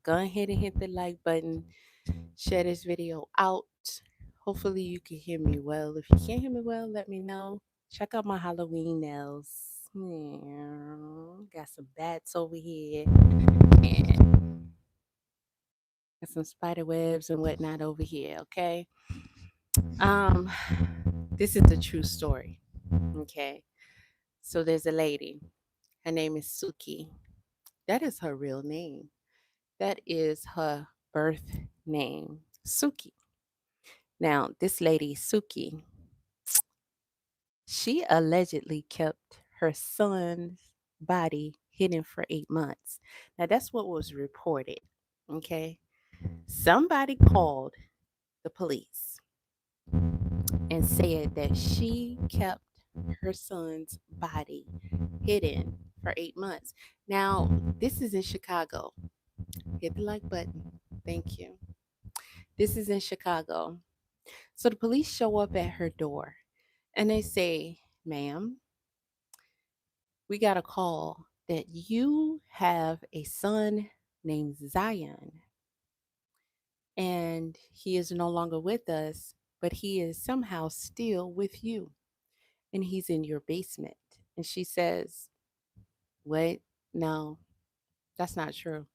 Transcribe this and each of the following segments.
go ahead and hit the like button. Share this video out. Hopefully you can hear me well. If you can't hear me well, let me know. Check out my Halloween nails. Got some bats over here and got some spider webs and whatnot over here. Okay. Um, this is a true story. Okay. So there's a lady. Her name is Suki. That is her real name. That is her birth name, Suki. Now, this lady, Suki, she allegedly kept her son's body hidden for 8 months. Now, that's what was reported. Okay. Somebody called the police and said that she kept her son's body hidden for 8 months. Now, this is in Chicago. Hit the like button. Thank you. This is in Chicago. So the police show up at her door and they say, ma'am, we got a call that you have a son named Zion and he is no longer with us, but he is somehow still with you and he's in your basement. And she says, what? No, that's not true.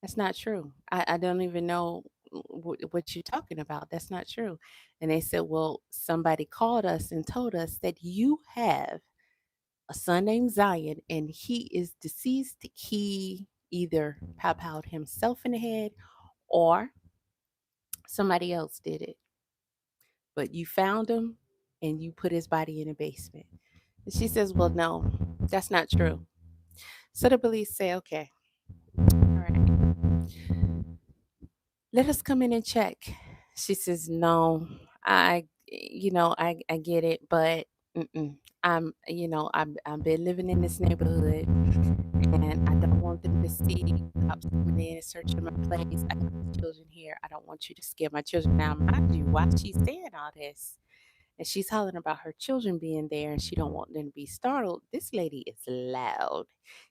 That's not true. I don't even know what you're talking about. That's not true. And they said, well, somebody called us and told us that you have a son named Zion and he is deceased. He either pop out himself in the head or somebody else did it. But you found him and you put his body in a basement. And she says, well, no, that's not true. So the police say, okay, all right, let us come in and check. She says, no, I get it, but I've been living in this neighborhood and I don't want them to see cops coming in and searching my place. I got children here. I don't want you to scare my children. Now, mind you, while she's saying all this, and she's hollering about her children being there and she don't want them to be startled, this lady is loud.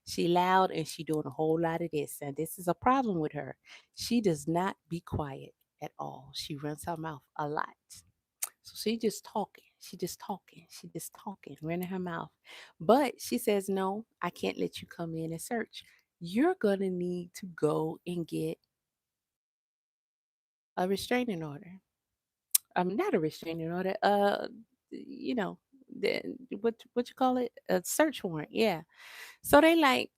She loud and she doing a whole lot of this. And this is a problem with her. She does not be quiet at all. She runs her mouth a lot. So she just talking. She just talking. She just talking, running her mouth. But she says, no, I can't let you come in and search. You're going to need to go and get a restraining order. Not a restraining order. You know, the, what you call it? A search warrant. Yeah. So they like,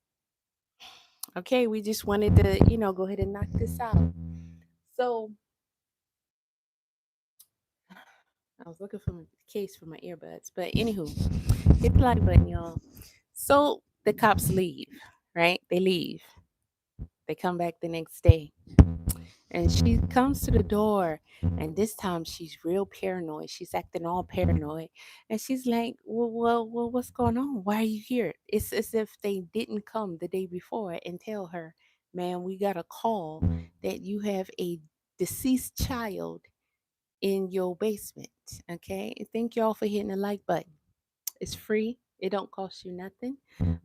okay, we just wanted to, go ahead and knock this out. So I was looking for my case for my earbuds, but anywho, hit the like button, y'all. So the cops leave, right? They leave. They come back the next day. And she comes to the door, and this time she's real paranoid. She's acting all paranoid. And she's like, well, what's going on? Why are you here? It's as if they didn't come the day before and tell her, man, we got a call that you have a deceased child in your basement. Okay. And thank y'all for hitting the like button. It's free. It don't cost you nothing,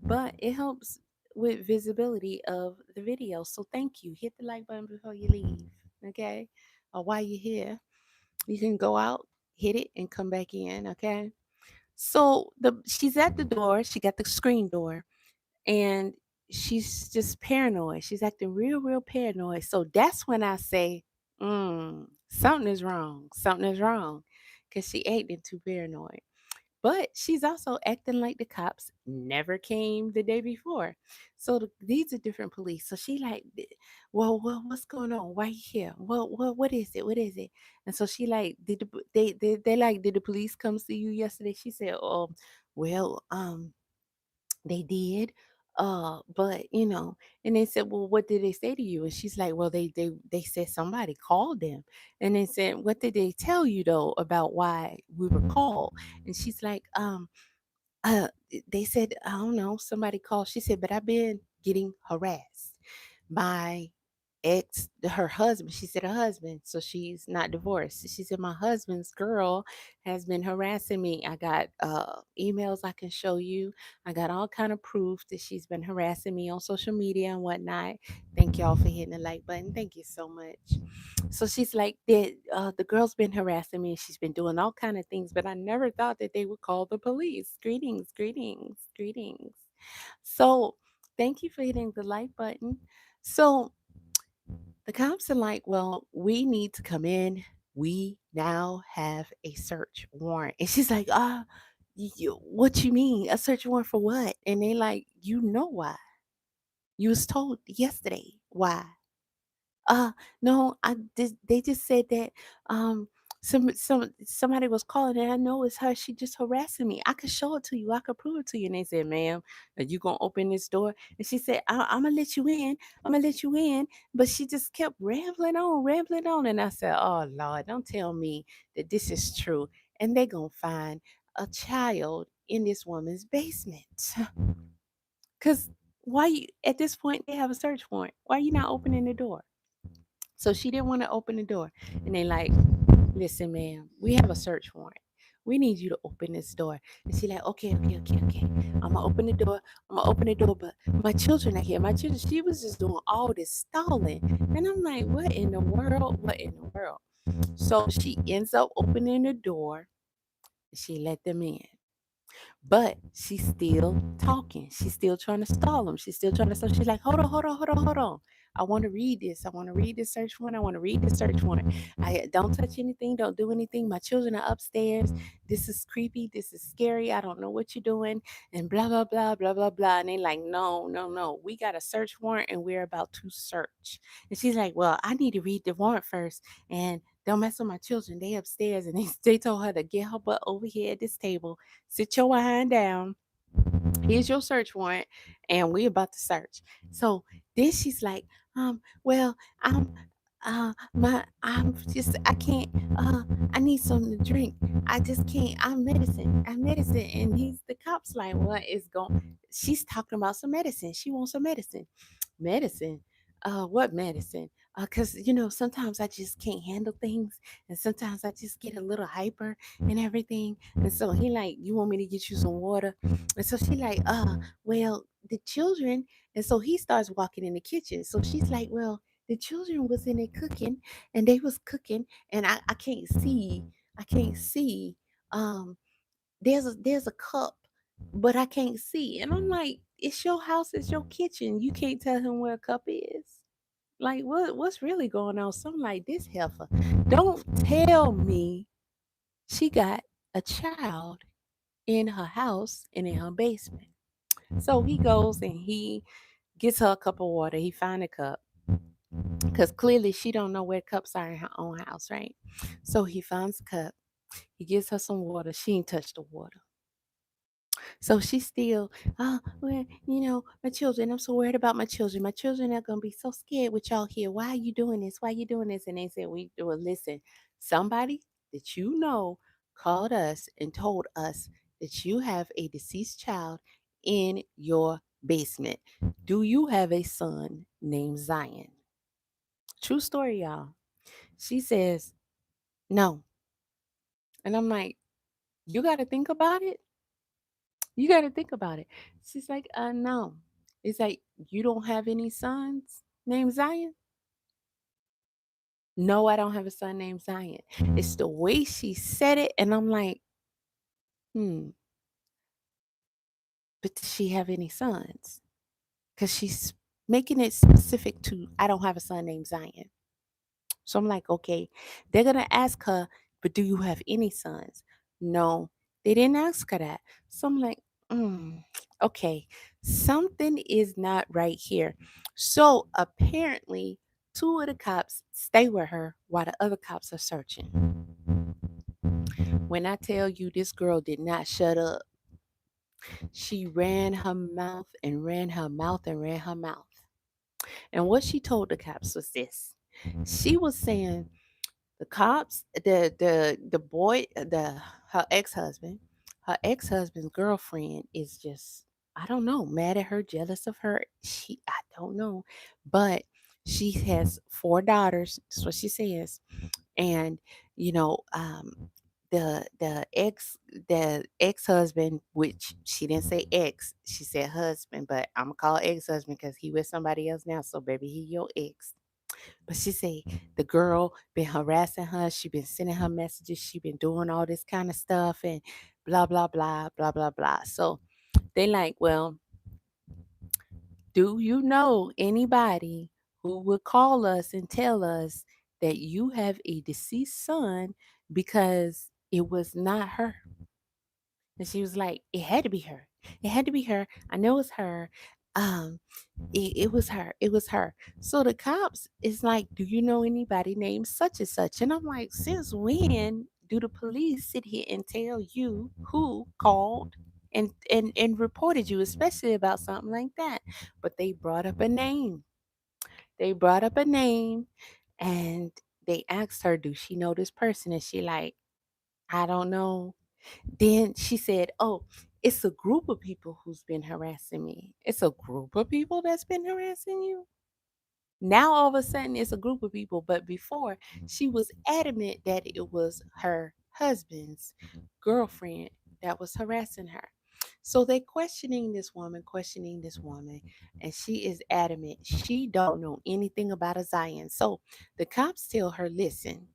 but it helps with visibility of the video. So thank you. Hit the like button before you leave, okay? Or while you're here, you can go out, hit it, and come back in, okay? So she's at the door. She got the screen door, and she's just paranoid. She's acting real paranoid. So that's when I say, something is wrong. Something is wrong, because she acting too paranoid. But she's also acting like the cops never came the day before. So these are different police. So she like, well, what's going on? Why you here? Well, what is it? What is it? And so she like, they like, did the police come see you yesterday? She said, oh, well, they did. But and they said, well, what did they say to you? And she's like, well, they said somebody called them. And they said, what did they tell you though about why we were called? And she's like, they said, I don't know, somebody called. She said, but I've been getting harassed by her husband, she said her husband, so she's not divorced. She said my husband's girl has been harassing me. I got emails I can show you. I got all kind of proof that she's been harassing me on social media and whatnot. Thank y'all for hitting the like button. Thank you so much. So she's like, the girl's been harassing me. She's been doing all kind of things, but I never thought that they would call the police. Greetings, greetings, greetings. So thank you for hitting the like button. So the cops are like, well, we need to come in. We now have a search warrant. And she's like, what you mean? A search warrant for what? And they like, you know why. You was told yesterday why. Uh, no, they just said that um somebody was calling and I know it's her. She just harassing me. I could show it to you. I could prove it to you. And they said, ma'am, are you gonna open this door? And she said, I'm gonna let you in. I'm gonna let you in. But she just kept rambling on, rambling on. And I said, oh Lord, don't tell me that this is true. And they gonna find a child in this woman's basement. Cause why you at this point they have a search warrant? Why are you not opening the door? So she didn't want to open the door. And they like, listen, ma'am, we have a search warrant. We need you to open this door. And she like, okay, okay, okay, okay. I'm gonna open the door. I'm gonna open the door, but my children are here. My children, she was just doing all this stalling. And I'm like, what in the world? What in the world? So she ends up opening the door. She let them in. But she's still talking. She's still trying to stall him. She's still trying to. So she's like, hold on, hold on, hold on, hold on. I want to read this. I want to read this search warrant. I want to read this search warrant. I don't touch anything. Don't do anything. My children are upstairs. This is creepy. This is scary. I don't know what you're doing. And blah blah blah blah blah blah. And they like, no, no, no. We got a search warrant and we're about to search. And she's like, well, I need to read the warrant first. And don't mess with my children. They upstairs. And they told her to get her butt over here at this table. Sit your behind down. Here's your search warrant, and we about to search. So then she's like, well, I'm just, I can't, I need something to drink. I just can't. I'm medicine. And the cops like, what is going? She's talking about some medicine. She wants some medicine. Medicine. What medicine? Cause sometimes I just can't handle things, and sometimes I just get a little hyper and everything. And so he like, you want me to get you some water? And so she like, well, the children. And so he starts walking in the kitchen. So she's like, well, the children was in there cooking, and they was cooking, and I can't see. I can't see. Um, there's a cup, but I can't see. And I'm like, it's your house, it's your kitchen. You can't tell him where a cup is. Like what's really going on? Something like this heifer. Don't tell me she got a child in her house and in her basement. So he goes and he gets her a cup of water. He find a cup because clearly she don't know where cups are in her own house, right? So he finds a cup. He gives her some water. She ain't touched the water. So she's still, well, my children, I'm so worried about my children. My children are going to be so scared with y'all here. Why are you doing this? Why are you doing this? And they said, listen, somebody that called us and told us that you have a deceased child in your basement. Do you have a son named Zion? True story, y'all. She says, no. And I'm like, you got to think about it. You got to think about it. She's like, no. It's like, you don't have any sons named Zion? No, I don't have a son named Zion. It's the way she said it. And I'm like, hmm, but does she have any sons? Because she's making it specific to, I don't have a son named Zion. So I'm like, okay, they're going to ask her, but do you have any sons? No, they didn't ask her that. So I'm like, okay, something is not right here. So apparently, two of the cops stay with her while the other cops are searching. When I tell you this girl did not shut up, she ran her mouth and ran her mouth and ran her mouth. And what she told the cops was this. She was saying, the cops, the boy, the her ex-husband's girlfriend is just, I don't know, mad at her, jealous of her. I don't know, but She has 4 daughters. That's what she says. And you know, the ex husband, which she didn't say ex, she said husband, but I'm gonna call ex husband because he with somebody else now. So baby, he your ex. But she say the girl been harassing her. She been sending her messages. She been doing all this kind of stuff and blah blah blah blah blah blah. So they like, well, do you know anybody who would call us and tell us that you have a deceased son because it was not her? And she was like, it had to be her. It had to be her. I know it's her. Um, it was her. It was her. So the cops is like, do you know anybody named such and such? And I'm like, since when do the police sit here and tell you who called and reported you, especially about something like that? But they brought up a name. They brought up a name and they asked her, do she know this person? And she like, I don't know. Then she said, oh, it's a group of people who's been harassing me. It's a group of people that's been harassing you. Now all of a sudden it's a group of people, but before she was adamant that it was her husband's girlfriend that was harassing her. So they questioning this woman, and she is adamant she don't know anything about a Zion. So the cops tell her, listen,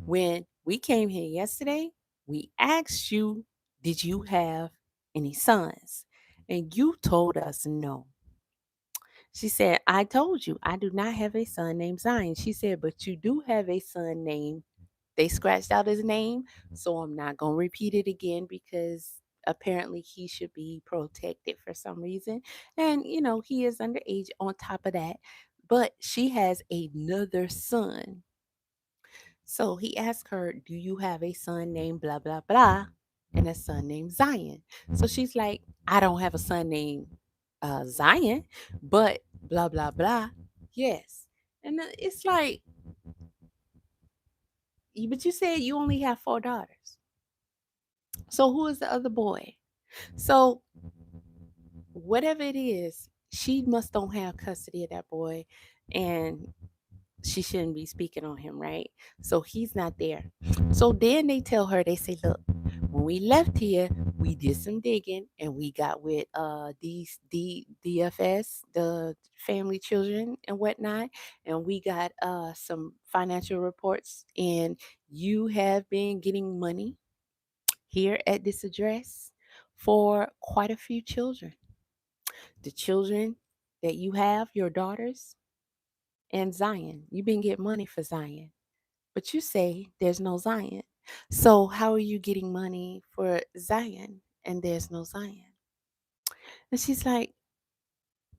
when we came here yesterday, we asked you, did you have any sons? And you told us no. She said, I told you I do not have a son named Zion. She said, but you do have a son named, they scratched out his name. So I'm not going to repeat it again because apparently he should be protected for some reason. And, you know, he is underage on top of that. But she has another son. So he asked her, do you have a son named blah, blah, blah, and a son named Zion? So she's like, I don't have a son named Zion, but blah, blah, blah. Yes. And it's like, but you said you only have 4 daughters. So who is the other boy? So whatever it is, she must don't have custody of that boy. And she shouldn't be speaking on him, right? So he's not there. So then they tell her, they say, look, when we left here, we did some digging and we got with these DFS, the family children and whatnot, and we got some financial reports, and you have been getting money here at this address for quite a few children. The children that you have, your daughters, and Zion. You've been getting money for Zion. But you say there's no Zion. So how are you getting money for Zion and there's no Zion? And she's like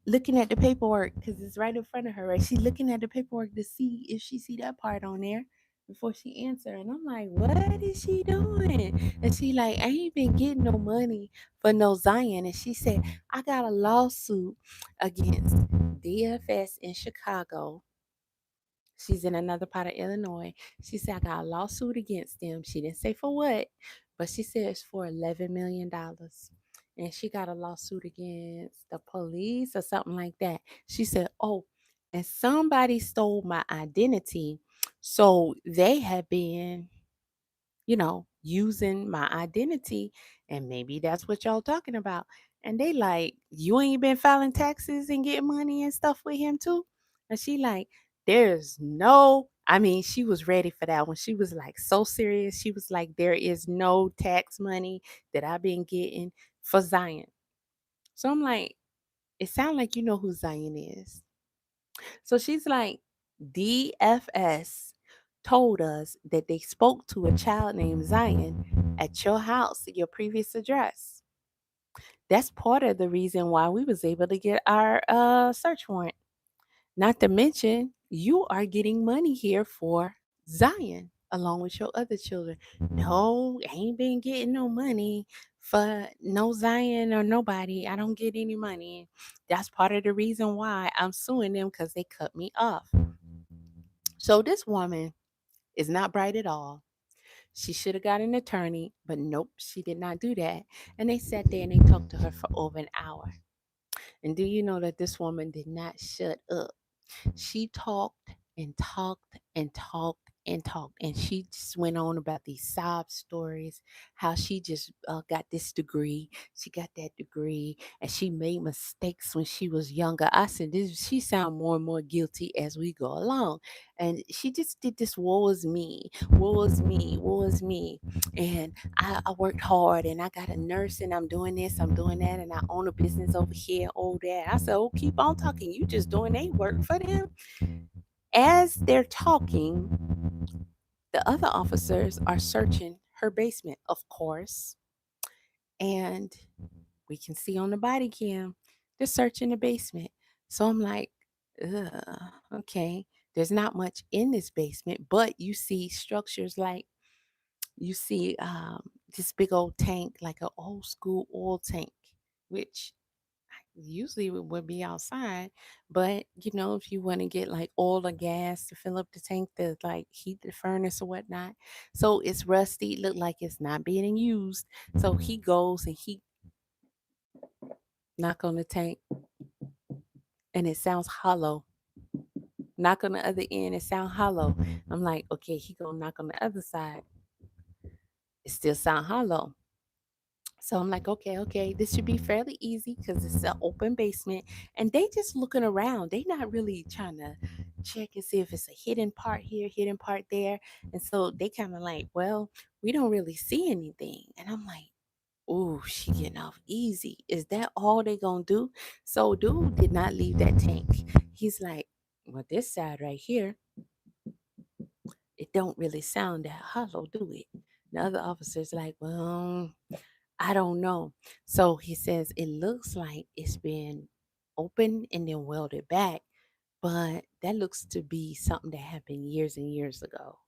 looking at the paperwork because it's right in front of her, right? She's looking at the paperwork to see if she see that part on there before she answer. And I'm like, what is she doing? And she like, I ain't been getting no money for no Zion. And she said, I got a lawsuit against DFS in Chicago. She's in another part of Illinois. She said, I got a lawsuit against them. She didn't say for what, but she said it's for $11 million. And she got a lawsuit against the police or something like that. She said, oh, and somebody stole my identity. So they have been, using my identity. And maybe that's what y'all talking about. And they like, you ain't been filing taxes and getting money and stuff with him too? And she like, there's no, I mean, she was ready for that one. She was like so serious. She was like, there is no tax money that I've been getting for Zion. So I'm like, it sounds like you know who Zion is. So she's like, DFS told us that they spoke to a child named Zion at your house, your previous address. That's part of the reason why we was able to get our search warrant. Not to mention, you are getting money here for Zion along with your other children. No, I ain't been getting no money for no Zion or nobody. I don't get any money. That's part of the reason why I'm suing them because they cut me off. So this woman is not bright at all. She should have got an attorney, but nope, she did not do that. And they sat there and they talked to her for over an hour. And do you know that this woman did not shut up? She talked and talked and talked and talked, and she just went on about these sob stories, how she just got this degree, she got that degree, and she made mistakes when she was younger. I said, this, she sound more and more guilty as we go along, and she just did this. Woe is me, woe is me, woe is me, and I worked hard, and I got a nurse, and I'm doing this, I'm doing that, and I own a business over here, all that. I said, oh, keep on talking. You just doing a work for them. As they're talking, the other officers are searching her basement, of course, and we can see on the body cam they're searching the basement. So I'm like, ugh, okay. There's not much in this basement, but you see structures like you see this big old tank, like an old school oil tank, which usually we would be outside. But if you want to get like oil or gas to fill up the tank to like heat the furnace or whatnot, so it's rusty, look like it's not being used. So he goes and he knock on the tank, and it sounds hollow. Knock on the other end, it sound hollow. I'm like, okay, he gonna knock on the other side, it still sound hollow. So I'm like, okay, okay, this should be fairly easy because it's an open basement. And they just looking around. They not really trying to check and see if it's a hidden part here, hidden part there. And so they kind of like, well, we don't really see anything. And I'm like, ooh, she getting off easy. Is that all they gonna do? So dude did not leave that tank. He's like, well, this side right here, it don't really sound that hollow, do it? The other officer's like, well, I don't know. So he says it looks like it's been opened and then welded back, but that looks to be something that happened years and years ago.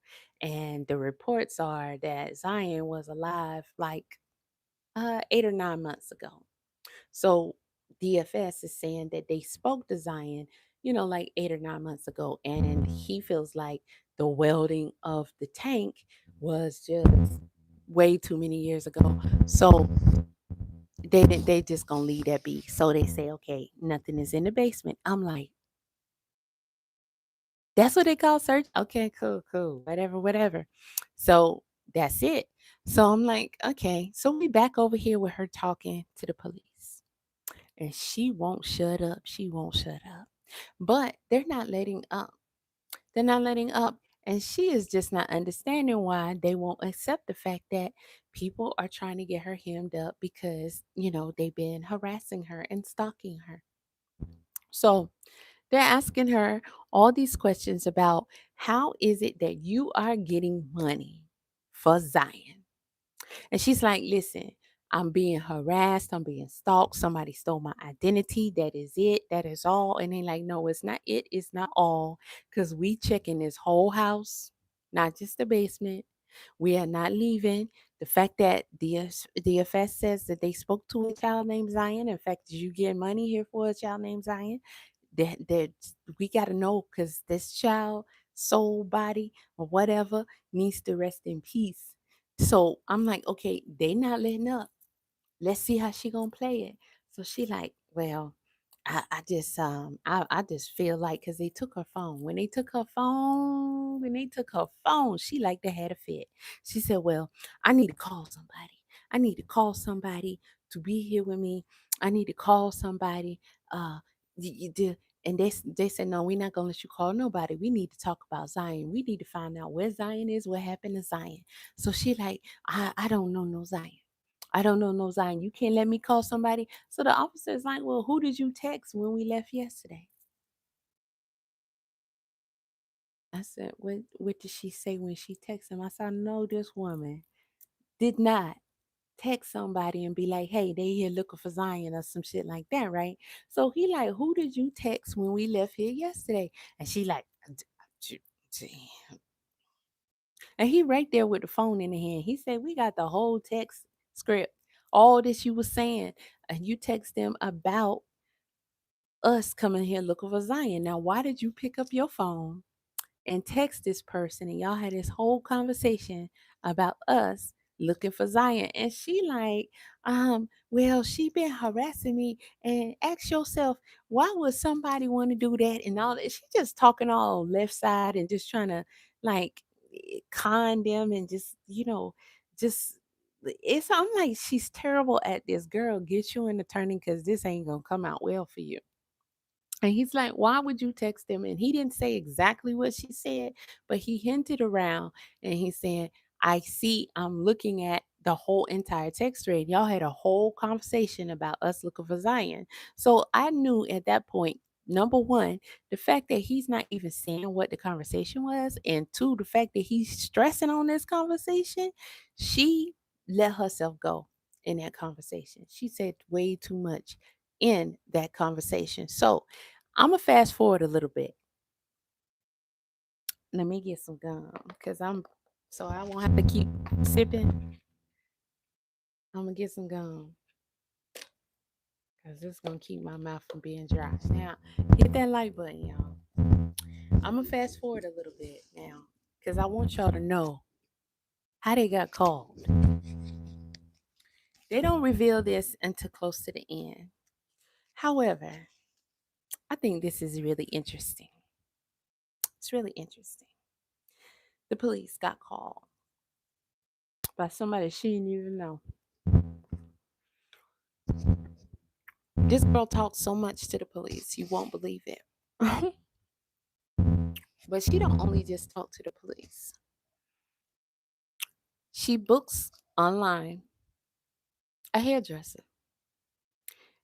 And the reports are that Zion was alive like 8 or 9 months ago. So DFS is saying that they spoke to Zion, like 8 or 9 months ago, and he feels like the welding of the tank was just way too many years ago. So they just gonna leave that be. So they say, okay, nothing is in the basement. I'm like, that's what they call search. Okay, cool, cool, whatever, whatever. So that's it. So I'm like, okay. So we back over here with her talking to the police, and she won't shut up. She won't shut up. But they're not letting up. They're not letting up. And she is just not understanding why they won't accept the fact that people are trying to get her hemmed up because, they've been harassing her and stalking her. So they're asking her all these questions about how is it that you are getting money for Zion? And she's like, listen, I'm being harassed. I'm being stalked. Somebody stole my identity. That is it. That is all. And they like, no, it's not it. It's not all. Because we checking this whole house, not just the basement. We are not leaving. The fact that DFS says that they spoke to a child named Zion. In fact, did you get money here for a child named Zion? That we got to know because this child, soul, body, or whatever needs to rest in peace. So I'm like, okay, they not letting up. Let's see how she gonna play it. So she like, well, I just feel like because they took her phone. When they took her phone, she like they had a fit. She said, well, I need to call somebody. I need to call somebody to be here with me. I need to call somebody. And they said, no, we're not gonna let you call nobody. We need to talk about Zion. We need to find out where Zion is, what happened to Zion. So she like, I don't know no Zion. I don't know no Zion. You can't let me call somebody. So the officer is like, well, who did you text when we left yesterday? I said, what did she say when she texted him? I said, no, this woman did not text somebody and be like, hey, they here looking for Zion or some shit like that, right? So he like, who did you text when we left here yesterday? And she like, and he right there with the phone in the hand. He said, we got the whole text script, all this you was saying, and you text them about us coming here looking for Zion. Now, why did you pick up your phone and text this person and y'all had this whole conversation about us looking for Zion. And she like, well, she been harassing me. And ask yourself, why would somebody want to do that and all that? She just talking all left side and just trying to like con them and just, just it's I'm like, she's terrible at this. Girl, get you an attorney because this ain't gonna come out well for you. And he's like, why would you text him? And he didn't say exactly what she said, but he hinted around and he said, I see, I'm looking at the whole entire text thread. Y'all had a whole conversation about us looking for Zion. So I knew at that point, number one, the fact that he's not even saying what the conversation was, and two, the fact that he's stressing on this conversation, she let herself go in that conversation. She said way too much in that conversation. So I'm gonna fast forward a little bit. Let me get some gum because so I won't have to keep sipping. I'm gonna get some gum because it's gonna keep my mouth from being dry. Now, hit that like button, y'all. I'm gonna fast forward a little bit now because I want y'all to know how they got called. They don't reveal this until close to the end. However, I think this is really interesting. It's really interesting. The police got called by somebody she didn't even know. This girl talks so much to the police, you won't believe it. But she don't only just talk to the police. She books online a hairdresser.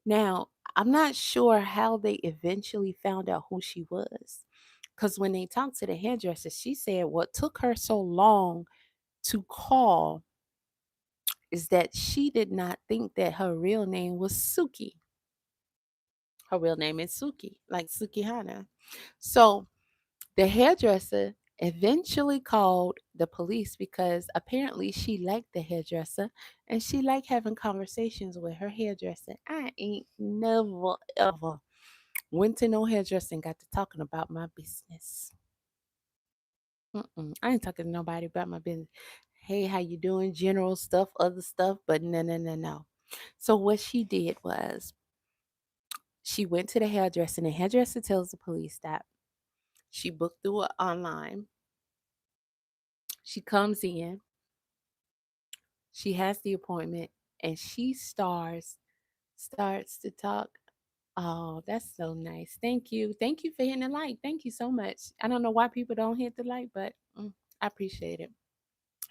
Now, I'm not sure how they eventually found out who she was. Because when they talked to the hairdresser, she said what took her so long to call is that she did not think that her real name was Suki. Her real name is Suki, like Sukihana. So the hairdresser eventually called the police because apparently she liked the hairdresser and she liked having conversations with her hairdresser. I ain't never ever went to no hairdresser and got to talking about my business. I ain't talking to nobody about my business. Hey, how you doing? General stuff, other stuff, but no, no, no, no. So what she did was she went to the hairdresser and the hairdresser tells the police that she booked through it online. She comes in, she has the appointment, and she starts to talk. Oh, that's so nice. Thank you. Thank you for hitting the like. Thank you so much. I don't know why people don't hit the like, but I appreciate it.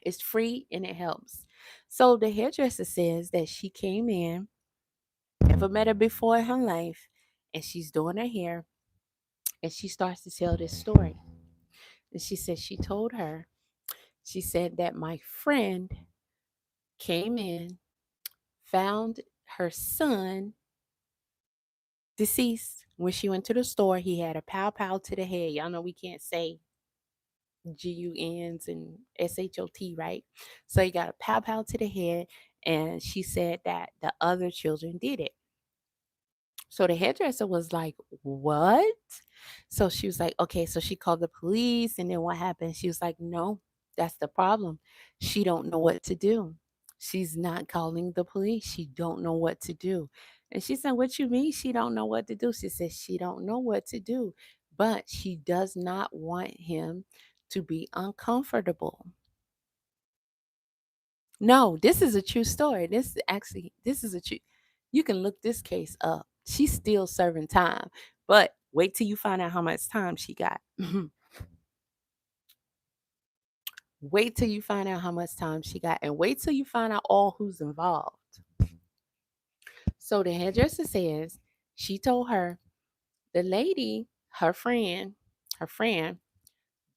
It's free and it helps. So the hairdresser says that she came in, never met her before in her life, and she's doing her hair, and she starts to tell this story. And she said she told her, she said that my friend came in, found her son deceased. When she went to the store, he had a pow pow to the head. Y'all know we can't say GUNs and SHOT, right? So he got a pow pow to the head, and she said that the other children did it. So the hairdresser was like, what? So she was like, okay. So she called the police, and then what happened? She was like, no, that's the problem. She don't know what to do. She's not calling the police. She don't know what to do. And she said, what you mean she don't know what to do? She said she don't know what to do, but she does not want him to be uncomfortable. No, this is a true story. This is a true. You can look this case up. She's still serving time, but wait till you find out how much time she got. Wait till you find out how much time she got, and wait till you find out all who's involved. So the hairdresser says she told her the lady, her friend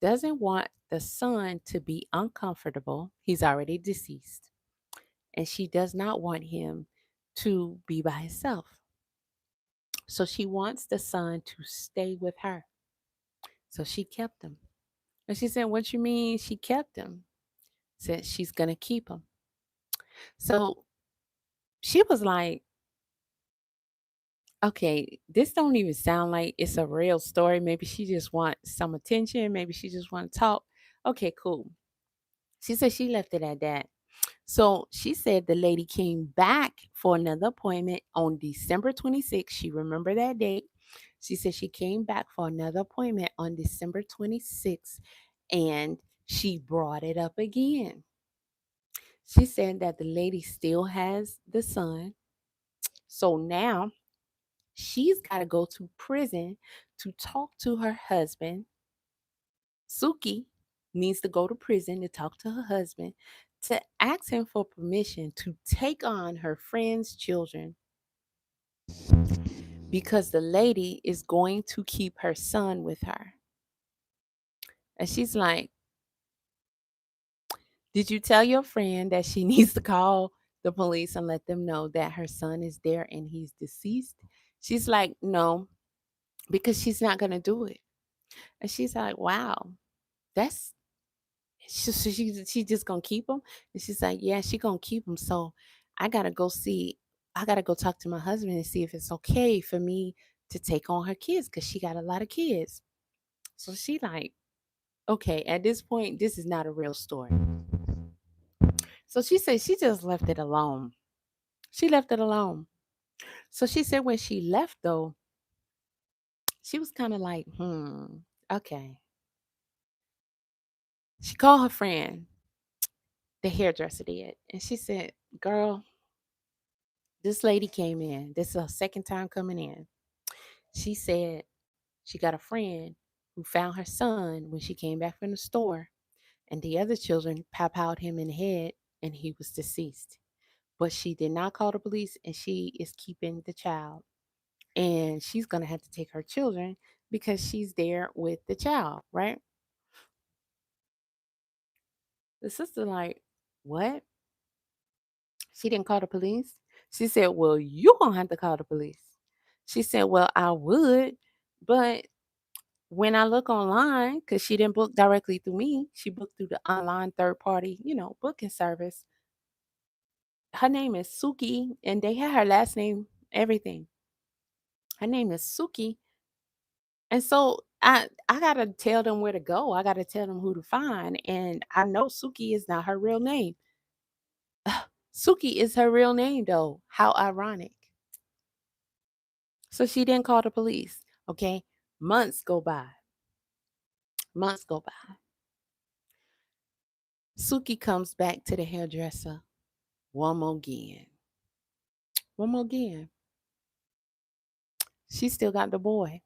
doesn't want the son to be uncomfortable. He's already deceased, and she does not want him to be by himself. So she wants the son to stay with her. So she kept him. And she said, what you mean she kept him? Said she's gonna keep him. So she was like, okay, this don't even sound like it's a real story. Maybe she just wants some attention. Maybe she just want to talk. Okay, cool. She said she left it at that. So she said the lady came back for another appointment on December 26th. She remembered that date. She said she came back for another appointment on December 26th and she brought it up again. She said that the lady still has the son. So now she's got to go to prison to talk to her husband. Suki needs to go to prison to talk to her husband to ask him for permission to take on her friend's children because the lady is going to keep her son with her. And she's like, did you tell your friend that she needs to call the police and let them know that her son is there and he's deceased? She's like, no, because she's not going to do it. And she's like, wow, that's she just gonna keep him. And she's like, yeah, she gonna keep him. So I gotta go see. I gotta go talk to my husband and see if it's okay for me to take on her kids because she got a lot of kids. So she like, okay, at this point, this is not a real story. So she said she just left it alone. She left it alone. So she said when she left though, she was kind of like, okay. She called her friend, the hairdresser did, and she said, girl, this lady came in. This is her second time coming in. She said she got a friend who found her son when she came back from the store, and the other children powed him in the head, and he was deceased. But she did not call the police, and she is keeping the child. And she's going to have to take her children because she's there with the child, right? The sister, like, what? She didn't call the police? She said, well, you going to have to call the police. She said, well, I would, but when I look online, because she didn't book directly through me, she booked through the online third party, booking service. Her name is Suki, and they had her last name, everything. Her name is Suki. And so I gotta tell them where to go. I gotta tell them who to find. And I know Suki is not her real name. Suki is her real name though. How ironic. So she didn't call the police. Okay. Months go by. Months go by. Suki comes back to the hairdresser one more again. One more again. She still got the boy.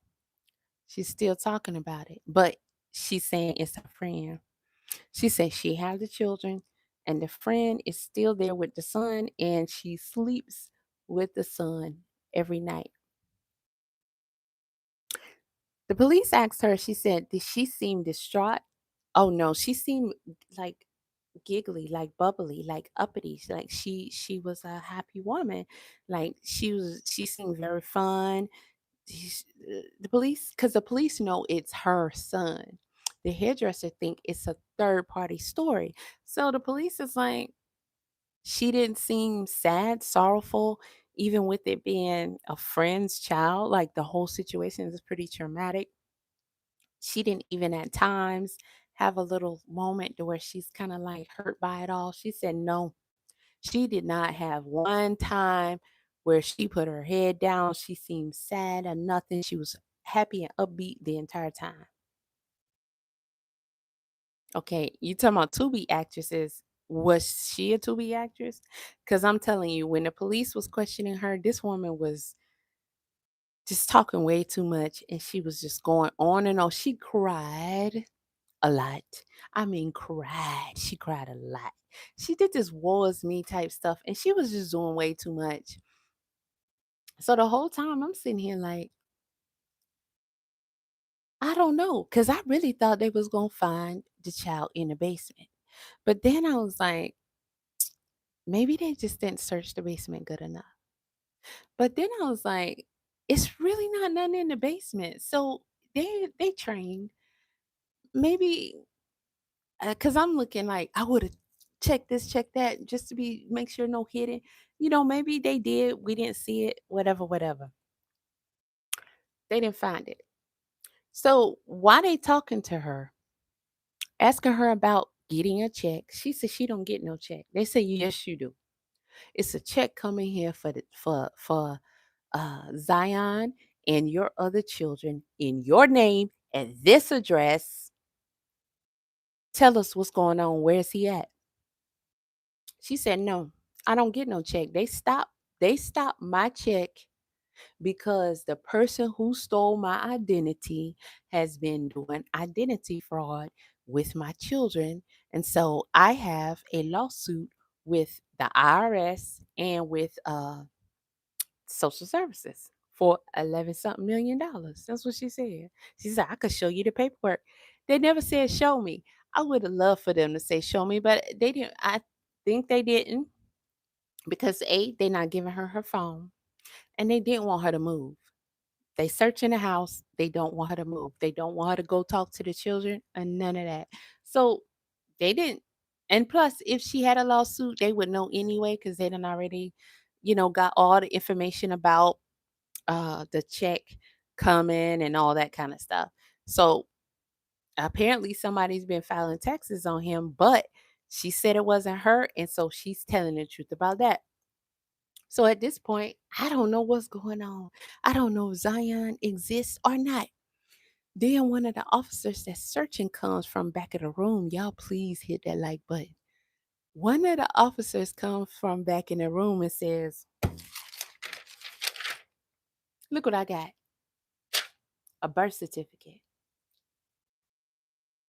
She's still talking about it. But she's saying it's her friend. She says she has the children and the friend is still there with the son and she sleeps with the son every night. The police asked her, she said, did she seem distraught? Oh no, she seemed like giggly, like bubbly, like uppity. Like she was a happy woman. Like she seemed very fun. The police, because the police know it's her son. The hairdresser think it's a third party story. So the police is like, she didn't seem sad, sorrowful, even with it being a friend's child. Like the whole situation is pretty traumatic. She didn't even at times have a little moment to where she's kind of like hurt by it all. She said no. She did not have one time where she put her head down. She seemed sad or nothing. She was happy and upbeat the entire time. Okay, you talking about Tubi actresses. Was she a Tubi actress? Because I'm telling you, when the police was questioning her, this woman was just talking way too much and she was just going on and on. She cried a lot. I mean, cried. She cried a lot. She did this was me type stuff and she was just doing way too much. So the whole time I'm sitting here like, I don't know, because I really thought they was gonna find the child in the basement. But then I was like, maybe they just didn't search the basement good enough. But then I was like, it's really not nothing in the basement. So they trained. Maybe because I'm looking like I would have checked this, checked that, just to be make sure no hidden. Maybe they did. We didn't see it. Whatever, whatever. They didn't find it. So why they talking to her, asking her about getting a check. She said she don't get no check. They say yes, you do. It's a check coming here for Zion and your other children in your name at this address. Tell us what's going on. Where's he at? She said, no, I don't get no check. They stopped my check because the person who stole my identity has been doing identity fraud with my children. And so I have a lawsuit with the IRS and with social services for 11 something $1 million. That's what she said. She said, I could show you the paperwork. They never said show me. I would have loved for them to say show me, but they didn't. I think they didn't because A, they're not giving her phone and they didn't want her to move. They search in the house. They don't want her to move. They don't want her to go talk to the children and none of that. So they didn't. And plus, if she had a lawsuit, they would know anyway because they done already, got all the information about the check coming and all that kind of stuff. So apparently somebody's been filing taxes on him, but she said it wasn't her. And so she's telling the truth about that. So at this point, I don't know what's going on. I don't know if Zion exists or not. Then one of the officers that's searching comes from back of the room. Y'all please hit that like button. One of the officers comes from back in the room and says, look what I got. A birth certificate.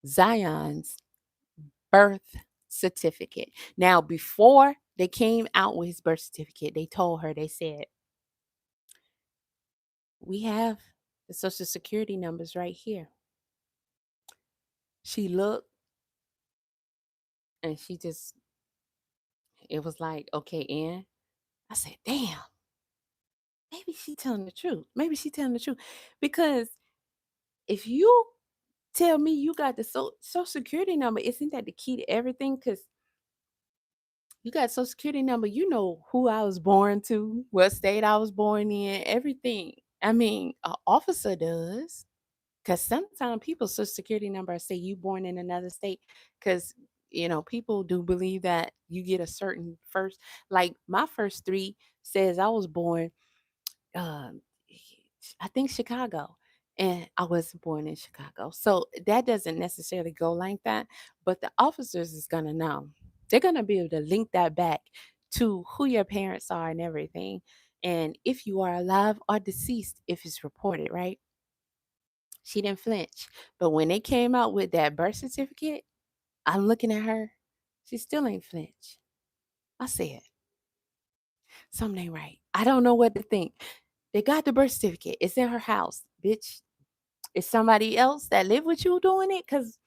Zion's birth certificate. Now, before they came out with his birth certificate, they told her, they said, we have the social security numbers right here. She looked and it was like, okay, and I said, damn, maybe she telling the truth. Maybe she telling the truth. Because if you tell me you got the social security number, isn't that the key to everything? Because you got social security number, you know who I was born to, what state I was born in, everything. I mean, an officer does. Because sometimes people's social security number say you born in another state. Because people do believe that you get a certain first. Like my first three says I was born, um, I think Chicago, and I wasn't born in Chicago. So that doesn't necessarily go like that. But the officers is gonna know. They're gonna be able to link that back to who your parents are and everything. And if you are alive or deceased, if it's reported, right? She didn't flinch. But when they came out with that birth certificate, I'm looking at her. She still ain't flinch. I said, something ain't right. I don't know what to think. They got the birth certificate. It's in her house. Bitch, is somebody else that live with you doing it? Because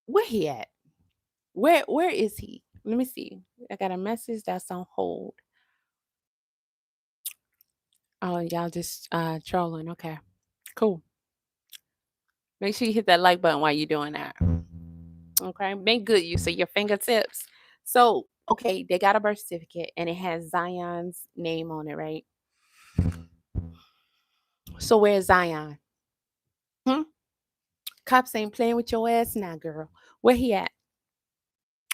where he at? Where is he? Let me see. I got a message that's on hold. Oh, y'all just trolling. Okay. Cool. Make sure you hit that like button while you're doing that. Okay. Make good use of your fingertips. So, okay, they got a birth certificate and it has Zion's name on it, right? So where's Zion? Hmm? Cops ain't playing with your ass now, girl. Where he at?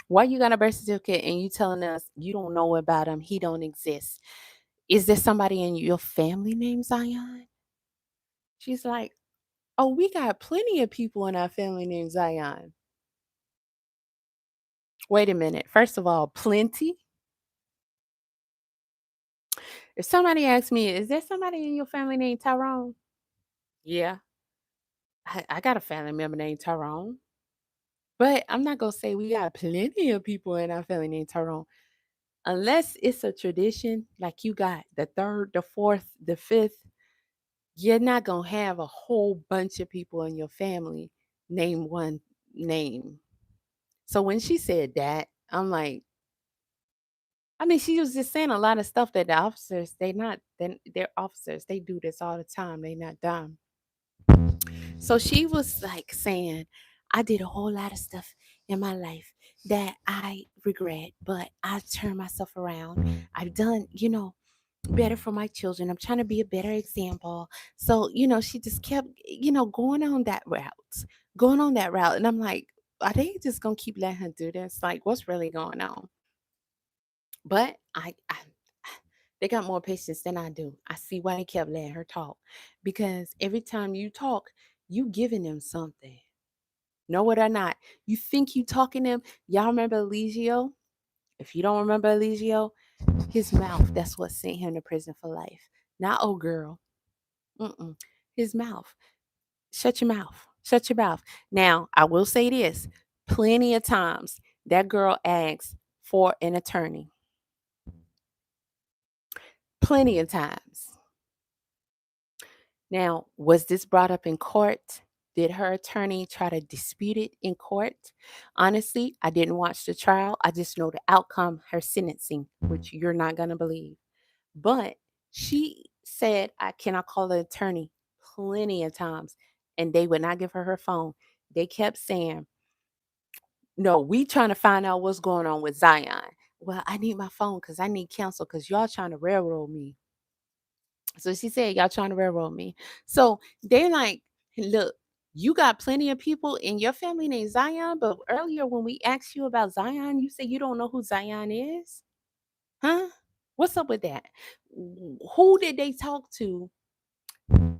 Why you got a birth certificate and you telling us you don't know about him? He don't exist. Is there somebody in your family named Zion? She's like, oh, we got plenty of people in our family named Zion. Wait a minute. First of all, plenty. If somebody asks me, is there somebody in your family named Tyrone? Yeah, I got a family member named Tyrone. But I'm not gonna say we got plenty of people in our family named Tyrone. Unless it's a tradition, like you got the third, the fourth, the fifth, you're not gonna have a whole bunch of people in your family name one name. So when she said that, I'm like, I mean, she was just saying a lot of stuff that the officers, they're officers. They do this all the time. They not dumb. So she was like saying, I did a whole lot of stuff in my life that I regret, but I turned myself around. I've done, better for my children. I'm trying to be a better example. So, she just kept, going on that route. going on that route. And I'm like, are they just gonna keep letting her do this? Like, what's really going on? But they got more patience than I do. I see why they kept letting her talk. Because every time you talk, you giving them something. Know it or not. You think you talking them. Y'all remember Eligio? If you don't remember Eligio, his mouth, that's what sent him to prison for life. Not old girl. Mm-mm. His mouth. Shut your mouth. Shut your mouth. Now, I will say this. Plenty of times that girl asked for an attorney. Plenty of times. Now, was this brought up in court? Did her attorney try to dispute it in court? Honestly, I didn't watch the trial. I just know the outcome, her sentencing, which you're not going to believe. But she said, I cannot call the attorney plenty of times, and they would not give her her phone. They kept saying, no, we trying to find out what's going on with Zion. Well, I need my phone because I need counsel because y'all trying to railroad me. So she said, y'all trying to railroad me. So they like, look, you got plenty of people in your family named Zion, but earlier when we asked you about Zion, you said you don't know who Zion is? Huh? What's up with that? Who did they talk to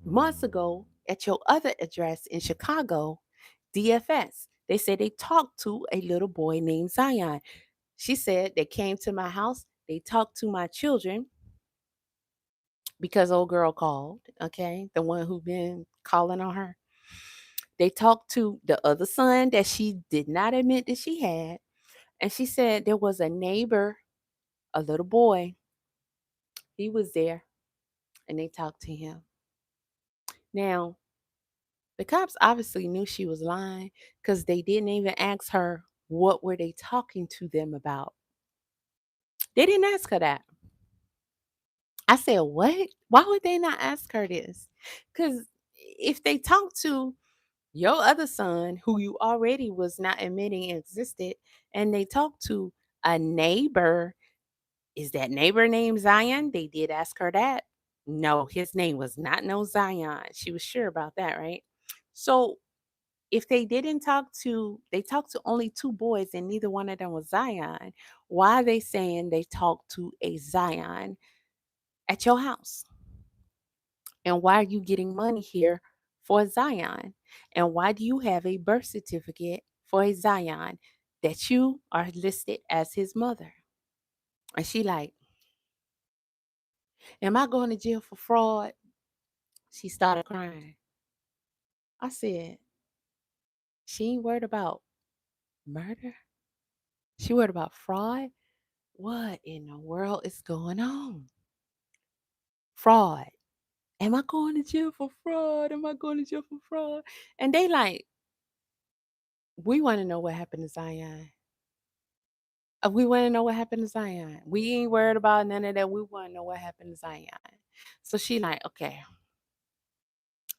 months ago at your other address in Chicago, DFS? They said they talked to a little boy named Zion. She said they came to my house, they talked to my children because old girl called, okay? The one who been calling on her. They talked to the other son that she did not admit that she had. And she said there was a neighbor, a little boy, he was there and they talked to him. Now, the cops obviously knew she was lying because they didn't even ask her what were they talking to them about. They didn't ask her that. I said, what? Why would they not ask her this? Because if they talked to your other son, who you already was not admitting existed, and they talked to a neighbor, is that neighbor named Zion? They did ask her that. No, his name was not no Zion. She was sure about that, right? So if they didn't talk to, they talked to only two boys and neither one of them was Zion. Why are they saying they talked to a Zion at your house? And why are you getting money here for Zion? And why do you have a birth certificate for a Zion that you are listed as his mother? And she like, am I going to jail for fraud? She started crying. I said, she ain't worried about murder. She worried about fraud. What in the world is going on? Fraud. Am I going to jail for fraud? Am I going to jail for fraud? And they like, we want to know what happened to Zion. We want to know what happened to Zion. We ain't worried about none of that. We want to know what happened to Zion. So she like, okay,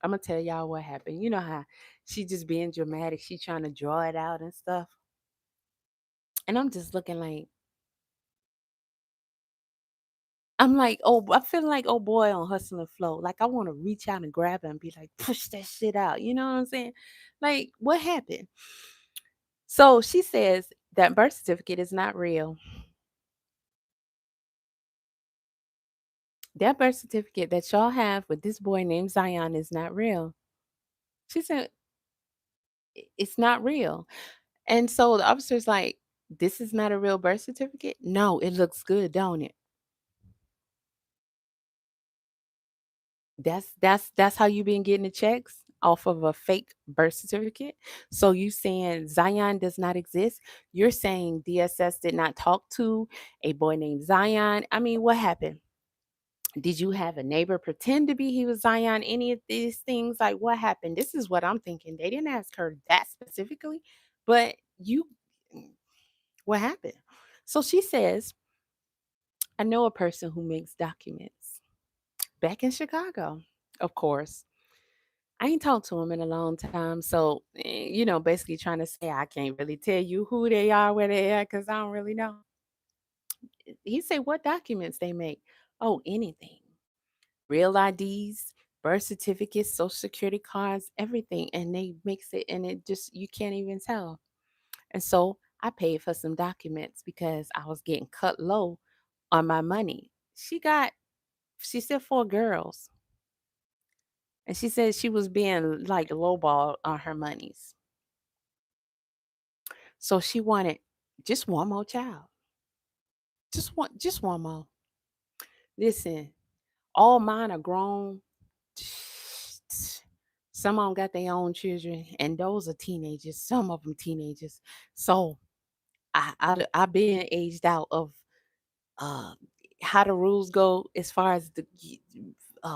I'm gonna tell y'all what happened. You know how she just being dramatic. She trying to draw it out and stuff. And I'm just looking like, I'm like, oh, I feel like oh boy on Hustle and Flow. Like I want to reach out and grab her and be like, push that shit out. You know what I'm saying? Like, what happened? So she says that birth certificate is not real. That birth certificate that y'all have with this boy named Zion is not real. She said, It's not real." And so the officer's like, "This is not a real birth certificate?" "No, it looks good, don't it?" That's how you been getting the checks off of a fake birth certificate. So you saying Zion does not exist? You're saying DSS did not talk to a boy named Zion? I mean, what happened? Did you have a neighbor pretend to be he was Zion? Any of these things? Like what happened? This is what I'm thinking. They didn't ask her that specifically, but you what happened? So she says, I know a person who makes documents back in Chicago, of course. I ain't talked to him in a long time. So, basically trying to say I can't really tell you who they are, where they are, because I don't really know. He said, what documents they make? Oh, anything. Real IDs, birth certificates, social security cards, everything, and they mix it, and it just you can't even tell. And so I paid for some documents because I was getting cut low on my money. She said 4 girls, and she said she was being like lowball on her monies. So she wanted just one more child, just one more. Listen, all mine are grown. Some of them got their own children, and those are teenagers. Some of them teenagers. So I've been aged out of uh, how the rules go as far as the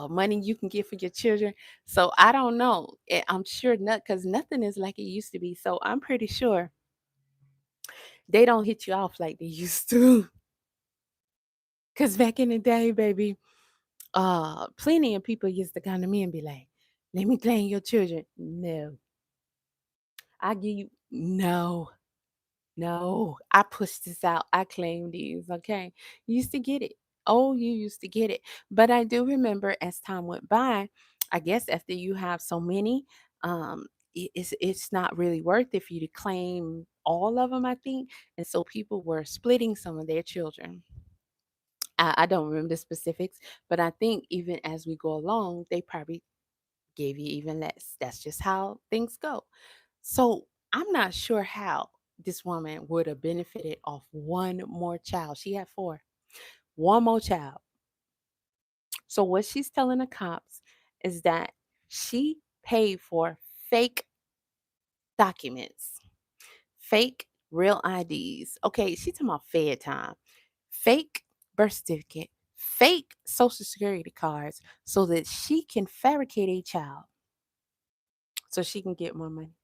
money you can get for your children. So I don't know. I'm sure not because nothing is like it used to be. So I'm pretty sure they don't hit you off like they used to. Because back in the day, baby, plenty of people used to come to me and be like, "Let me claim your children." No, I give you no. No, I pushed this out. I claim these, okay? You used to get it. Oh, you used to get it. But I do remember as time went by, I guess after you have so many, it's not really worth it for you to claim all of them, I think. And so people were splitting some of their children. I don't remember the specifics, but I think even as we go along, they probably gave you even less. That's just how things go. So I'm not sure how this woman would have benefited off one more child. She had four, one more child. So what she's telling the cops is that she paid for fake documents, fake real IDs. Okay, she's talking about Fed time, fake birth certificate, fake social security cards so that she can fabricate a child so she can get more money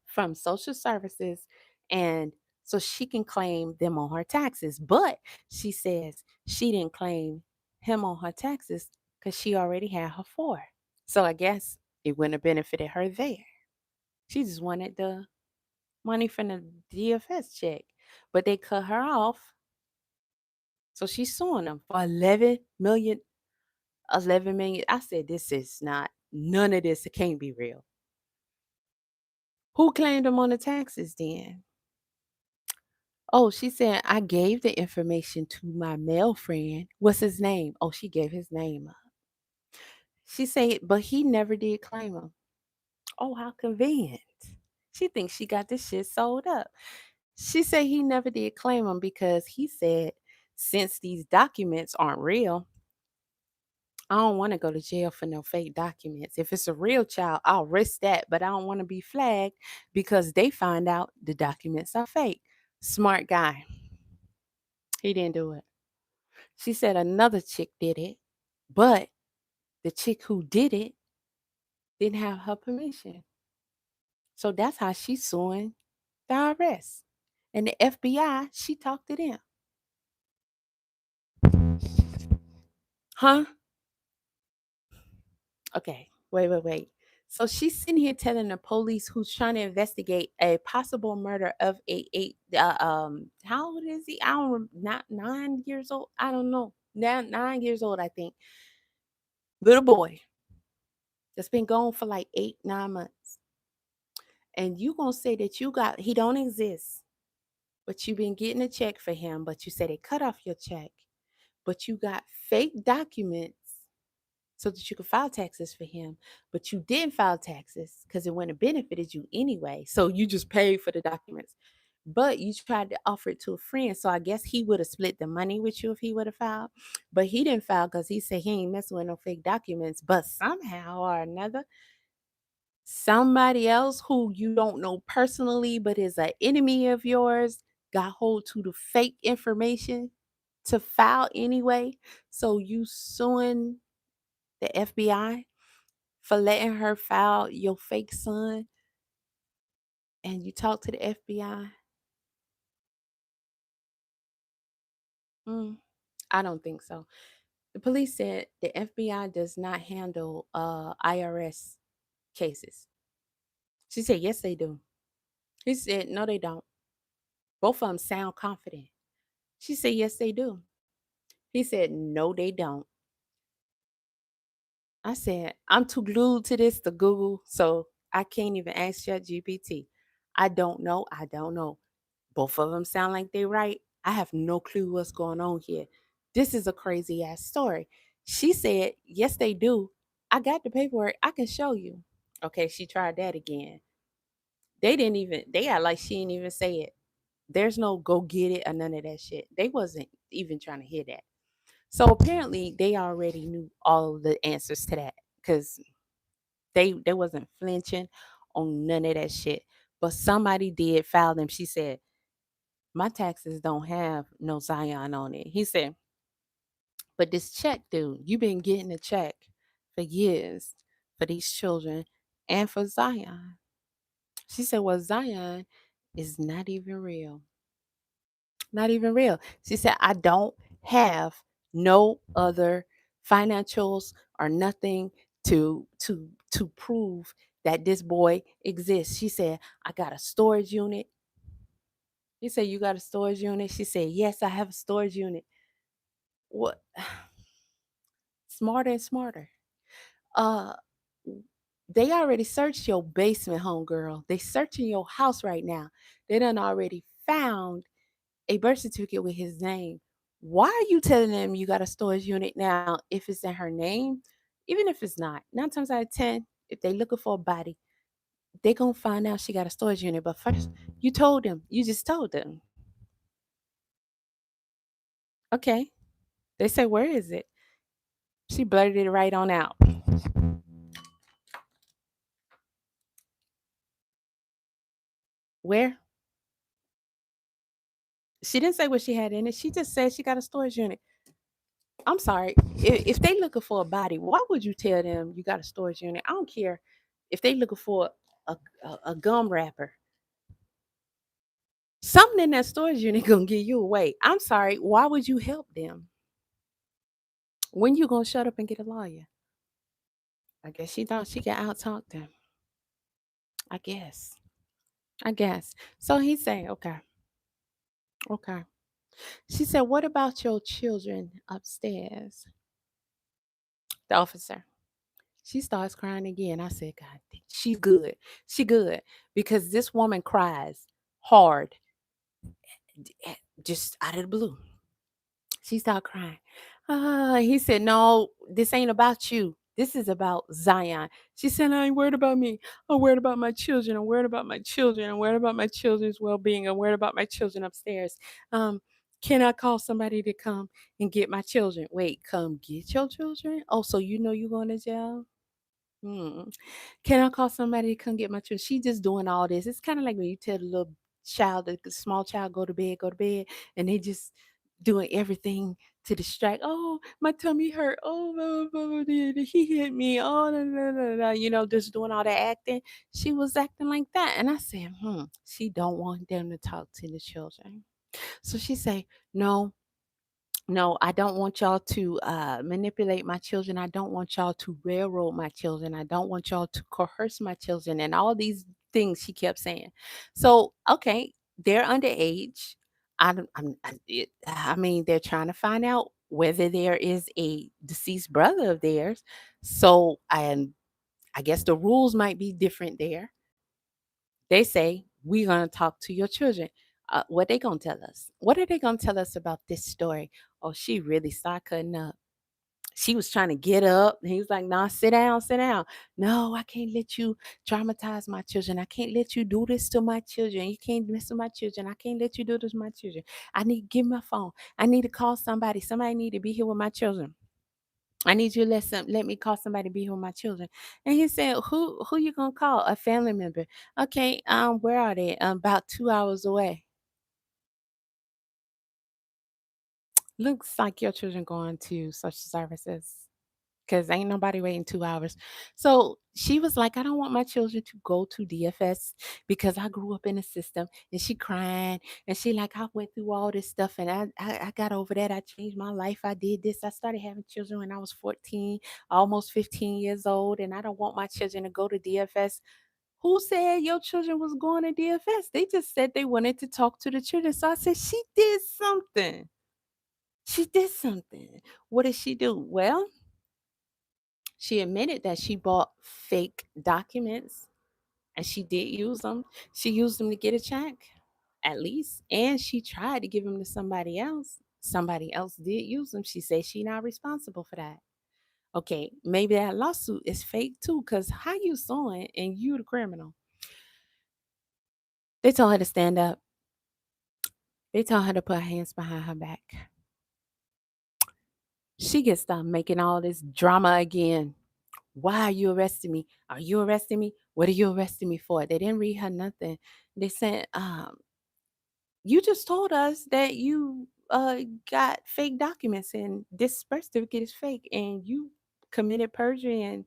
from social services and so she can claim them on her taxes. But she says she didn't claim him on her taxes because she already had her four. So I guess it wouldn't have benefited her there. She just wanted the money from the DFS check, but they cut her off. So she's suing them for 11 million. 11 million. I said, this is not, none of this, it can't be real. Who claimed them on the taxes then? Oh, she said, I gave the information to my male friend. What's his name? Oh, she gave his name up. She said, but he never did claim him. Oh, how convenient. She thinks she got this shit sold up. She said he never did claim him because he said, since these documents aren't real, I don't want to go to jail for no fake documents. If it's a real child, I'll risk that, but I don't want to be flagged because they find out the documents are fake. Smart guy. He didn't do it. She said another chick did it, but the chick who did it didn't have her permission. So that's how she's suing the IRS. And the FBI, she talked to them. Huh? Okay. Wait. So she's sitting here telling the police who's trying to investigate a possible murder of how old is he? I don't not 9 years old. I don't know. Now 9 years old, I think. Little boy that's been gone for like 8, 9 months. And you gonna say that he don't exist, but you've been getting a check for him, but you said they cut off your check, but you got fake documents so that you could file taxes for him, but you didn't file taxes because it wouldn't have benefited you anyway. So you just paid for the documents. But you tried to offer it to a friend. So I guess he would have split the money with you if he would have filed. But he didn't file because he said he ain't messing with no fake documents. But somehow or another, somebody else who you don't know personally but is an enemy of yours got hold to the fake information to file anyway. So you suing the FBI for letting her file your fake son and you talk to the FBI? Mm, I don't think so. The police said the FBI does not handle IRS cases. She said, yes, they do. He said, no, they don't. Both of them sound confident. She said, yes, they do. He said, no, they don't. I said, I'm too glued to this to Google, so I can't even ask ChatGPT. I don't know. I don't know. Both of them sound like they right. I have no clue what's going on here. This is a crazy ass story. She said, yes, they do. I got the paperwork. I can show you. Okay, she tried that again. They didn't even, they act like she didn't even say it. There's no go get it or none of that shit. They wasn't even trying to hear that. So apparently they already knew all of the answers to that because they wasn't flinching on none of that shit. But somebody did file them. She said, my taxes don't have no Zion on it. He said, but this check, dude, you've been getting a check for years for these children and for Zion. She said, well, Zion is not even real. Not even real. She said, I don't have no other financials or nothing to prove that this boy exists. She said, I got a storage unit. He said, you got a storage unit? She said, yes, I have a storage unit. What? Smarter and smarter. Uh they already searched your basement, homegirl. They searching your house right now. They done already found a birth certificate with his name. Why are you telling them you got a storage unit now if it's in her name? Even if it's not, 9 times out of 10, if they looking for a body, they gonna find out she got a storage unit. But first, you told them. You just told them. Okay. They say, where is it? She blurted it right on out. Where? She didn't say what she had in it. She just said she got a storage unit. I'm sorry. If they looking for a body, why would you tell them you got a storage unit? I don't care if they looking for a gum wrapper. Something in that storage unit gonna give you away. I'm sorry. Why would you help them? When you gonna shut up and get a lawyer? I guess she thought she could out talk them. I guess. I guess. So he said, okay, okay. She said, what about your children upstairs? The officer. She starts crying again. I said, God, she's good. She good. Because this woman cries hard, just out of the blue. She started crying. He said, no, this ain't about you. This is about Zion. She said, I ain't worried about me. I'm worried about my children. I'm worried about my children. I'm worried about my children's well being. I'm worried about my children upstairs. Um, can I call somebody to come and get my children? Wait, come get your children? Oh, so you know you're going to jail? Hmm. Can I call somebody to come get my children? She just doing all this. It's kind of like when you tell the little child, the small child, go to bed, and they just doing everything to distract. Oh, my tummy hurt. Oh, he hit me. Oh, no, no, no, no. Just doing all that acting. She was acting like that, and I said, she don't want them to talk to the children. So she say, no, no, I don't want y'all to manipulate my children. I don't want y'all to railroad my children. I don't want y'all to coerce my children and all these things she kept saying. So, okay, they're underage. I mean, they're trying to find out whether there is a deceased brother of theirs. So, I guess the rules might be different there. They say, we're going to talk to your children. What they going to tell us? What are they going to tell us about this story? Oh, she really started cutting up. She was trying to get up. And he was like, nah, sit down, sit down. No, I can't let you traumatize my children. I can't let you do this to my children. You can't mess with my children. I can't let you do this to my children. I need to give my phone. I need to call somebody. Somebody need to be here with my children. I need you to let me call somebody to be here with my children. And he said, who you gonna call? A family member. Okay, where are they? About 2 hours away. Looks like your children going to social services because ain't nobody waiting 2 hours. So she was like, I don't want my children to go to DFS because I grew up in the system. And she crying and she like, I went through all this stuff and I got over that. I changed my life. I did this. I started having children when I was 14, almost 15 years old. And I don't want my children to go to DFS. Who said your children was going to DFS? They just said they wanted to talk to the children. So I said, she did something. She did something. What did she do? Well, She admitted that she bought fake documents and she did use them. She used them to get a check, at least. And she tried to give them to somebody else. Somebody else did use them. She said she not responsible for that. Okay, maybe that lawsuit is fake too, because how you suing and you the criminal? They told her to stand up. They told her to put her hands behind her back. She gets start making all this drama again. Why are you arresting me? Are you arresting me? What are you arresting me for? They didn't read her nothing. They said, you just told us that you got fake documents and this birth certificate is fake and you committed perjury and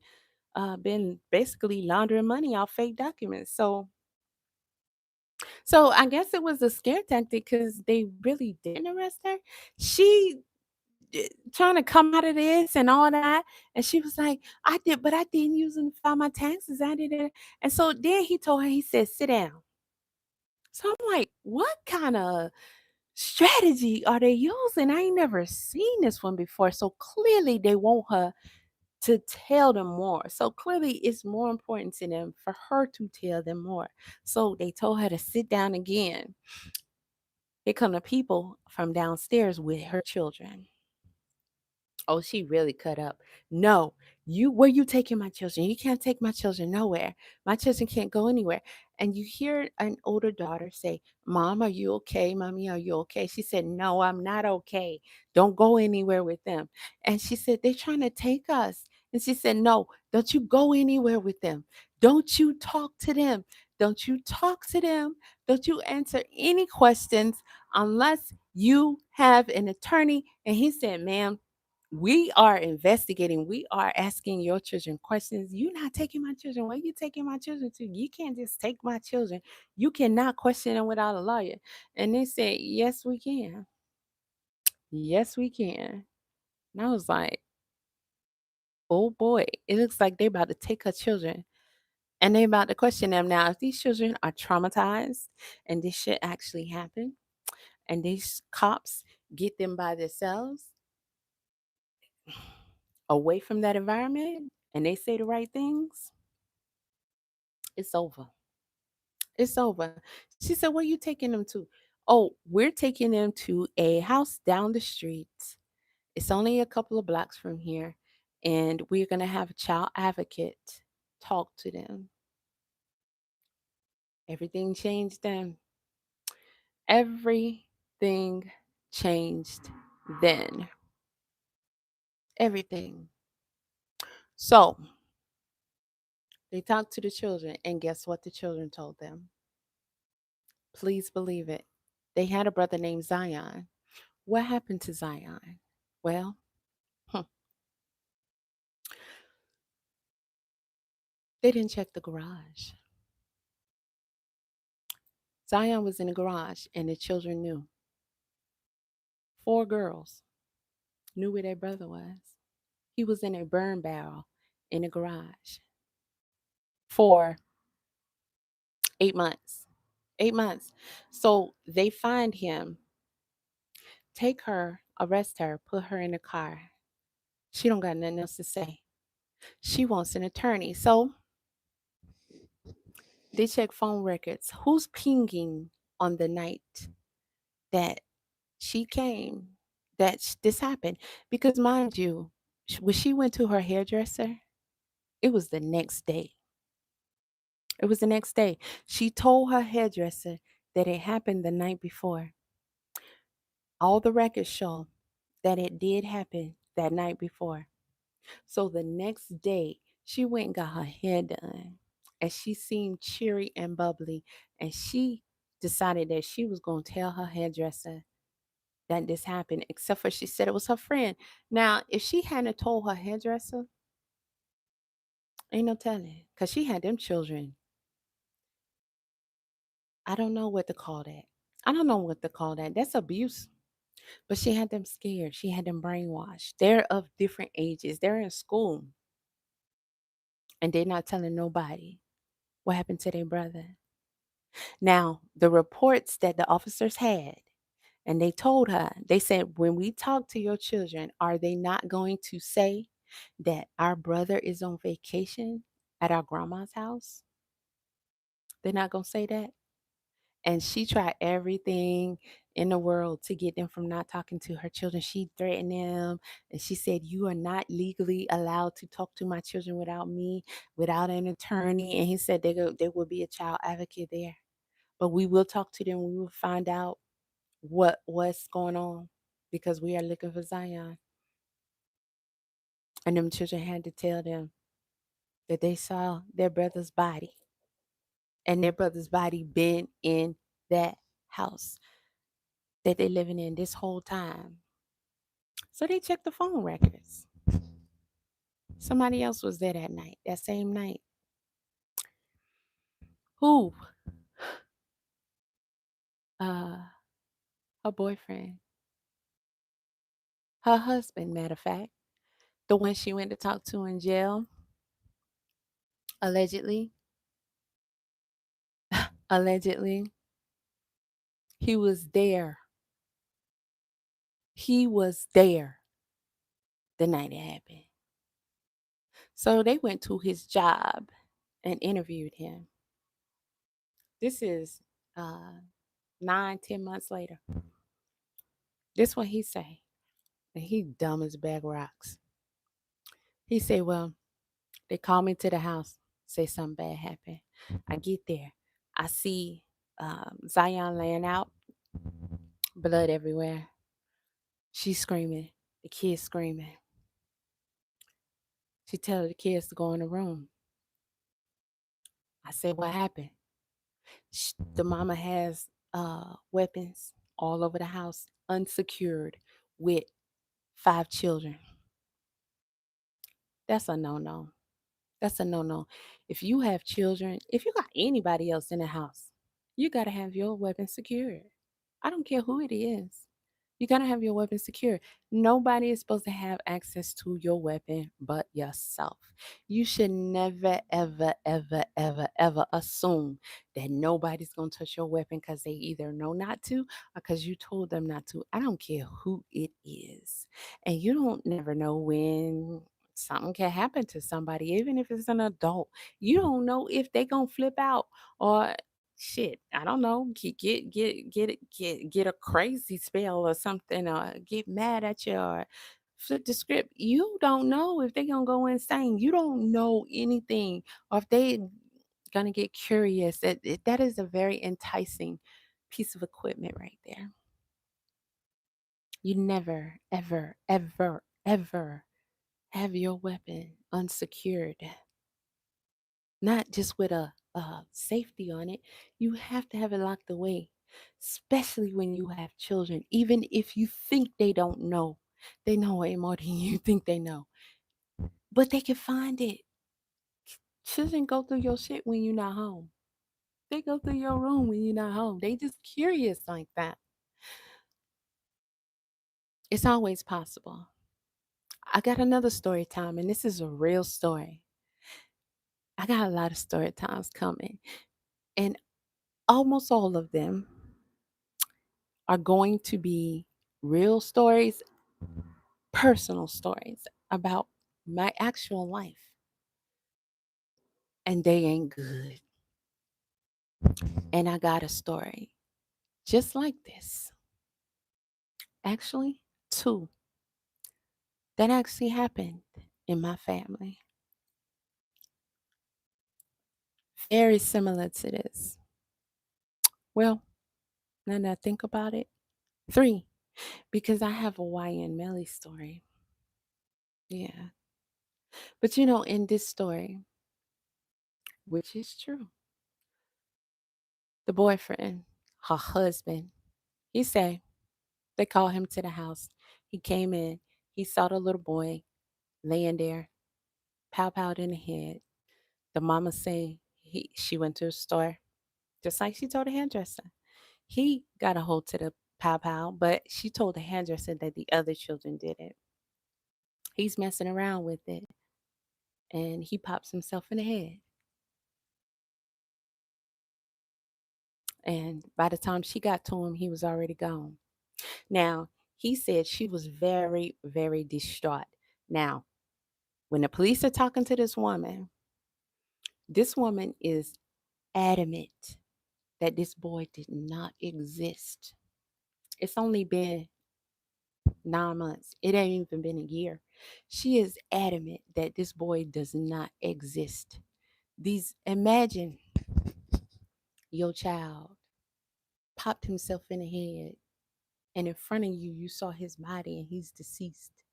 been basically laundering money off fake documents. So I guess it was a scare tactic because they really didn't arrest her. She trying to come out of this and all that. And she was like, I did, but I didn't use them to file my taxes. I did it. And so then he told her, he said, sit down. So I'm like, what kind of strategy are they using? I ain't never seen this one before. So clearly they want her to tell them more. So clearly it's more important to them for her to tell them more. So they told her to sit down again. Here come the people from downstairs with her children. Oh, she really cut up. No, you where you taking my children? You can't take my children nowhere. My children can't go anywhere. And you hear an older daughter say, Mom, are you okay? Mommy, are you okay? She said, No, I'm not okay. Don't go anywhere with them. And she said, They're trying to take us. And she said, No, don't you go anywhere with them. Don't you talk to them. Don't you talk to them. Don't you answer any questions unless you have an attorney. And he said, Ma'am, we are investigating. We are asking your children questions. You're not taking my children. Where you taking my children to? You can't just take my children. You cannot question them without a lawyer. And they said, Yes, we can. Yes, we can. And I was like, Oh boy, it looks like they're about to take her children and they're about to question them. Now, if these children are traumatized and this shit actually happened and these cops get them by themselves away from that environment and they say the right things, it's over. It's over. She said, Where you taking them to? Oh, we're taking them to a house down the street. It's only a couple of blocks from here. And we're going to have a child advocate talk to them. Everything changed then. Everything changed then. Everything. So they talked to the children, and guess what the children told them? Please believe it. They had a brother named Zion. What happened to Zion? Well, they didn't check the garage. Zion was in the garage, and the children knew. Four girls knew where their brother was. He was in a burn barrel in the garage for 8 months. 8 months. So they find him, take her, arrest her, put her in a car. She don't got nothing else to say. She wants an attorney. So they check phone records. Who's pinging on the night that she came, that this happened? Because mind you, when she went to her hairdresser, it was the next day. It was the next day. She told her hairdresser that it happened the night before. All the records show that it did happen that night before. So the next day, she went and got her hair done. And she seemed cheery and bubbly. And she decided that she was going to tell her hairdresser that this happened, except for she said it was her friend. Now, if she hadn't told her hairdresser, ain't no telling. Because she had them children. I don't know what to call that. I don't know what to call that. That's abuse. But she had them scared. She had them brainwashed. They're of different ages. They're in school and they're not telling nobody what happened to their brother. Now, the reports that the officers had, and they told her, they said, when we talk to your children, are they not going to say that our brother is on vacation at our grandma's house? They're not going to say that. And she tried everything in the world to get them from not talking to her children. She threatened them and she said, "You are not legally allowed to talk to my children without me, without an attorney." And he said there will be a child advocate there. But we will talk to them. We will find out what's going on because we are looking for Zion. And them children had to tell them that they saw their brother's body and their brother's body been in that house that they're living in this whole time. So they checked the phone records. Somebody else was there that night, that same night. Who? Uh, her boyfriend, her husband, matter of fact, the one she went to talk to in jail, allegedly. Allegedly, he was there. He was there the night it happened. So they went to his job and interviewed him. This is 9, 10 months later. This what he say, and he dumb as a bag of rocks. He said, "Well, they called me to the house, say something bad happened. I get there, I see Zion laying out, blood everywhere. She's screaming, the kids screaming. She tell the kids to go in the room. I said, what happened? The mama has weapons all over the house, unsecured, with 5 children. That's a no-no. That's a no-no. If you have children, if you got anybody else in the house, you got to have your weapon secured. I don't care who it is. You got to have your weapon secure. Nobody is supposed to have access to your weapon but yourself. You should never, ever, ever, ever, ever assume that nobody's going to touch your weapon because they either know not to or because you told them not to. I don't care who it is. And you don't never know when something can happen to somebody, even if it's an adult. You don't know if they going to flip out or shit, I don't know, get a crazy spell or something, or get mad at you, or flip the script. You don't know if they're gonna go insane. You don't know anything, or if they gonna get curious. That is a very enticing piece of equipment right there. You never, ever, ever, ever have your weapon unsecured, not just with a safety on it. You have to have it locked away, especially when you have children. Even if you think they know way more than you think they know, but they can find it. Children go through your shit when you're not home. They go through your room when you're not home. They just curious like that. It's always possible. I got another story time, and this is a real story. I got a lot of story times coming, and almost all of them are going to be real stories, personal stories about my actual life. And they ain't good. And I got a story just like this. Actually, two that actually happened in my family. Very similar to this. Well, now that I think about it, three, because I have a YN Melly story. Yeah. But in this story, which is true, the boyfriend, her husband, he say they called him to the house. He came in. He saw the little boy laying there, pow powed in the head. The mama say she went to the store, just like she told the hairdresser. He got a hold to the pow pow, but she told the hairdresser that the other children did it. He's messing around with it, and he pops himself in the head. And by the time she got to him, he was already gone. Now, he said she was very, very distraught. Now, When the police are talking to this woman is adamant that this boy did not exist. It's only been 9 months. It ain't even been a year. She is adamant that this boy does not exist. These imagine your child popped himself in the head and in front of you saw his body and he's deceased.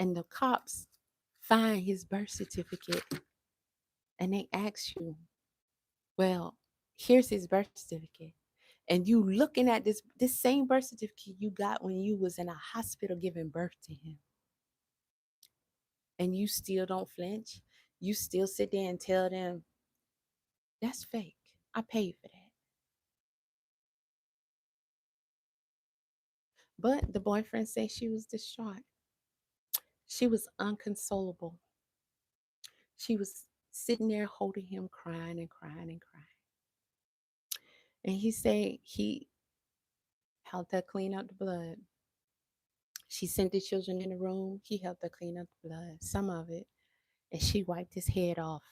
And the cops find his birth certificate and they ask you, well, here's his birth certificate. And you looking at this same birth certificate you got when you was in a hospital giving birth to him. And you still don't flinch. You still sit there and tell them, that's fake. I paid for that. But the boyfriend said she was distraught. She was unconsolable. She was sitting there holding him, crying and crying and crying. And he said he helped her clean up the blood. She sent the children in the room. He helped her clean up the blood, some of it, and she wiped his head off.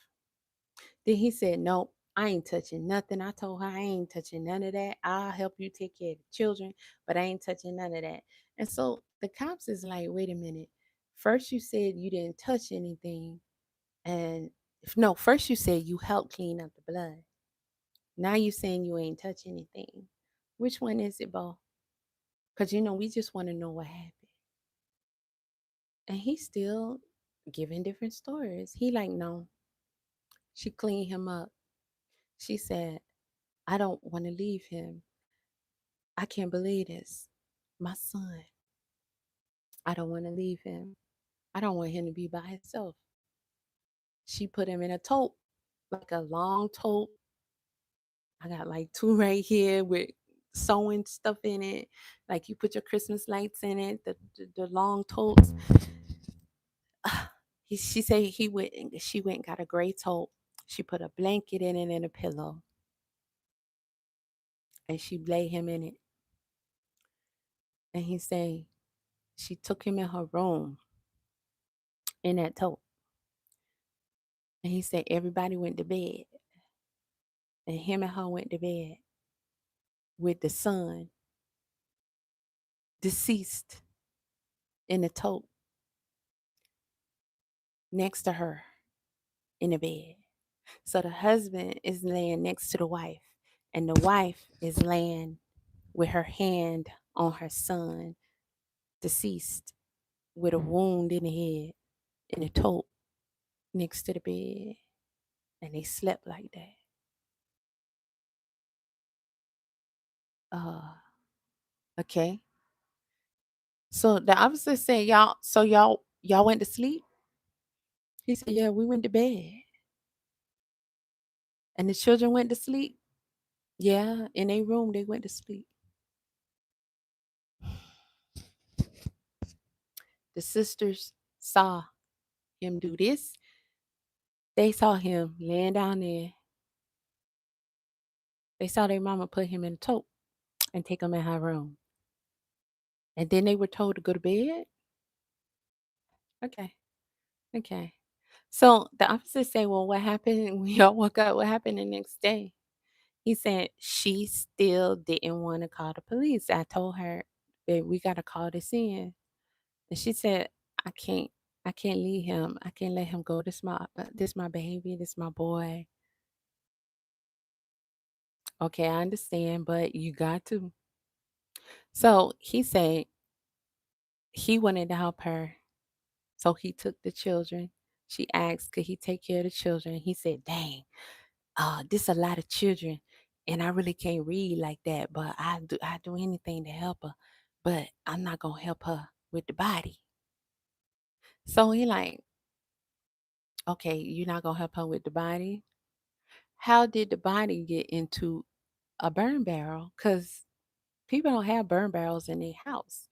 Then he said, nope, I ain't touching nothing. I told her I ain't touching none of that. I'll help you take care of the children, but I ain't touching none of that. And so the cops is like, wait a minute. First you said you didn't touch anything. And if no, first you said you helped clean up the blood. Now you saying you ain't touch anything. Which one is it, Bo? Because we just want to know what happened. And he's still giving different stories. He like, no, she cleaned him up. She said, I don't want to leave him. I can't believe this. My son. I don't want to leave him. I don't want him to be by himself. She put him in a tote, like a long tote. I got like two right here with sewing stuff in it. Like you put your Christmas lights in it, the long totes. She said she went and got a gray tote. She put a blanket in it and a pillow. And she laid him in it. And he said she took him in her room in that tote. And he said everybody went to bed. And him and her went to bed with the son deceased in the tote next to her in the bed. So the husband is laying next to the wife, and the wife is laying with her hand on her son, deceased, with a wound in the head, in a tote next to the bed. And they slept like that. Uh, okay. So the officer said, y'all went to sleep? He said, yeah, we went to bed. And the children went to sleep? Yeah, in a room they went to sleep. The sisters saw him do this. They saw him laying down there. They saw their mama put him in a tote and take him in her room. And then they were told to go to bed. Okay. Okay. So the officer said, well, what happened when y'all woke up? What happened the next day? He said she still didn't want to call the police. I told her, babe, we got to call this in. And she said, I can't. I can't leave him. I can't let him go. This my baby. This my boy. Okay, I understand, but you got to. So he said he wanted to help her. So he took the children. She asked, could he take care of the children? He said, dang, this a lot of children. And I really can't read like that, but I do anything to help her. But I'm not gonna help her with the body. So he like, okay, you're not gonna help her with the body? How did the body get into a burn barrel? Because people don't have burn barrels in their house.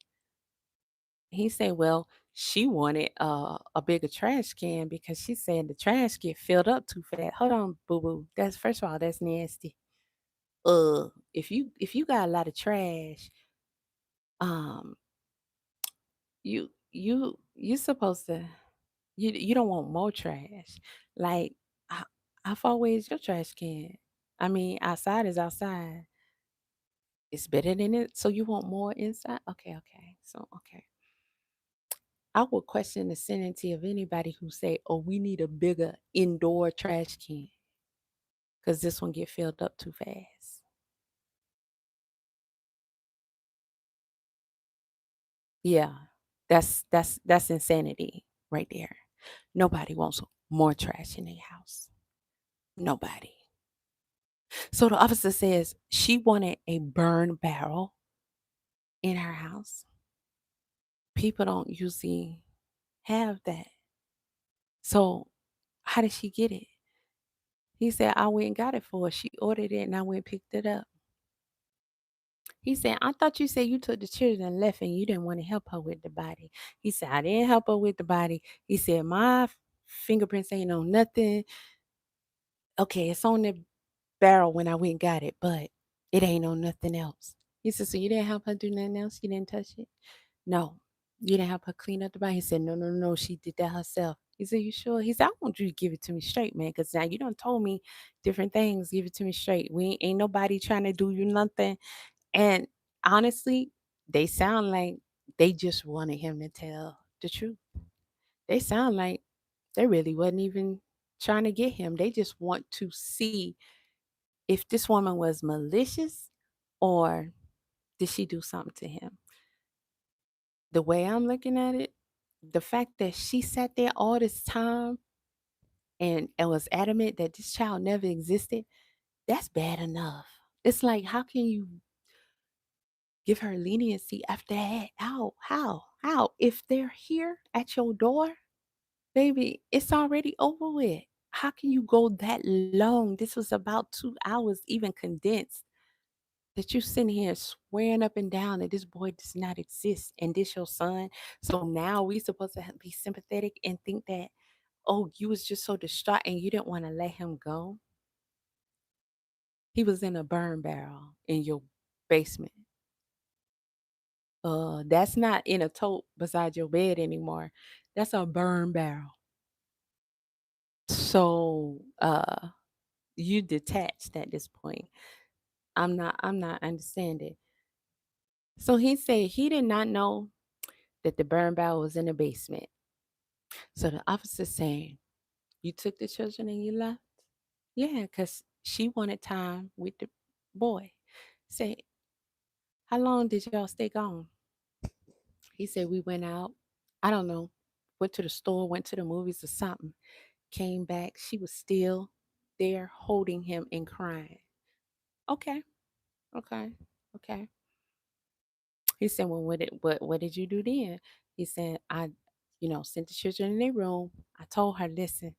He said, well, she wanted a bigger trash can because she said the trash get filled up too fast. Hold on, boo boo. That's first of all, that's nasty. If you got a lot of trash, um, you supposed to You don't want more trash. Like, how, how far away is your trash can? I mean, outside is outside. It's better than it. So you want more inside? Okay, okay. So okay. I would question the sanity of anybody who say, "Oh, we need a bigger indoor trash can because this one get filled up too fast." Yeah, that's insanity right there. Nobody wants more trash in their house. Nobody. So the officer says she wanted a burn barrel in her house. People don't usually have that. So how did she get it? He said, I went and got it for her. She ordered it and I went and picked it up. He said, I thought you said you took the children and left and you didn't want to help her with the body. He said, I didn't help her with the body. He said, my fingerprints ain't on nothing. Okay, it's on the barrel when I went and got it, but it ain't on nothing else. He said, so you didn't help her do nothing else? You didn't touch it? No. You didn't help her clean up the body? He said, no, no, no. She did that herself. He said, you sure? He said, I want you to give it to me straight, man, because now you done told me different things. Give it to me straight. We ain't nobody trying to do you nothing. And honestly, they sound like they just wanted him to tell the truth. They sound like they really wasn't even trying to get him. They just want to see if this woman was malicious or did she do something to him. The way I'm looking at it, the fact that she sat there all this time and was adamant that this child never existed, that's bad enough. It's like, how can you give her leniency after that? How? How? How? If they're here at your door, baby, it's already over with. How can you go that long? This was about 2 hours, even condensed. That you sitting here swearing up and down that this boy does not exist and this your son. So now we supposed to be sympathetic and think that, oh, you was just so distraught and you didn't want to let him go. He was in a burn barrel in your basement. That's not in a tote beside your bed anymore. That's a burn barrel. So you detached at this point. I'm not understanding. So he said he did not know that the burn barrel was in the basement. So the officer saying, you took the children and you left? Yeah, because she wanted time with the boy. Say, how long did y'all stay gone? He said, we went out. I don't know. Went to the store, went to the movies or something. Came back. She was still there holding him and crying. Okay, okay, okay. He said, well, what did you do then? He said, sent the children in their room. I told her, listen,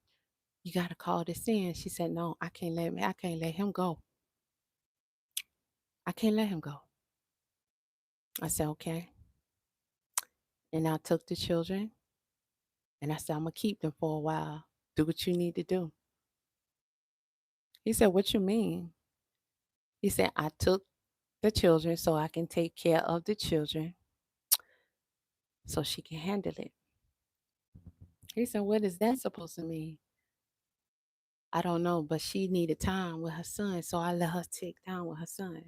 you gotta call this in. She said, no, I can't let him go. I can't let him go. I said, okay. And I took the children and I said, I'm gonna keep them for a while. Do what you need to do. He said, what you mean? He said, I took the children so I can take care of the children so she can handle it. He said, what is that supposed to mean? I don't know, but she needed time with her son, so I let her take time with her son.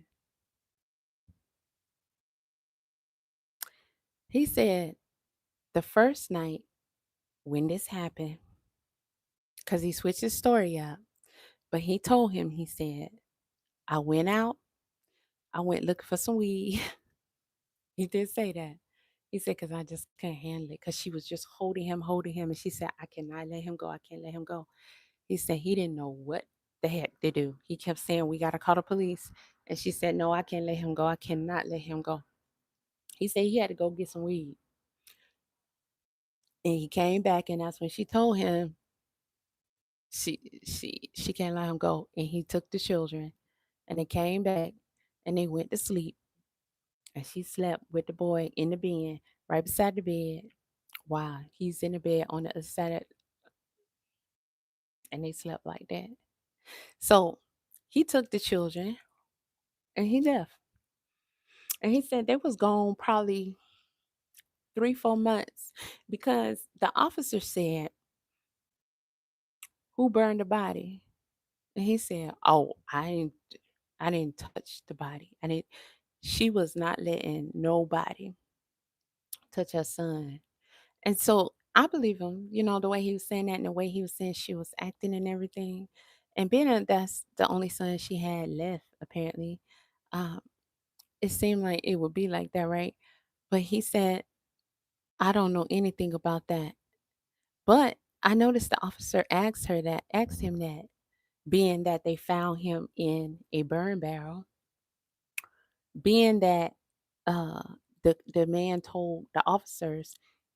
He said the first night when this happened, because he switched his story up, but he told him, he said, I went out, I went looking for some weed. He did say that. He said, because I just couldn't handle it, because she was just holding him. And she said, I cannot let him go. I can't let him go. He said he didn't know what the heck to do. He kept saying, we got to call the police. And she said, no, I can't let him go. I cannot let him go. He said he had to go get some weed. And he came back, and that's when she told him she can't let him go. And he took the children, and they came back, and they went to sleep. And she slept with the boy in the bed, right beside the bed. Wow, he's in the bed on the other side, and they slept like that. So he took the children, and he left. And he said they was gone probably 3, 4 months because the officer said who burned the body? And he said, "Oh, I didn't touch the body. I didn't." She was not letting nobody touch her son. And so I believe him, the way he was saying that and the way he was saying she was acting and everything. And being that that's the only son she had left, apparently, um, it seemed like it would be like that, right? But he said, I don't know anything about that. But I noticed the officer asked him that, being that they found him in a burn barrel, being that uh the man told the officers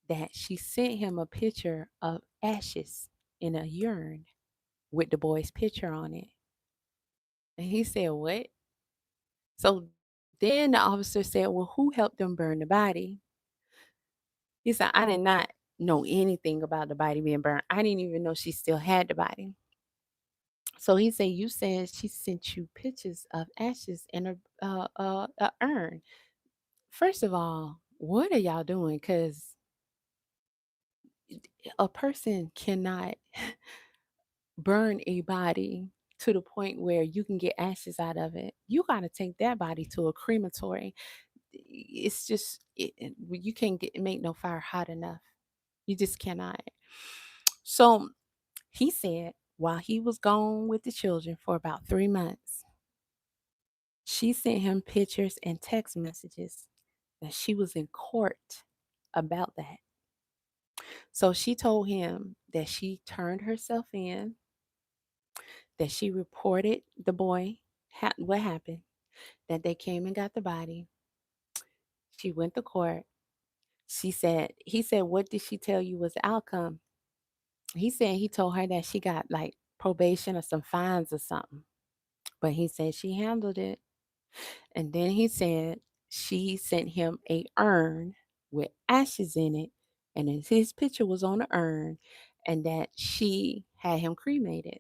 that she sent him a picture of ashes in a urn with the boy's picture on it. And he said, "What?" So then the officer said, "Well, who helped them burn the body?" He said, "I did not know anything about the body being burned. I didn't even know she still had the body." So he said, "You said she sent you pictures of ashes in a urn. First of all, what are y'all doing? Because a person cannot burn a body to the point where you can get ashes out of it. You got to take that body to a crematory. It's just you can't make no fire hot enough. You just cannot." So he said while he was gone with the children for about 3 months, she sent him pictures and text messages that she was in court about that. So she told him that she turned herself in, that she reported the boy, what happened, that they came and got the body. She went to court. He said, "What did she tell you was the outcome?" He said he told her that she got like probation or some fines or something. But he said she handled it. And then he said she sent him a urn with ashes in it. And then his picture was on the urn, and that she had him cremated.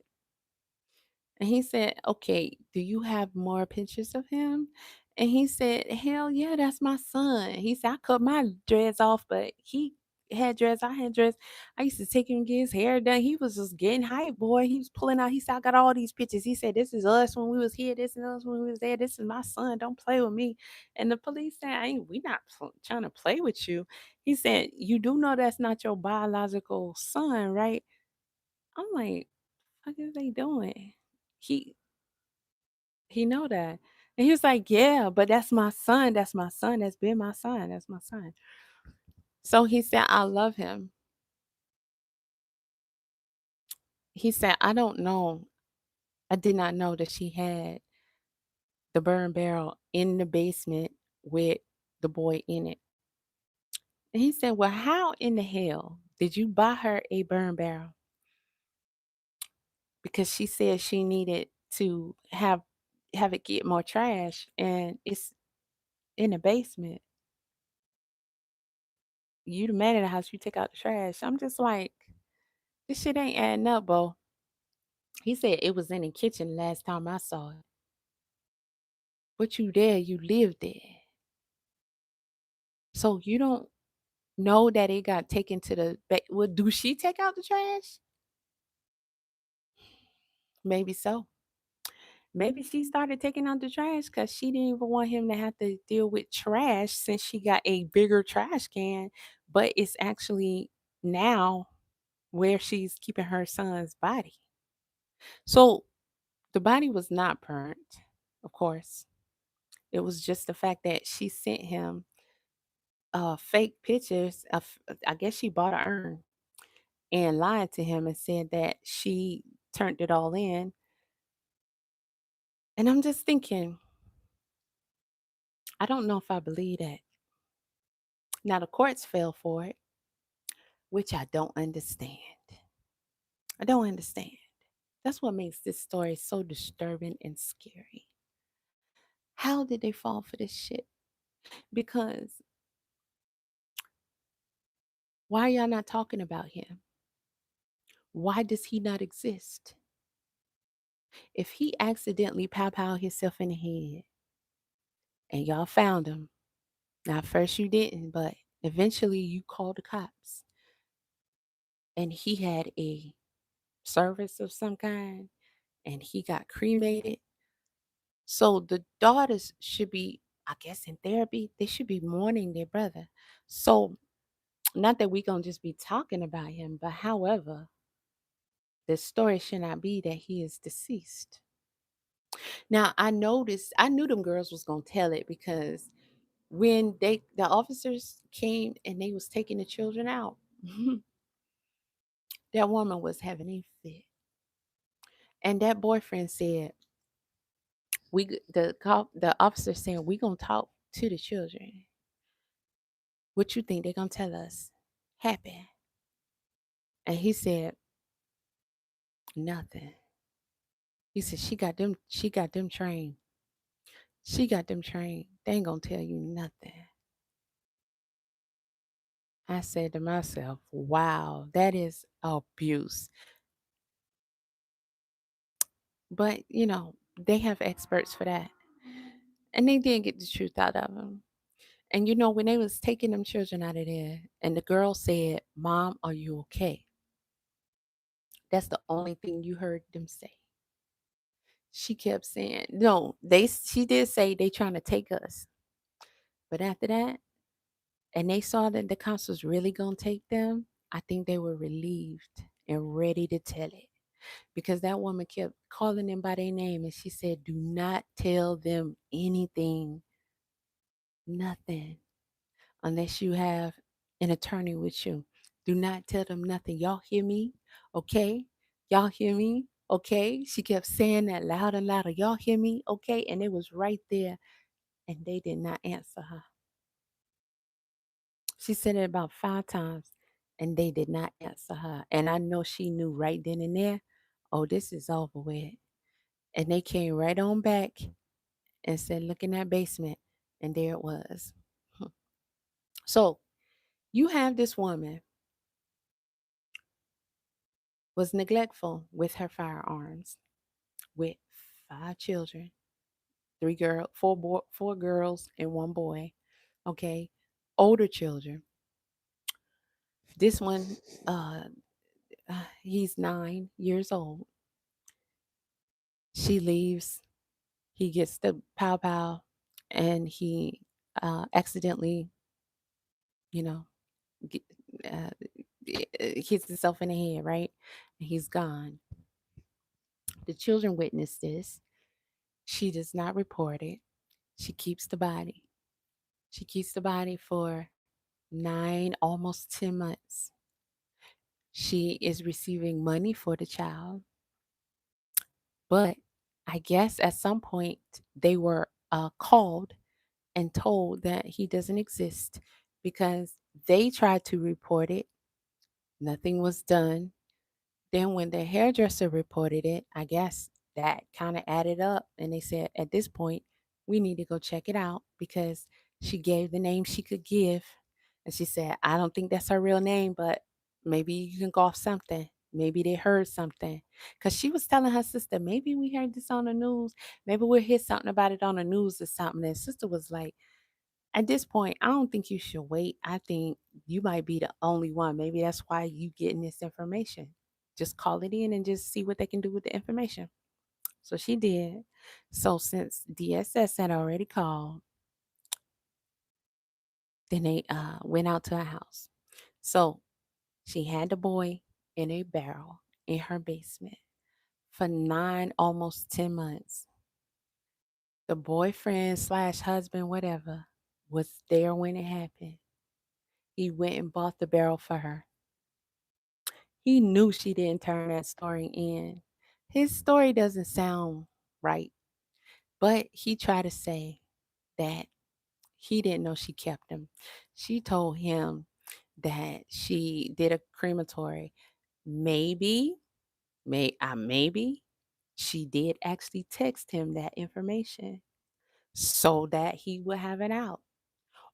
And he said, "Okay, do you have more pictures of him?" And he said, "Hell yeah, that's my son." He said, "I cut my dreads off, but he had dreads, I had dreads. I used to take him and get his hair done. He was just getting hype, boy. He was pulling out. He said, I got all these pictures." He said, "This is us when we was here. This is us when we was there. This is my son. Don't play with me." And the police said, we not trying to play with you." He said, "You do know that's not your biological son, right?" I'm like, what is they doing? He he know that. And he was like, "Yeah, but that's my son. That's my son. That's been my son. That's my son." So he said, "I love him." He said, "I don't know. I did not know that she had the burn barrel in the basement with the boy in it." And he said, "Well, how in the hell did you buy her a burn barrel?" Because she said she needed to have it get more trash, and it's in the basement. You the man in the house, you take out the trash. I'm just like, this shit ain't adding up, bro. He said it was in the kitchen last time I saw it. But you there, you live there. So you don't know that it got taken to the back. Well, do she take out the trash? Maybe so. Maybe she started taking out the trash because she didn't even want him to have to deal with trash since she got a bigger trash can. But it's actually now where she's keeping her son's body. So the body was not burnt, of course. It was just the fact that she sent him fake pictures of, I guess she bought an urn and lied to him and said that she turned it all in. And I'm just thinking, I don't know if I believe that. Now, the courts fell for it, which I don't understand. I don't understand. That's what makes this story so disturbing and scary. How did they fall for this shit? Because why are y'all not talking about him? Why does he not exist? If he accidentally pow himself in the head and y'all found him, now first you didn't, but eventually you called the cops, and he had a service of some kind, and he got cremated. So the daughters should be, I guess, in therapy. They should be mourning their brother. So not that we gonna just be talking about him, but however, the story should not be that he is deceased. Now I knew them girls was gonna tell it because when the officers came and they was taking the children out, that woman was having a fit. And that boyfriend said, the officer saying, we gonna talk to the children. What you think they're gonna tell us happened? And he said, nothing. He said, she got them trained. She got them trained. They ain't gonna tell you nothing. I said to myself, wow, that is abuse. But, they have experts for that. And they did get the truth out of them. And, when they was taking them children out of there, and the girl said, Mom, are you okay? That's the only thing you heard them say. She kept saying, no, she did say they trying to take us. But after that, and they saw that the cops was really going to take them, I think they were relieved and ready to tell it. Because that woman kept calling them by their name, and she said, do not tell them anything, nothing, unless you have an attorney with you. Do not tell them nothing. Y'all hear me? Okay? Y'all hear me? Okay? She kept saying that loud and louder. Y'all hear me? Okay? And it was right there, and they did not answer her. She said it about 5 times, and they did not answer her. And I know she knew right then and there, oh, this is over with. And they came right on back and said, look in that basement. And there it was. So you have this woman was neglectful with her firearms with 5 children, 4 girls and 1 boy. Okay. Older children. This one, he's 9 years old. She leaves. He gets the pow pow, and he accidentally, you know, get, uh, hits himself in the head, right? And he's gone. The children witness this. She does not report it. She keeps the body. She keeps the body for almost 10 months. She is receiving money for the child. But I guess at some point they were called and told that he doesn't exist because they tried to report it. Nothing was done. Then when the hairdresser reported it, I guess that kind of added up. And they said, at this point, we need to go check it out because she gave the name she could give. And she said, I don't think that's her real name, but maybe you can go off something. Maybe they heard something. Because she was telling her sister, maybe we heard this on the news. Maybe we'll hear something about it on the news or something. And sister was like, at this point, I don't think you should wait. I think you might be the only one. Maybe that's why you getting this information. Just call it in and just see what they can do with the information. So she did. So since DSS had already called, then they went out to her house. So she had the boy in a barrel in her basement for almost 10 months. The boyfriend slash husband, whatever, was there when it happened. He went and bought the barrel for her. He knew she didn't turn that story in. His story doesn't sound right, but he tried to say that he didn't know she kept him. She told him that she did a crematory. Maybe she did actually text him that information so that he would have it out.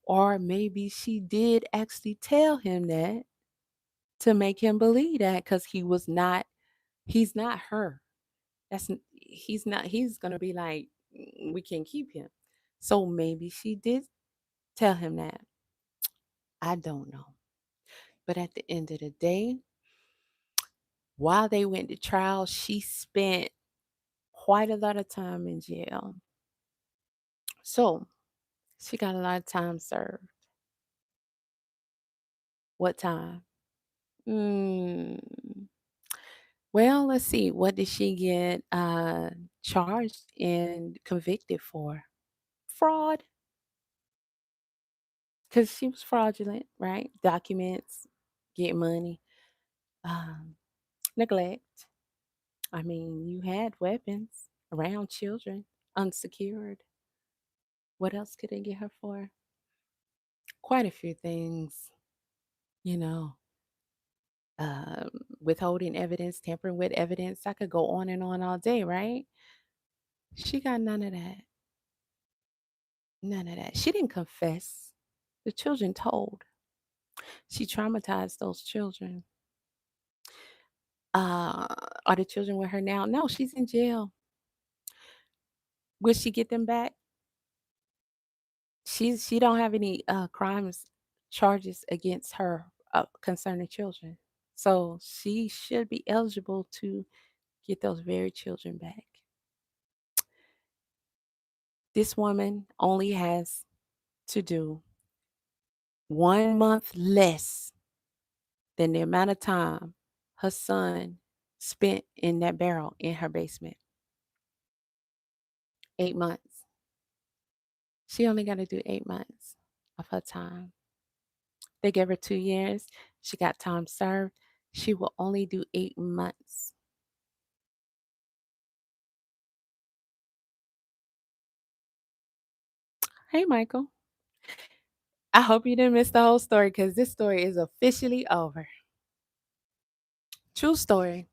Or maybe she did actually tell him that to make him believe that because he's not her. He's not, he's going to be like, we can't keep him. So maybe she did tell him that. I don't know. But at the end of the day, While they went to trial, she spent quite a lot of time in jail. So she got a lot of time served. What time? Mm, well, let's see. What did she get charged and convicted for? Fraud, because she was fraudulent, right? Documents, get money, um, neglect. I mean, you had weapons around children, unsecured. What else could they get her for? Quite a few things, you know, um, withholding evidence, tampering with evidence. I could go on and on all day, right? She got none of that. None of that. She didn't confess. The children told. She traumatized those children. Uh, are the children with her now? No, she's in jail. Will she get them back? She don't have any crimes charges against her concerning children. So she should be eligible to get those very children back. This woman only has to do 1 month less than the amount of time her son spent in that barrel in her basement. 8 months. She only got to do 8 months of her time. They gave her 2 years. She got time served. She will only do 8 months. Hey, Michael. I hope you didn't miss the whole story because this story is officially over. True story.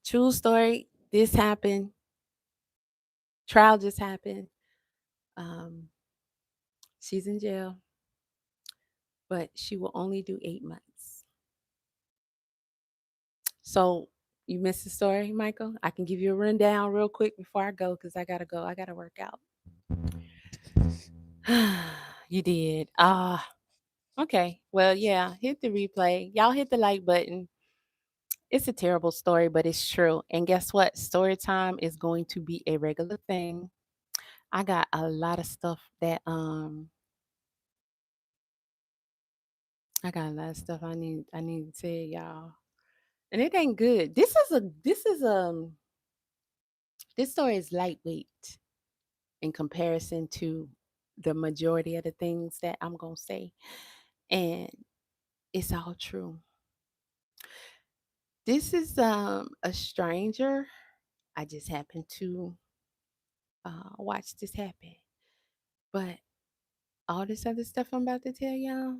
True story. This happened. Trial just happened. Um, she's in jail, but she will only do 8 months. So you missed the story, Michael? I can give you a rundown real quick before I go because I gotta go. I gotta work out. You did. Okay. Well, yeah. Hit the replay. Y'all hit the like button. It's a terrible story, but it's true. And guess what? Story time is going to be a regular thing. I got a lot of stuff that I got a lot of stuff I need to tell y'all. And it ain't good. This story is lightweight in comparison to the majority of the things that I'm gonna say. And it's all true. This is a stranger. I just happened to watch this happen. But all this other stuff I'm about to tell y'all,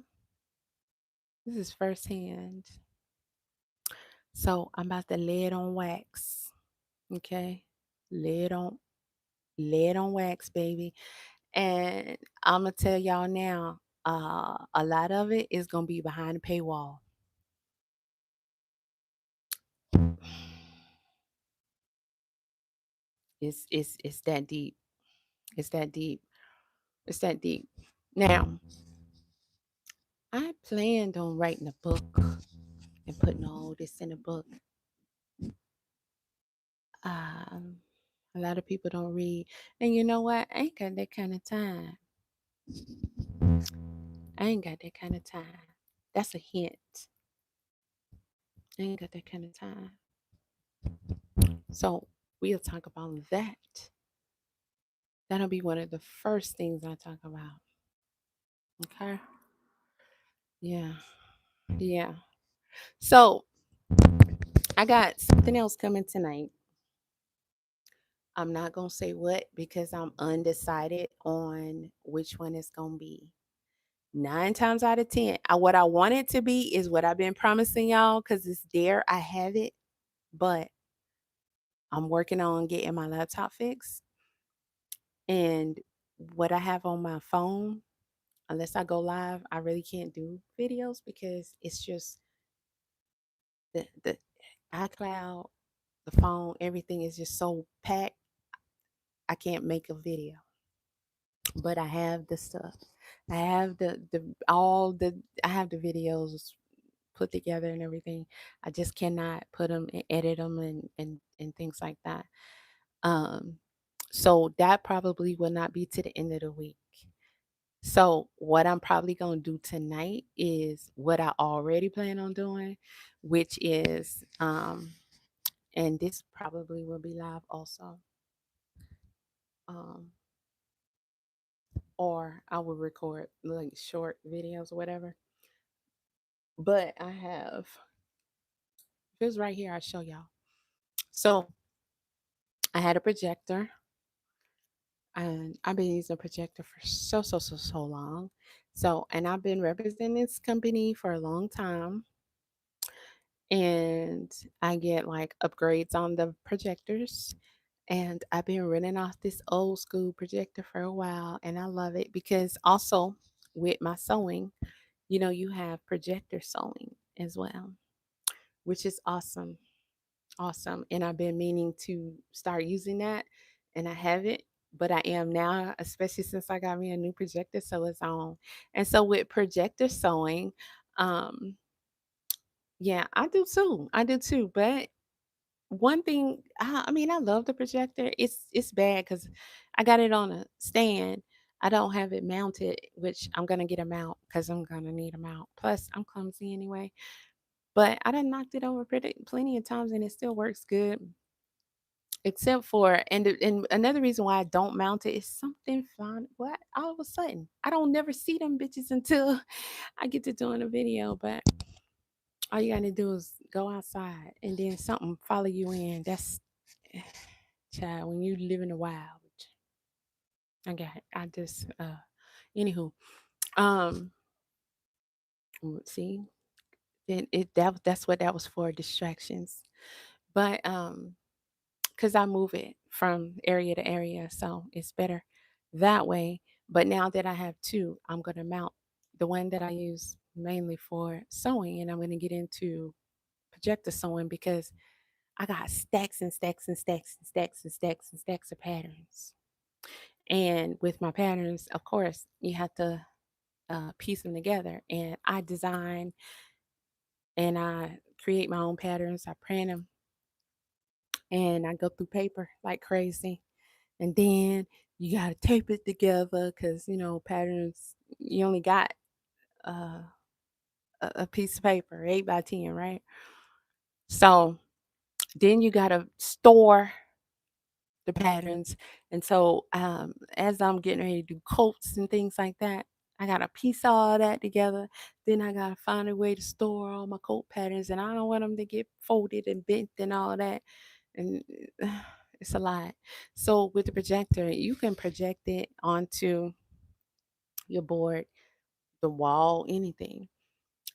this is firsthand. So I'm about to lay it on wax. Okay. Lay it on lay it on wax, baby. And I'm gonna tell y'all now, a lot of it is gonna be behind the paywall. It's that deep. It's that deep. It's that deep. Now, I planned on writing a book and putting all this in a book. Um, a lot of people don't read, and you know what? I ain't got that kind of time. I ain't got that kind of time. That's a hint. I ain't got that kind of time. So we'll talk about that. That'll be one of the first things I talk about. Okay. Yeah. Yeah. So I got something else coming tonight. I'm not going to say what because I'm undecided on which one it's going to be. 9 times out of 10, what I want it to be is what I've been promising y'all because it's there. I have it, but I'm working on getting my laptop fixed. And what I have on my phone, unless I go live, I really can't do videos because it's just the iCloud, the phone, everything is just so packed. I can't make a video. But I have the stuff. I have the all the I have the videos put together and everything. I just cannot put them and edit them and things like that. Um, so that probably will not be to the end of the week. So what I'm probably gonna do tonight is what I already plan on doing, which is and this probably will be live also. Um, or I will record like short videos or whatever. But I have if it's right here, I'll show y'all. So I had a projector and I've been using a projector for so long. So and I've been representing this company for a long time and I get like upgrades on the projectors. And I've been running off this old school projector for a while and I love it because also with my sewing, you have projector sewing as well, which is awesome. Awesome. And I've been meaning to start using that and I haven't, but I am now, especially since I got me a new projector, so it's on. And so with projector sewing, um, yeah, I do too. I do too. But one thing, I mean, I love the projector. It's bad because I got it on a stand. I don't have it mounted, which I'm gonna get a mount because I'm gonna need a mount. Plus, I'm clumsy anyway. But I done knocked it over plenty of times and it still works good. Except for and another reason why I don't mount it is something flying. What all of a sudden I don't never see them bitches until I get to doing a video. But all you gotta do is go outside and then something follow you in. That's child when you live in the wild. I just anywho um let's see then that's what that was for, distractions. But because I move it from area to area, so it's better that way. But now that I have two, I'm gonna mount the one that I use mainly for sewing, and I'm gonna get into projector sewing because I got stacks and stacks and stacks and stacks and stacks and stacks of patterns. And with my patterns, of course, you have to piece them together. And I design and I create my own patterns. I print them and I go through paper like crazy. And then you got to tape it together because, patterns, you only got uh, a piece of paper, 8 by 10, right? So then you got to store the patterns. And so as I'm getting ready to do coats and things like that, I got to piece all that together. Then I got to find a way to store all my coat patterns. And I don't want them to get folded and bent and all that. And it's a lot. So with the projector, you can project it onto your board, the wall, anything.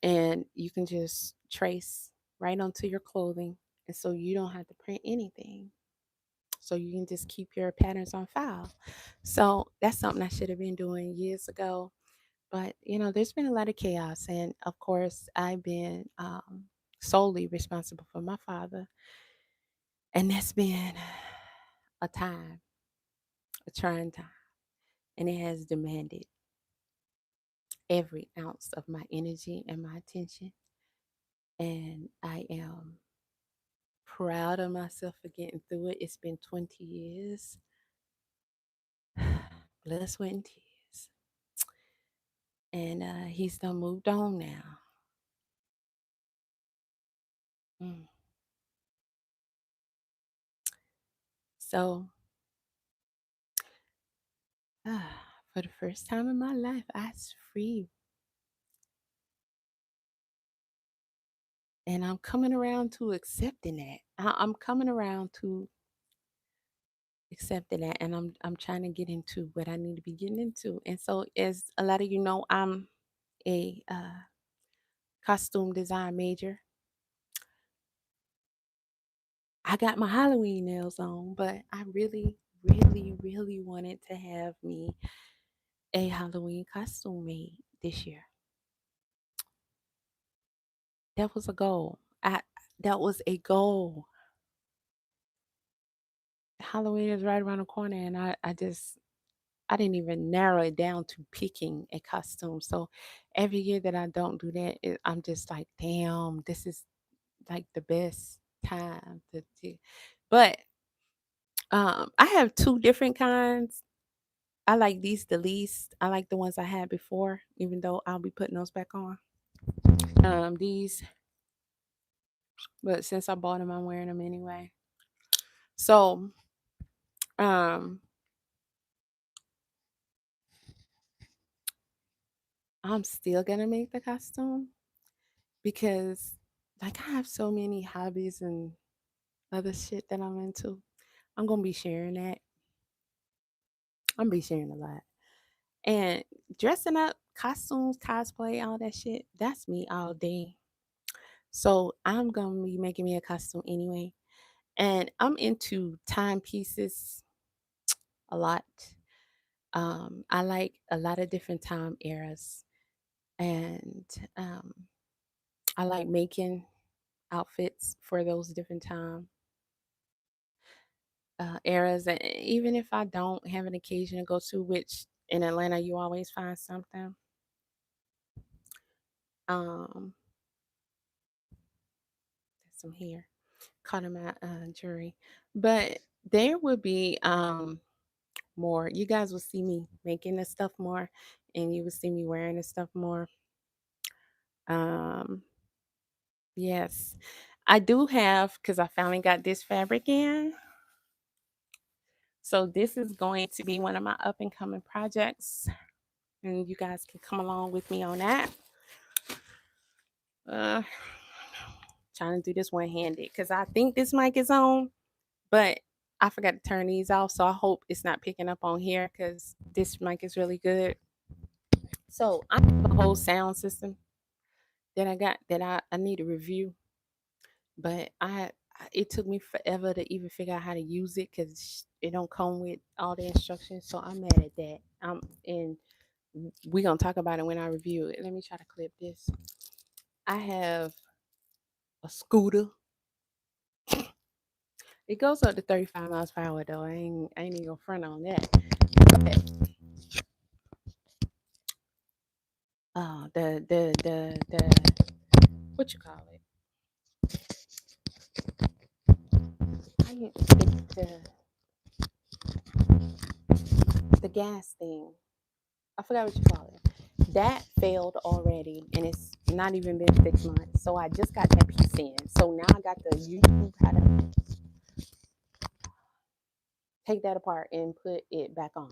And you can just trace right onto your clothing. And so you don't have to print anything. So you can just keep your patterns on file. So that's something I should have been doing years ago. But, there's been a lot of chaos. And of course, I've been solely responsible for my father. And that's been a time, a trying time. And it has demanded every ounce of my energy and my attention. And I am proud of myself for getting through it. It's been 20 years. Blood, sweat, and tears. And he's done moved on now. Mm. So, for the first time in my life, I was free. And I'm coming around to accepting that. I'm coming around to accepting that. And I'm trying to get into what I need to be getting into. And so, as a lot of you know, I'm a costume design major. I got my Halloween nails on, but I really, really, really wanted to have me a Halloween costume made this year. That was a goal. That was a goal. Halloween is right around the corner, and I just I didn't even narrow it down to picking a costume. So every year that I don't do that, I'm just like, damn, this is like the best time to do. But I have two different kinds. I like these the least. I like the ones I had before, even though I'll be putting those back on. These, but since I bought them, I'm wearing them anyway. So, um, I'm still gonna make the costume because, like, I have so many hobbies and other shit that I'm into. I'm gonna be sharing that. I'm gonna be sharing a lot. And dressing up, costumes, cosplay, all that shit, that's me all day. So I'm gonna be making me a costume anyway. And I'm into timepieces a lot. I like a lot of different time eras. And um, I like making outfits for those different time eras. And even if I don't have an occasion to go to, which in Atlanta you always find something. Um, there's some hair caught in my jewelry, but there would be more. You guys will see me making this stuff more, and you will see me wearing this stuff more. Um, yes, I do have because I finally got this fabric in. So this is going to be one of my up and coming projects, and you guys can come along with me on that. Uh, trying to do this one handed because I think this mic is on, but I forgot to turn these off. So I hope it's not picking up on here because this mic is really good. So I have a whole sound system that I got that I need to review, but it took me forever to even figure out how to use it because it don't come with all the instructions. So I'm mad at that. And we're gonna talk about it when I review it. Let me try to clip this. I have a scooter. It goes up to 35 miles per hour though. I ain't even gonna front on that. But the what you call it? The gas thing. I forgot what you call it. That failed already, and it's not even been 6 months. So I just got that piece in. So now I got the YouTube how to take that apart and put it back on.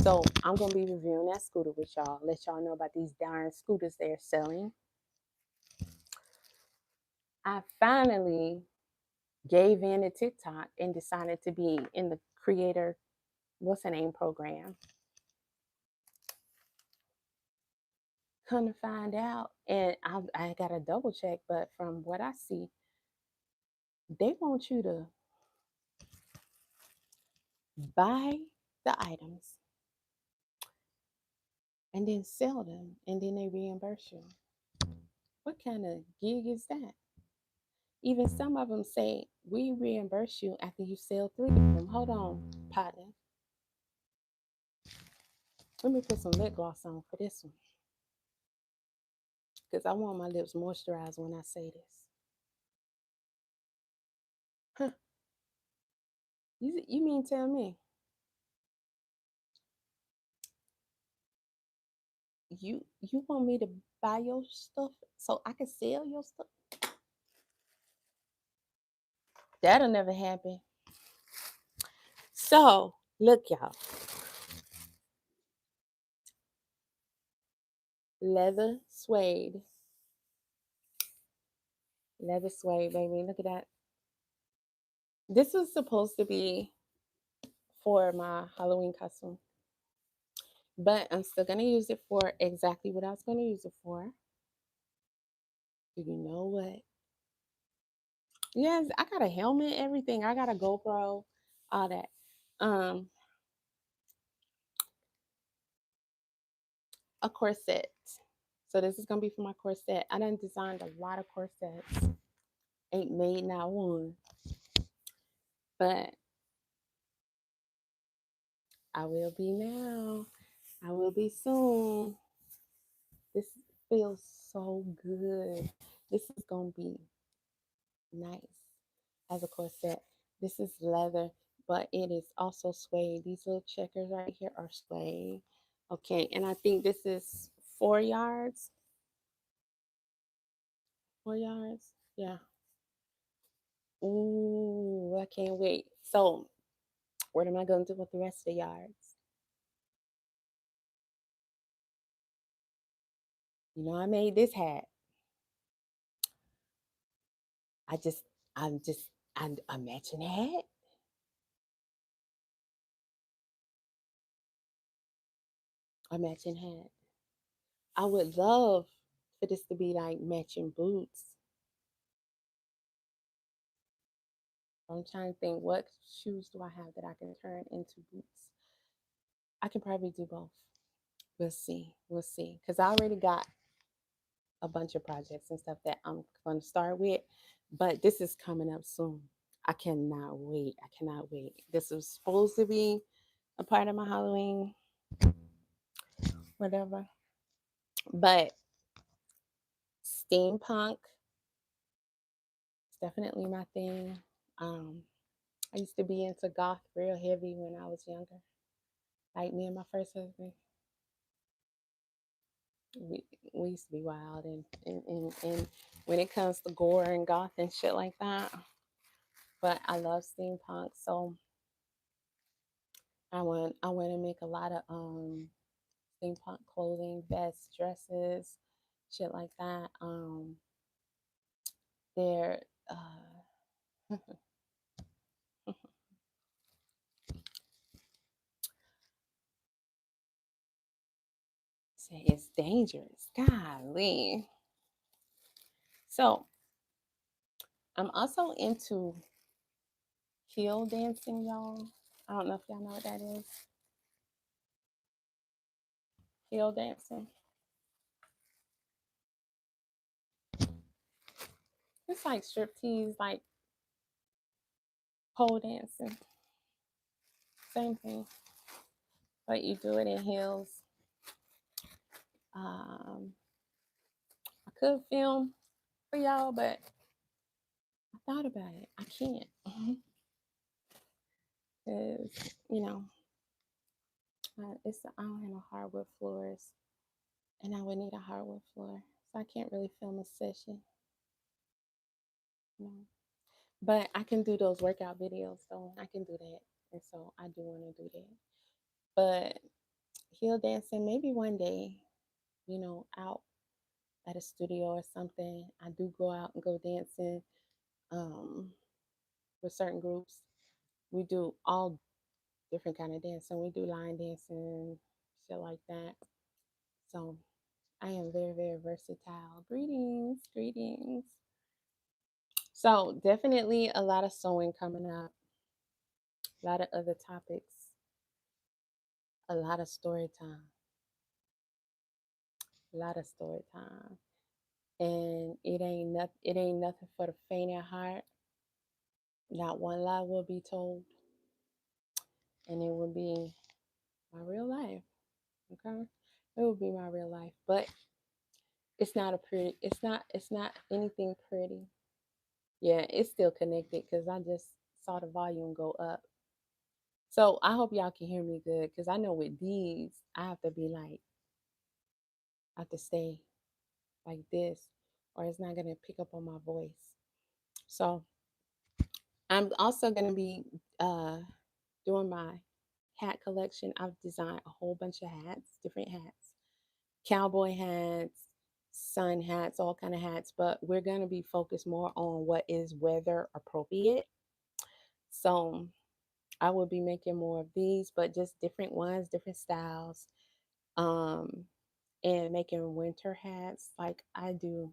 So I'm gonna be reviewing that scooter with y'all. Let y'all know about these darn scooters they're selling. I finally gave in to TikTok and decided to be in the creator, what's the name program. Come to find out, and I got to double check, but from what I see, they want you to buy the items and then sell them, and then they reimburse you. What kind of gig is that? Even some of them say, we reimburse you after you sell 3 of them. Hold on, partner. Let me put some lip gloss on for this one because I want my lips moisturized when I say this. Huh. You mean tell me you want me to buy your stuff so I can sell your stuff? That'll never happen. So look, y'all. Leather suede. Leather suede, baby. Look at that. This was supposed to be for my Halloween costume. But I'm still gonna use it for exactly what I was gonna use it for. Do you know what? Yes, I got a helmet, everything. I got a GoPro, all that. Um, a corset. So this is gonna be for my corset. I done designed a lot of corsets. Ain't made not one. But I will be now. I will be soon. This feels so good. This is gonna be nice as a corset. This is leather, but it is also suede. These little checkers right here are suede. Okay, and I think this is 4 yards. 4 yards. Yeah. Ooh, I can't wait. So, what am I gonna do with the rest of the yards? I made this hat. I just, I'm matching the hat. A matching hat. I would love for this to be like matching boots. I'm trying to think, what shoes do I have that I can turn into boots? I can probably do both. We'll see. We'll see. Because I already got a bunch of projects and stuff that I'm going to start with, but this is coming up soon. I cannot wait. I cannot wait. This was supposed to be a part of my Halloween, whatever. But steampunk is definitely my thing. Um, I used to be into goth real heavy when I was younger. Like me and my first husband, we, we used to be wild, and when it comes to gore and goth and shit like that. But I love steampunk, so I want to make a lot of steampunk clothing, vests, dresses, shit like that. They're say it's dangerous. Golly. So I'm also into heel dancing, y'all. I don't know if y'all know what that is. Heel dancing. It's like striptease, like pole dancing. Same thing. But you do it in heels. Um, I could film for y'all, but I thought about it. I can't. Because, I don't have no hardwood floors, and I would need a hardwood floor. So I can't really film a session. You know. But I can do those workout videos, so I can do that. And so I do want to do that. But heel dancing, maybe one day, out at a studio or something. I do go out and go dancing um, with certain groups. We do all different kind of dancing. We do line dancing, shit like that. So I am very, very versatile. Greetings, greetings. So definitely a lot of sewing coming up, a lot of other topics, a lot of story time, a lot of story time. And it ain't nothing for the faint at heart. Not one lie will be told, and it will be my real life. Okay, it will be my real life, but it's not a pretty. It's not anything pretty. Yeah, it's still connected because I just saw the volume go up. So I hope y'all can hear me good because I know with these I have to be like I have to stay like this, or it's not gonna pick up on my voice. So I'm also gonna be doing my hat collection. I've designed a whole bunch of hats, different hats, cowboy hats, sun hats, all kind of hats. But we're gonna be focused more on what is weather appropriate. So I will be making more of these, but just different ones, different styles, um, and making winter hats. Like I do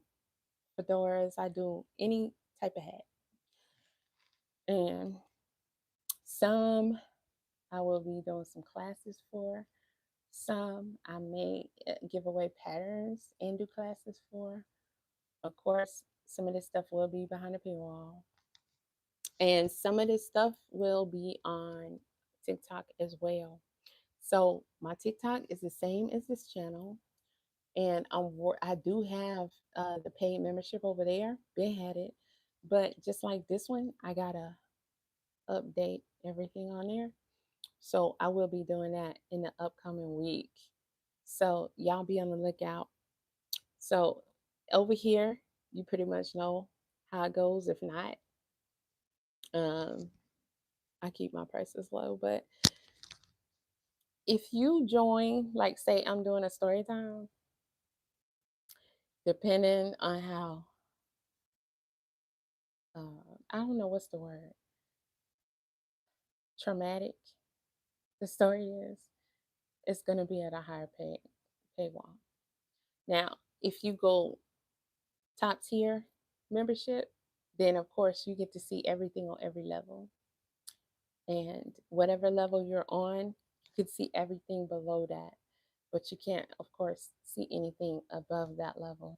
fedoras, I do any type of hat, and some I will be doing some classes for. Some I may give away patterns and do classes for. Of course, some of this stuff will be behind the paywall, and some of this stuff will be on TikTok as well. So my TikTok is the same as this channel, and I do have the paid membership over there. Been had it, but just like this one, I gotta update everything on there. So I will be doing that in the upcoming week. So y'all be on the lookout. So over here, you pretty much know how it goes. If not, um, I keep my prices low. But if you join, like say I'm doing a story time, depending on how I don't know what's the word, traumatic the story is, it's gonna be at a higher paywall. Now, if you go top tier membership, then of course you get to see everything on every level. And whatever level you're on, you could see everything below that. But you can't, of course, see anything above that level.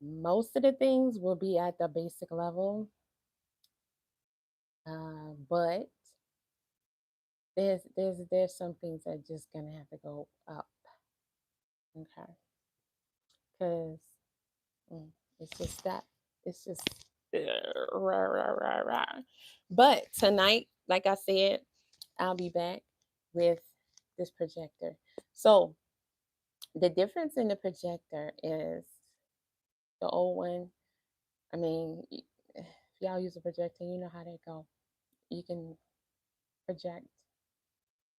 Most of the things will be at the basic level, but there's some things that just gonna have to go up, okay? Because it's just that it's just rah, rah, rah, rah. But tonight, like I said, I'll be back with this projector. So the difference in the projector is the old one. I mean, if y'all use a projector, you know how they go. You can project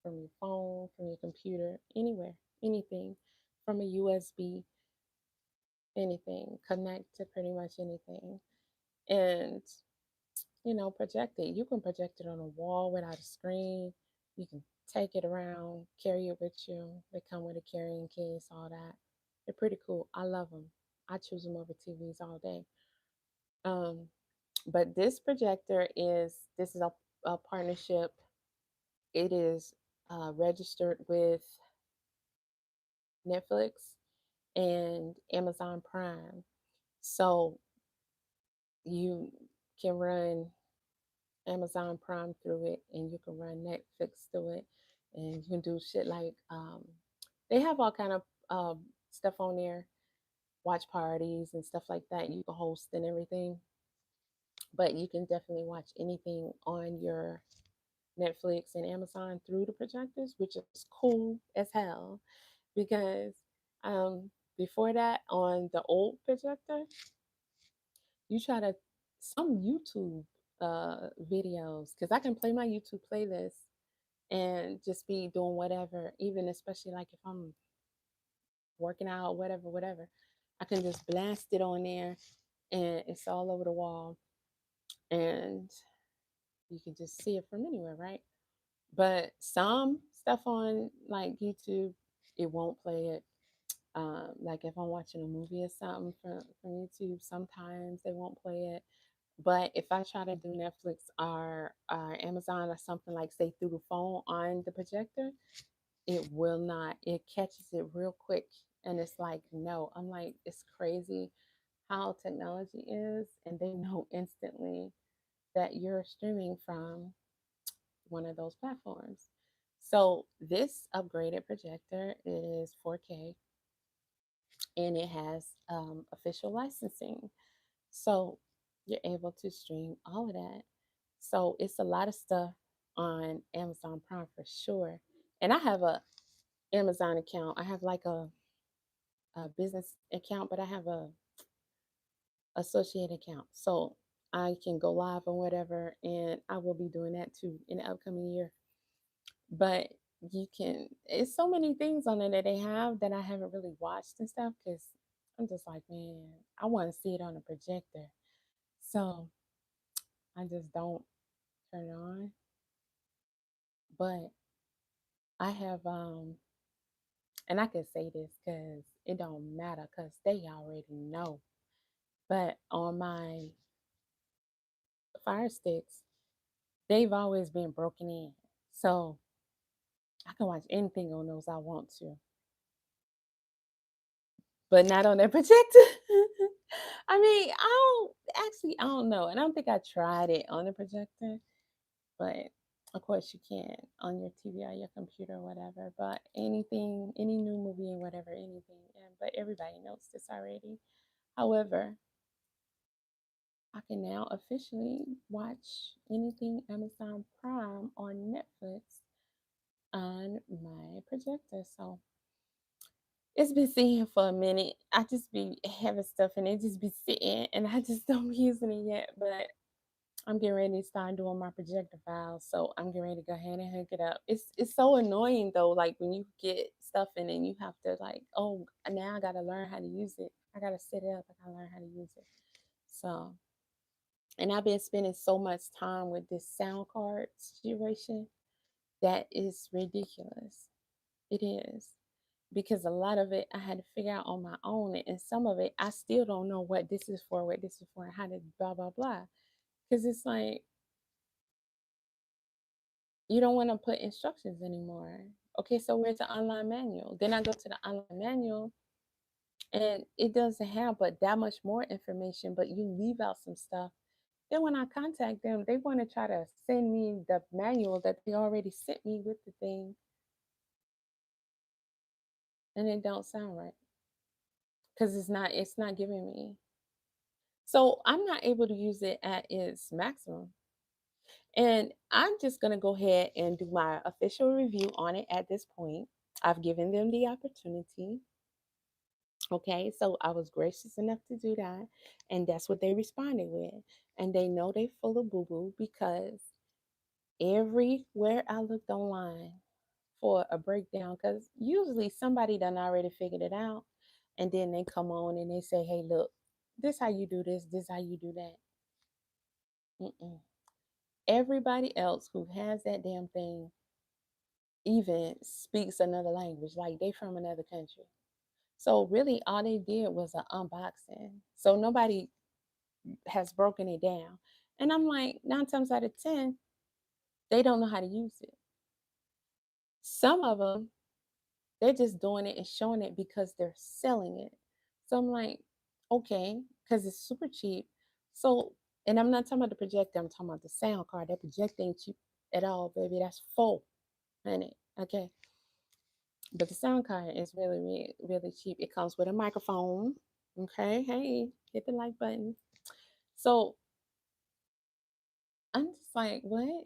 from your phone, from your computer, anywhere, anything, from a USB, anything, connect to pretty much anything. And, project it. You can project it on a wall without a screen. You can take it around, carry it with you. They come with a carrying case, all that. They're pretty cool. I love them. I choose them over TVs all day. Um, but this is a partnership. It is registered with Netflix and Amazon Prime. So you can run Amazon Prime through it, and you can run Netflix through it, and you can do shit like they have all kind of stuff on there, watch parties and stuff like that. You can host and everything, but you can definitely watch anything on your Netflix and Amazon through the projectors, which is cool as hell because um, before that, on the old projector, you try to some YouTube videos because I can play my YouTube playlist and just be doing whatever, even especially like if I'm working out, whatever, whatever. I can just blast it on there and it's all over the wall and you can just see it from anywhere, right? But some stuff on like YouTube, it won't play it. Like if I'm watching a movie or something from YouTube, sometimes they won't play it. But if I try to do Netflix or Amazon or something like say through the phone on the projector, it will not. It catches it real quick. And it's like, no, I'm like, it's crazy how technology is. And they know instantly that you're streaming from one of those platforms. So this upgraded projector is 4K and it has official licensing. So you're able to stream all of that. So it's a lot of stuff on Amazon Prime for sure. And I have a Amazon account. I have like a business account, but I have a associate account. So I can go live or whatever, and I will be doing that too in the upcoming year. But it's so many things on there that they have that I haven't really watched and stuff because I'm just like, man, I want to see it on a projector. So I just don't turn it on. But I have, and I can say this because it don't matter because they already know. But on my Fire Sticks, they've always been broken in. So I can watch anything on those I want to, but not on that projector. I mean, I don't know. And I don't think I tried it on the projector, but Of course, you can on your TV or your computer or whatever, but anything, any new movie and whatever, anything. But everybody knows this already. However, I can now officially watch anything Amazon Prime or Netflix on my projector. So it's been sitting here for a minute. I just be having stuff and it just be sitting and I just don't be using it yet. But I'm getting ready to start doing my projector files. So I'm getting ready to go ahead and hook it up. It's so annoying though, like when you get stuff in and you have to like, oh, now I gotta learn how to use it. I gotta set it up, I gotta learn how to use it. So, and I've been spending so much time with this sound card situation that is ridiculous. It is. Because a lot of it I had to figure out on my own, and some of it I still don't know what this is for, what this is for, and how to blah blah blah. Because it's like you don't want to put instructions anymore. Okay, so where's the online manual? Then I go to the online manual and it doesn't have but that much more information, but you leave out some stuff. Then when I contact them, they want to try to send me the manual that they already sent me with the thing, and it don't sound right because it's not giving me. So I'm not able to use it at its maximum. And I'm just going to go ahead and do my official review on it at this point. I've given them the opportunity. Okay, so I was gracious enough to do that. And that's what they responded with. And they know they full of boo boo because everywhere I looked online for a breakdown, because usually somebody done already figured it out. And then they come on and they say, hey, look, this how you do this how you do that. Mm-mm. Everybody else who has that damn thing even speaks another language, like they from another country. So really all they did was an unboxing. So nobody has broken it down. And I'm like, 9 times out of 10, they don't know how to use it. Some of them, they're just doing it and showing it because they're selling it. So I'm like, okay, because it's super cheap. So, and I'm not talking about the projector, I'm talking about the sound card. That projector ain't cheap at all, baby. That's $400. Okay. But the sound card is really, really, really cheap. It comes with a microphone. Okay. Hey, hit the like button. So I'm just like, what?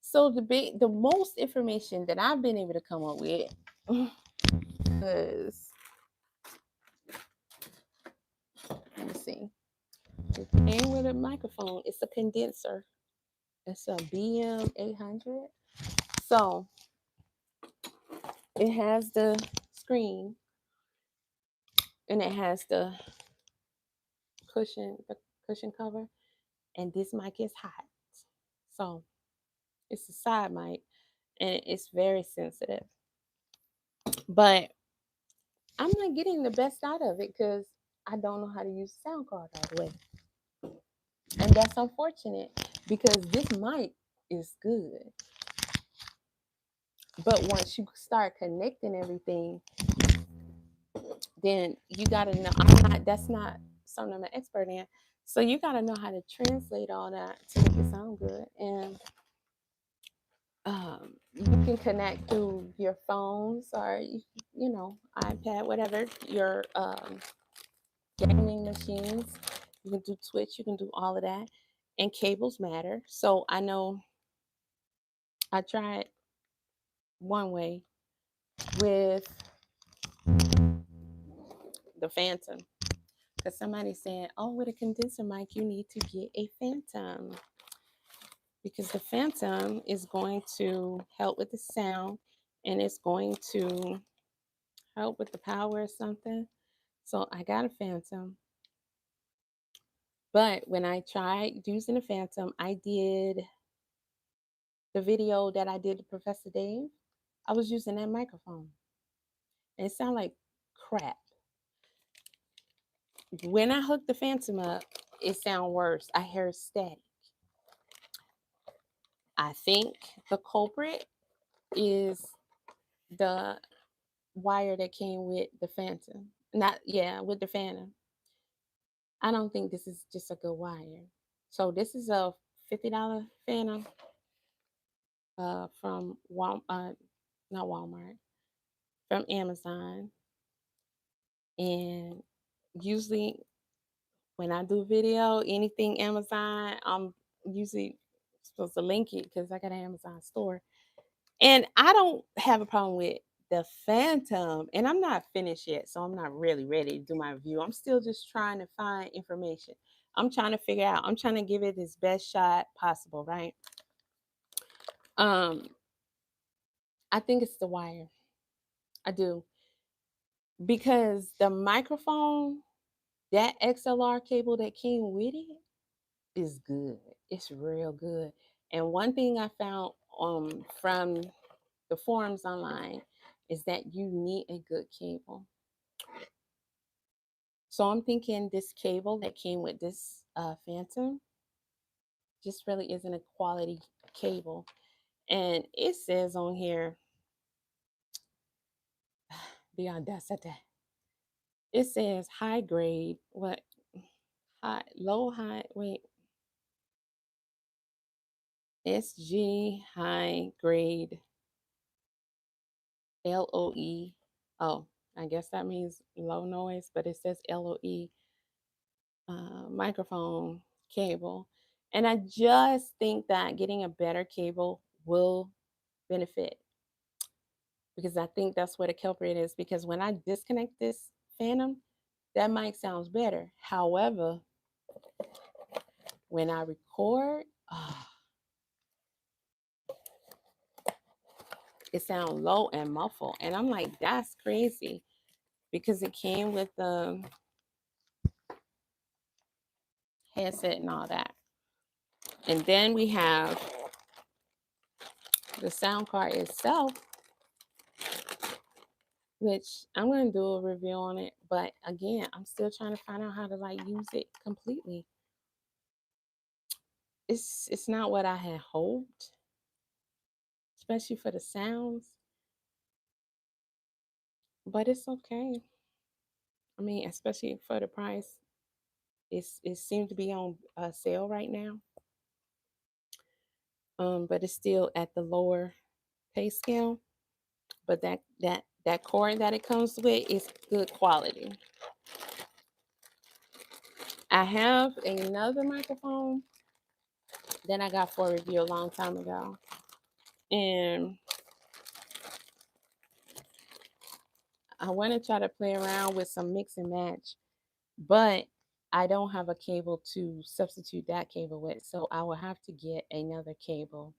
So the most information that I've been able to come up with was, let me see. It came with a microphone. It's a condenser. It's a BM 800. So it has the screen and it has the cushion cover, and this mic is hot. So it's a side mic and it's very sensitive. But I'm not getting the best out of it because I don't know how to use the sound card all the way. And that's unfortunate because this mic is good. But once you start connecting everything, then you gotta know that's not something I'm an expert in. So you gotta know how to translate all that to make it sound good. And you can connect through your phones or iPad, whatever your gaming machines. You can do Twitch, you can do all of that, and cables matter. So I know I tried one way with the Phantom because somebody said, "Oh, with a condenser mic, you need to get a Phantom because the Phantom is going to help with the sound and it's going to help with the power or something." So I got a Phantom. But when I tried using the Phantom, I did the video that I did to Professor Dave. I was using that microphone. And it sounded like crap. When I hooked the Phantom up, it sounded worse. I heard static. I think the culprit is the wire that came with the Phantom. Not with the Phantom. I don't think this is just a good wire. So this is a $50 Phantom. from not Walmart, from Amazon. And usually when I do video, anything Amazon, I'm usually supposed to link it because I got an Amazon store. And I don't have a problem with the Phantom, and I'm not finished yet, so I'm not really ready to do my review. I'm still just trying to find information. I'm trying to figure out. I'm trying to give it its best shot possible, right? Um, I think it's the wire. I do because the microphone, that XLR cable that came with it, is good. It's real good. And one thing I found from the forums online is that you need a good cable. So I'm thinking this cable that came with this Phantom just really isn't a quality cable. And it says on here, the audacity. It says high grade. What? High, low, high. Wait. SG high grade LOE. Oh, I guess that means low noise, but it says LOE microphone cable. And I just think that getting a better cable will benefit because I think that's what a culprit is. Because when I disconnect this Phantom, that mic sounds better. However, when I record, it sounds low and muffled. And I'm like, that's crazy because it came with the headset and all that. And then we have the sound card itself, which I'm going to do a review on it. But again, I'm still trying to find out how to like use it completely. It's not what I had hoped, especially for the sounds, but it's okay. I mean, especially for the price, it seems to be on sale right now. But it's still at the lower pay scale. But that cord that it comes with is good quality. I have another microphone that I got for a review a long time ago. And I want to try to play around with some mix and match, but I don't have a cable to substitute that cable with. So I will have to get another cable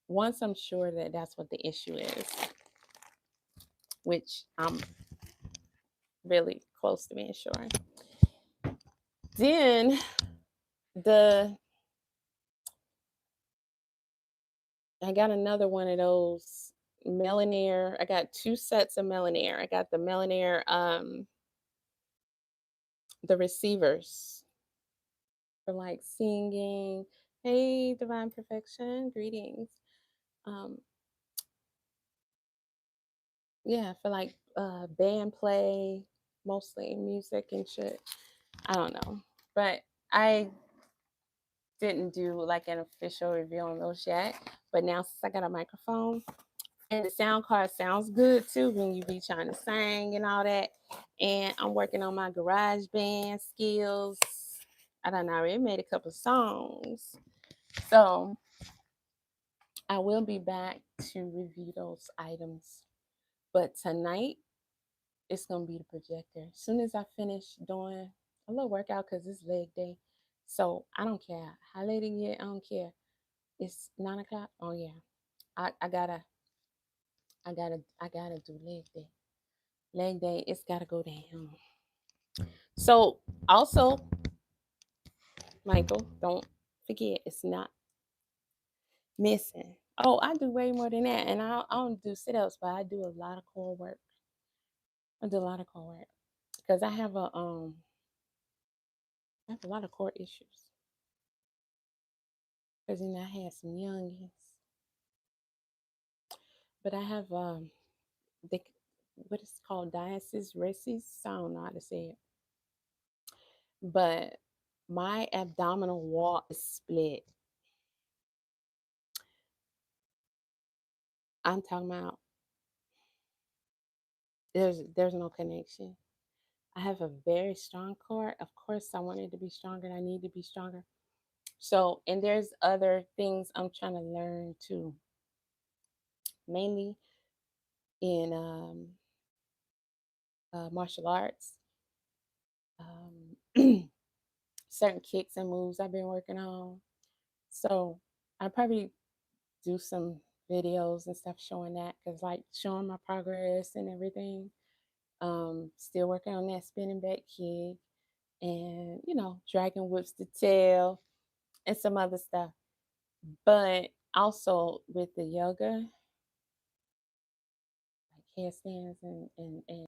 once I'm sure that that's what the issue is, which I'm really close to being sure. Then the I got another one of those Melanair. I got two sets of Melanair. I got the Melanair, the receivers for like singing. Hey, Divine Perfection, greetings. Um, yeah, for like band play, mostly music and shit. I don't know, but I didn't do like an official review on those yet. But now since I got a microphone, and the sound card sounds good too when you be trying to sing and all that. And I'm working on my garage band skills. I don't know, I already made a couple songs. So I will be back to review those items. But tonight it's gonna be the projector. As soon as I finish doing a little workout because it's leg day. So I don't care. How late it get, I don't care. It's 9 o'clock. Oh yeah. I gotta I gotta do leg day. Leg day, it's gotta go down. So also, Michael, don't forget it's not missing. Oh, I do way more than that. And I don't do sit-ups, but I do a lot of core work. I do a lot of core work. Because I have a lot of core issues. Because I had some youngins. But I have the what is called diastasis rectus. I don't know how to say it. But my abdominal wall is split. I'm talking about there's no connection. I have a very strong core. Of course, I want it to be stronger and I need to be stronger. So, and there's other things I'm trying to learn too, mainly in martial arts, certain kicks and moves I've been working on. So, I probably do some videos and stuff showing that because, like, showing my progress and everything. Still working on that spinning back kick and, dragon whips the tail and some other stuff. But also with the yoga, like handstands and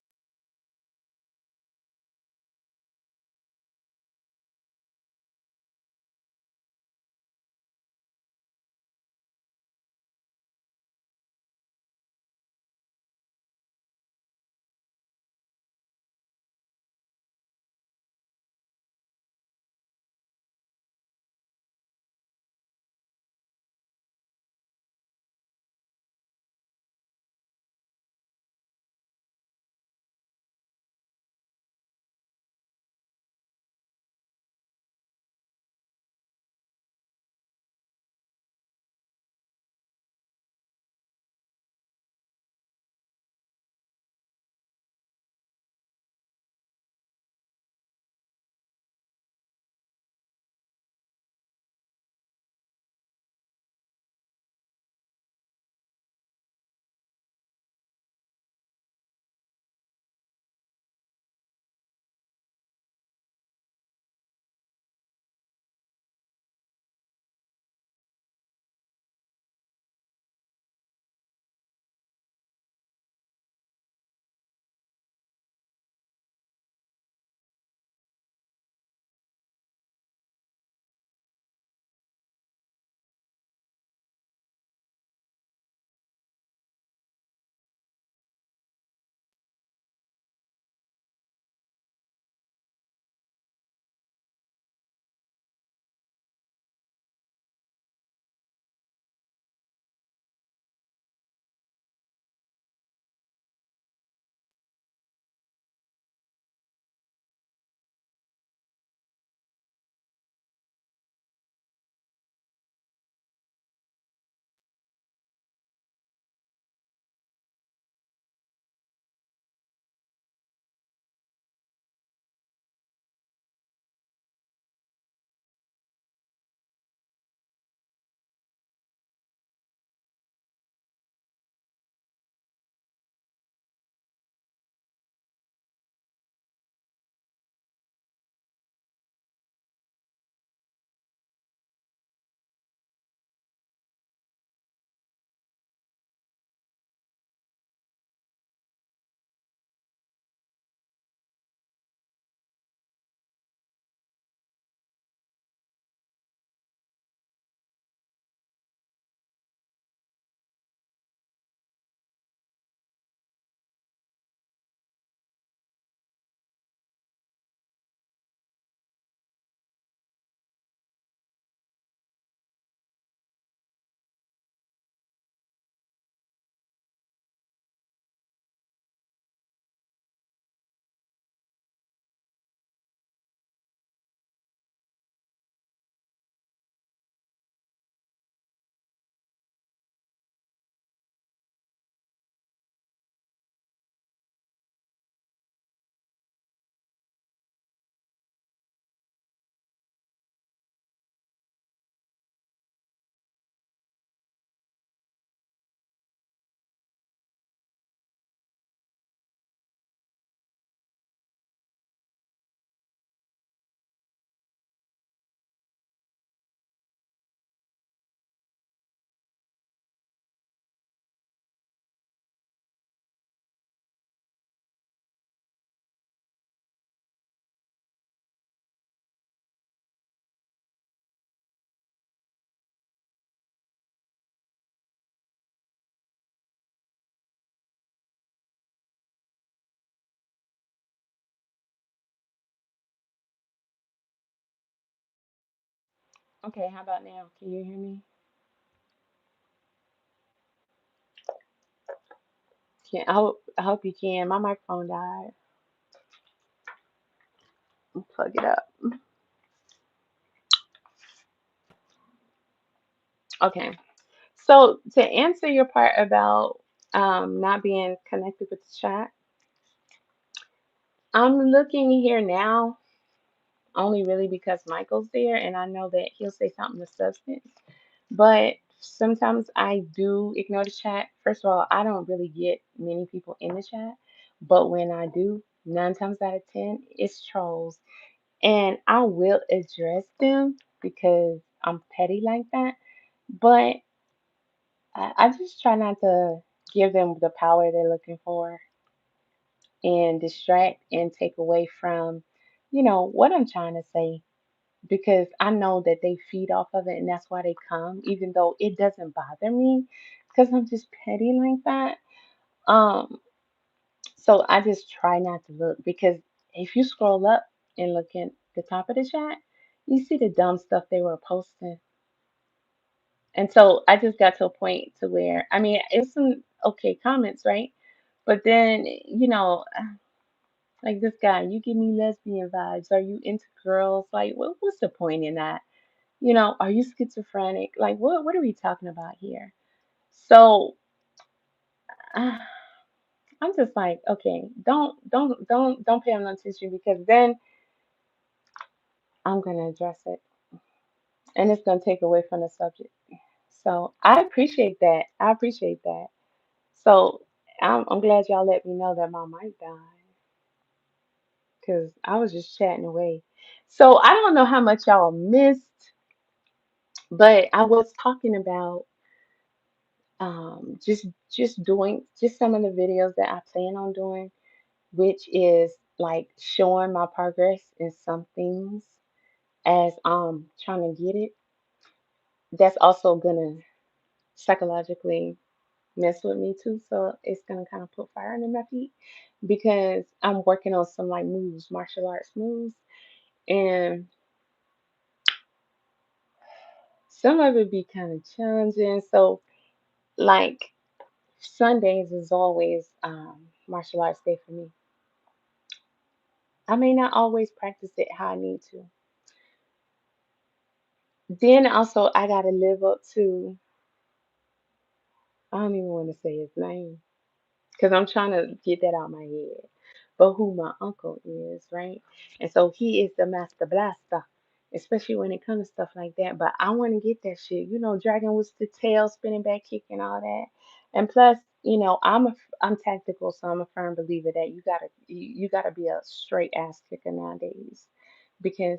okay, how about now? Can you hear me? can. I hope you can. My microphone died. Plug it up. Okay. So to answer your part about not being connected with the chat, I'm looking here now only really because Michael's there, and I know that he'll say something of substance. But sometimes I do ignore the chat. First of all, I don't really get many people in the chat, but when I do, 9 times out of 10, it's trolls. And I will address them because I'm petty like that. But I just try not to give them the power they're looking for and distract and take away from, what I'm trying to say because I know that they feed off of it and that's why they come, even though it doesn't bother me because I'm just petty like that. Um, so I just try not to look because if you scroll up and look at the top of the chat, you see the dumb stuff they were posting. And so I just got to a point to where, I mean, it was some okay comments, right? But then, like this guy, you give me lesbian vibes. Are you into girls? Like, what's the point in that? Are you schizophrenic? Like, what are we talking about here? So uh, I'm just like, okay, don't pay them no attention because then I'm gonna address it, and it's gonna take away from the subject. So I appreciate that. I appreciate that. So I'm glad y'all let me know that my mic died because I was just chatting away. So I don't know how much y'all missed, but I was talking about just doing just some of the videos that I plan on doing, which is like showing my progress in some things as I'm trying to get it. That's also gonna psychologically mess with me too. So it's gonna kind of put fire under my feet because I'm working on some like moves, martial arts moves, and some of it be kind of challenging. So like Sundays is always martial arts day for me. I may not always practice it how I need to. Then also I gotta live up to I don't even want to say his name because I'm trying to get that out my head. But who my uncle is, right? And so he is the master blaster, especially when it comes to stuff like that. But I want to get that shit, dragon with the tail spinning back kick and all that. And plus, I'm tactical, so I'm a firm believer that you gotta be a straight ass kicker nowadays because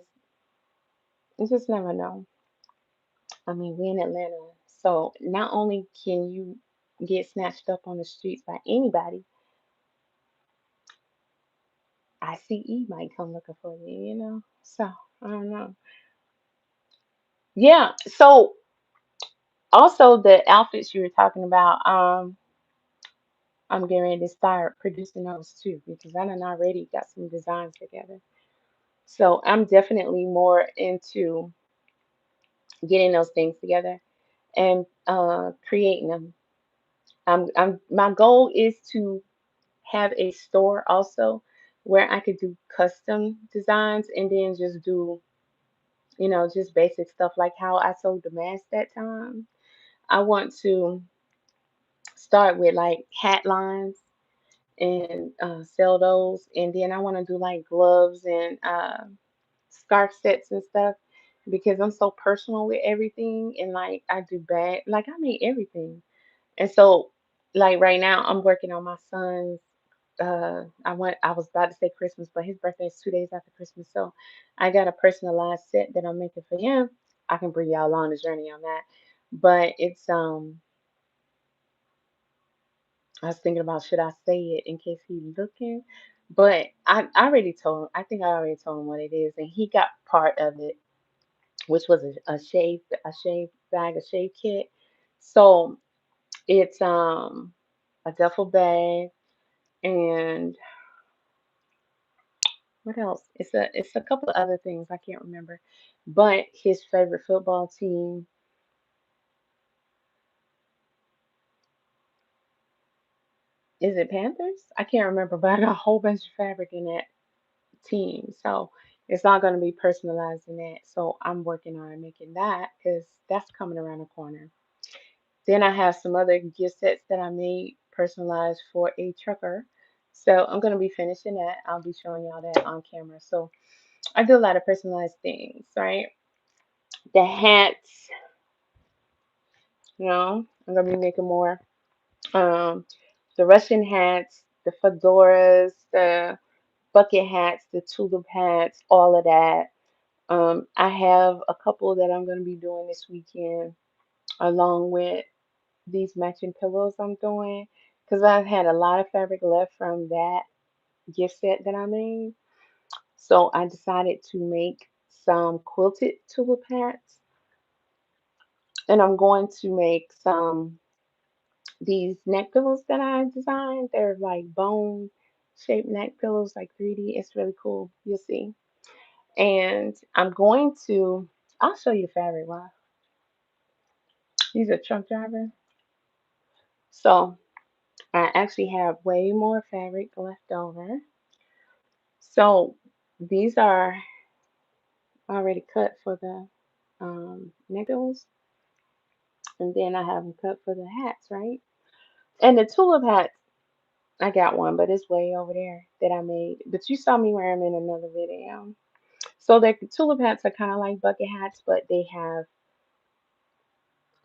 you just never know. I mean, we're in Atlanta, so not only can you get snatched up on the streets by anybody, ICE might come looking for you. So I don't know. Yeah. So also the outfits you were talking about, I'm getting ready to start producing those too because I done already got some designs together. So I'm definitely more into getting those things together and creating them. My goal is to have a store also where I could do custom designs and then just do, just basic stuff like how I sold the mask that time. I want to start with like hat lines and sell those, and then I want to do like gloves and scarf sets and stuff because I'm so personal with everything and like I do bag, like I make everything. And so, like right now, I'm working on my son's. I was about to say Christmas, but his birthday is 2 days after Christmas, so I got a personalized set that I'm making for him. I can bring y'all along the journey on that, but I was thinking about should I say it in case he's looking, but I already told him. I think I already told him what it is, and he got part of it, which was a shave bag, a shave kit. So it's a duffel bag and what else? It's a couple of other things I can't remember. But his favorite football team, is it Panthers? I can't remember, but I got a whole bunch of fabric in that team. So it's not going to be personalized in that. So I'm working on making that because that's coming around the corner. Then I have some other gift sets that I made personalized for a trucker. So I'm going to be finishing that. I'll be showing y'all that on camera. So I do a lot of personalized things, right? The hats, I'm going to be making more. Um, the Russian hats, the fedoras, the bucket hats, the tulip hats, all of that. I have a couple that I'm going to be doing this weekend, along with these matching pillows I'm doing, because I've had a lot of fabric left from that gift set that I made. So I decided to make some quilted tulip hats, and I'm going to make some these neck pillows that I designed. They're like bone shaped neck pillows, like 3D. It's really cool. You'll see. And I'm going to, I'll show you the fabric. Wow. These are truck drivers. So I actually have way more fabric left over. So these are already cut for the nipples, and then I have them cut for the hats, right? And the tulip hats, I got one, but it's way over there that I made. But you saw me wear them in another video. So the tulip hats are kind of like bucket hats, but they have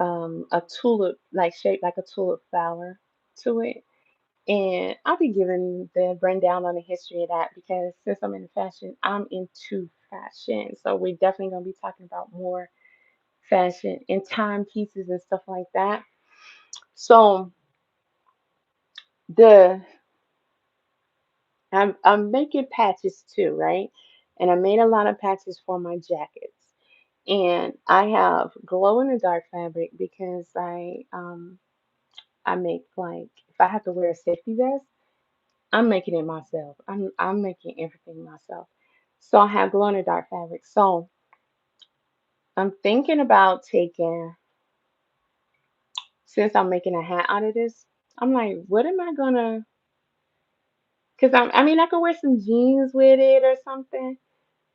a tulip, like shaped like a tulip flower to it. And I'll be giving the rundown on the history of that because since I'm in fashion, I'm into fashion. So we're definitely going to be talking about more fashion and timepieces and stuff like that. So the I'm making patches too, right? And I made a lot of patches for my jackets. And I have glow in the dark fabric because I make like if I have to wear a safety vest, I'm making it myself. I'm making everything myself. So I have glow in the dark fabric. So I'm thinking about taking, since I'm making a hat out of this, I'm like, what am I gonna? Cause I mean, I could wear some jeans with it or something,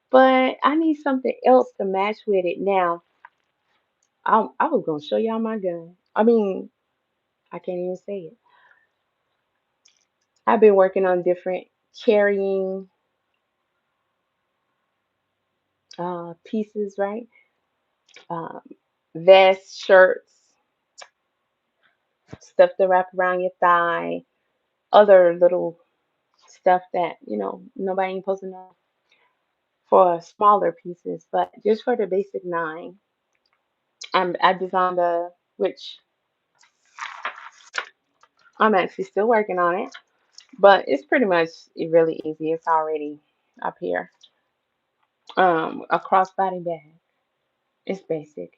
but I need something else to match with it. Now, I was gonna show y'all my gun. I mean, I can't even say it. I've been working on different carrying pieces, right? Um, vests, shirts, stuff to wrap around your thigh, other little stuff that nobody ain't supposed to know for smaller pieces, but just for the basic nine. I designed which I'm actually still working on it, but it's pretty much really easy. It's already up here. A crossbody bag. It's basic.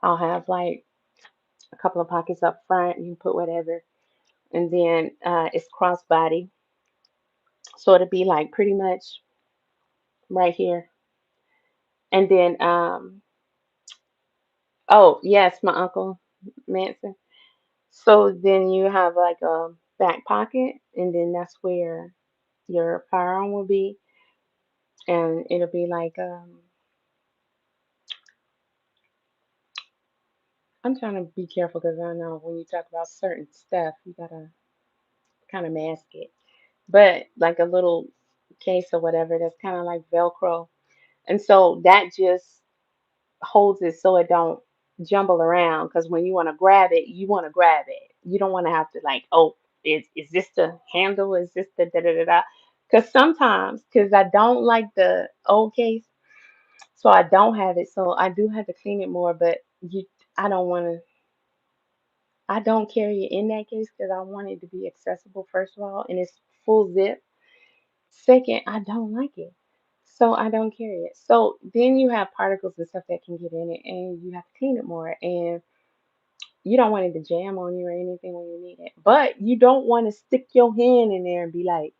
I'll have like a couple of pockets up front. You can put whatever, and then it's crossbody, so it'll be like pretty much right here. And then oh yes, my uncle Manson. So then you have like a back pocket, and then that's where your firearm will be, and it'll be like I'm trying to be careful because I know when you talk about certain stuff, you gotta kind of mask it. But like a little case or whatever that's kind of like Velcro, and so that just holds it so it don't jumble around. Because when you want to grab it, you want to grab it. You don't want to have to like, oh, is this the handle? Is this the da da da da? Because sometimes, because I don't like the old case, so I don't have it. So I do have to clean it more. But I don't want to. I don't carry it in that case because I want it to be accessible, first of all, and it's full zip. Second, I don't like it. So I don't carry it. So then you have particles and stuff that can get in it and you have to clean it more. And you don't want it to jam on you or anything when you need it. But you don't want to stick your hand in there and be like,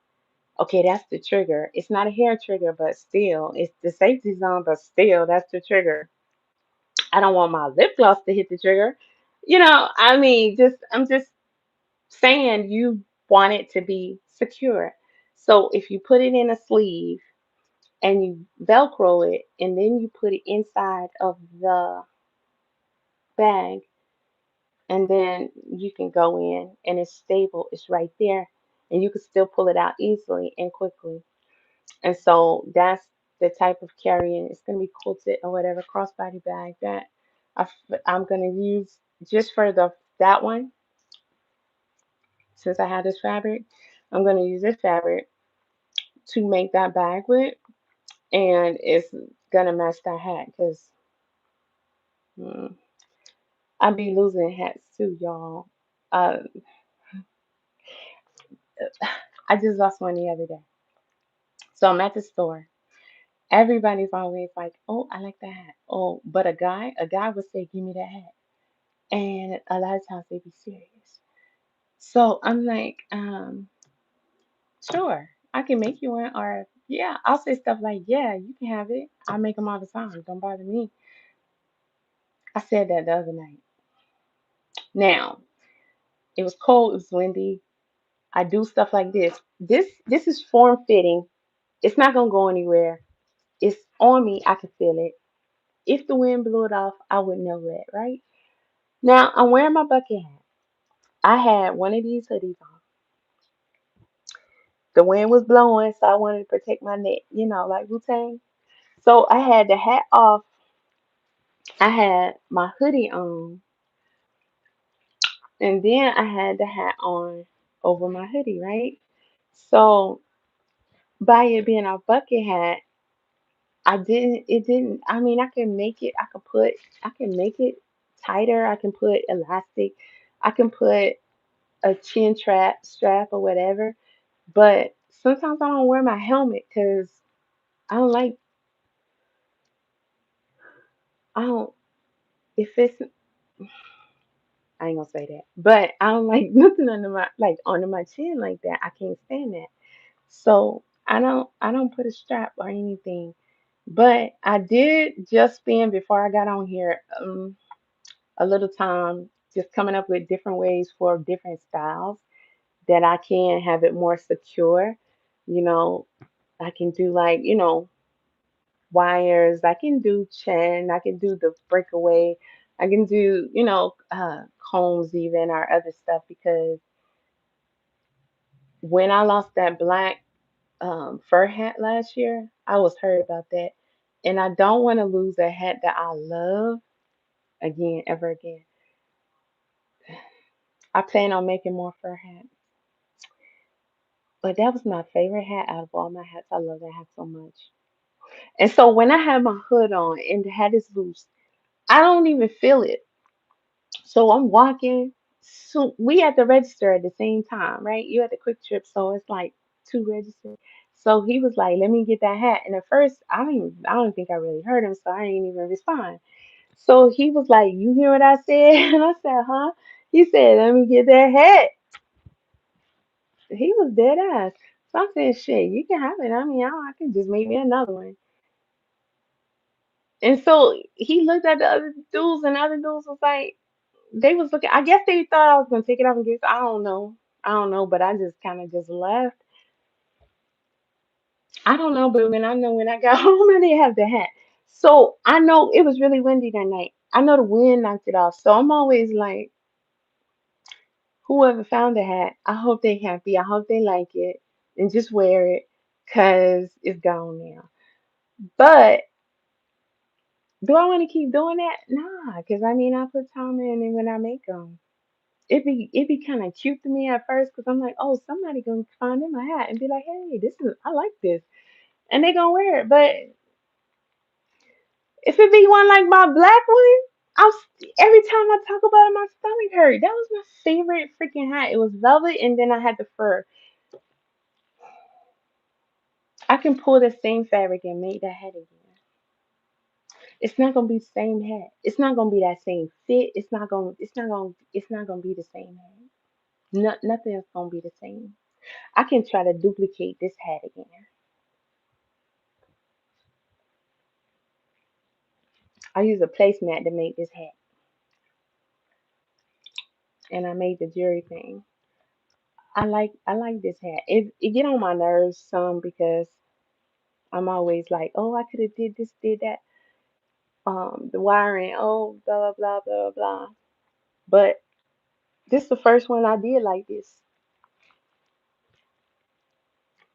okay, that's the trigger. It's not a hair trigger, but still, it's the safety zone, but still, that's the trigger. I don't want my lip gloss to hit the trigger. I mean, I'm just saying you want it to be secure. So if you put it in a sleeve and you velcro it and then you put it inside of the bag, and then you can go in and it's stable, it's right there, and you can still pull it out easily and quickly. And so that's the type of carrying. It's going to be quilted or whatever crossbody bag that I, I'm going to use just for the that one. Since I have this fabric, I'm going to use this fabric to make that bag with, and it's going to match that hat because I be losing hats too, y'all. Uh, I just lost one the other day. So I'm at the store. Everybody's always like, "Oh, I like that hat." Oh, but a guy would say, "Give me that hat," and a lot of times they be serious. So I'm like, sure, I can make you one, or yeah, I'll say stuff like, "Yeah, you can have it. I make them all the time. Don't bother me." I said that the other night. Now it was cold, it was windy. I do stuff like this. This is form fitting. It's not gonna go anywhere. It's on me. I can feel it. If the wind blew it off, I would know that, right? Now I'm wearing my bucket hat. I had one of these hoodies on. The wind was blowing, so I wanted to protect my neck, like Wu Tang. So I had the hat off. I had my hoodie on, and then I had the hat on over my hoodie, right? So by it being a bucket hat, it didn't, I mean, I can make it tighter. I can put elastic. I can put a chin strap or whatever. But sometimes I don't wear my helmet because I don't like, I don't, if it's, I ain't gonna say that, but I don't like nothing under my chin like that. I can't stand that. So I don't put a strap or anything. But I did just spend before I got on here a little time just coming up with different ways for different styles that I can have it more secure. You know, I can do like, wires. I can do chain. I can do the breakaway. I can do, combs even or other stuff because when I lost that black fur hat last year, I was hurt about that. And I don't want to lose a hat that I love again, ever again. I plan on making more fur hats. But that was my favorite hat out of all my hats. I love that hat so much. And so when I have my hood on and the hat is loose, I don't even feel it. So I'm walking. So we at the register at the same time, right? You at the quick trip, so it's like two registers. So he was like, "Let me get that hat." And at first, I don't think I really heard him, so I didn't even respond. So he was like, "You hear what I said?" And I said, "Huh?" He said, "Let me get that hat." He was dead ass. So I said, "Shit, you can have it. I mean, I can just make me another one." And so he looked at the other dudes, and the other dudes was like, they was looking. I guess they thought I was gonna take it off and get. I don't know. I don't know, but I just kind of just left. I don't know, but when I got home, I didn't have the hat. So I know it was really windy that night. I know the wind knocked it off. So I'm always like, whoever found the hat, I hope they happy. I hope they like it and just wear it because it's gone now. But do I want to keep doing that? Nah, because I mean, I put time in and when I make them. It be kind of cute to me at first because I'm like, oh, somebody gonna find in my hat and be like, hey, this is I like this, and they gonna wear it. But if it be one like my black one, every time I talk about it, my stomach hurt. That was my favorite freaking hat. It was velvet, and then I had the fur. I can pull the same fabric and make that hat again. It's not gonna be the same hat. It's not gonna be that same fit. It's not gonna. It's not gonna. It's not gonna be the same hat. Nothing is gonna be the same. I can try to duplicate this hat again. I use a placemat to make this hat, and I made the jury thing. I like this hat. It get on my nerves some because I'm always like, oh, I could have did this, did that. The wiring, oh, blah blah blah blah blah. But this the first one I did like this.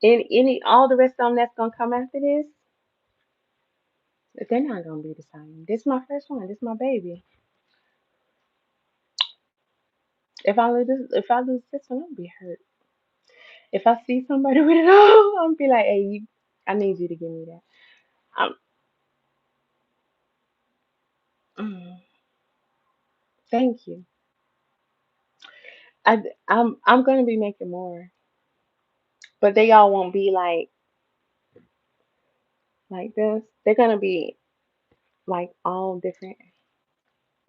Any all the rest of them that's gonna come after this, they're not gonna be the same. This is my first one. This is my baby. If I lose this one, I'll be hurt. If I see somebody with it all, I'll be like, hey, I need you to give me that. Um, mm, thank you. I'm gonna be making more, but they all won't be like this. They're gonna be like all different,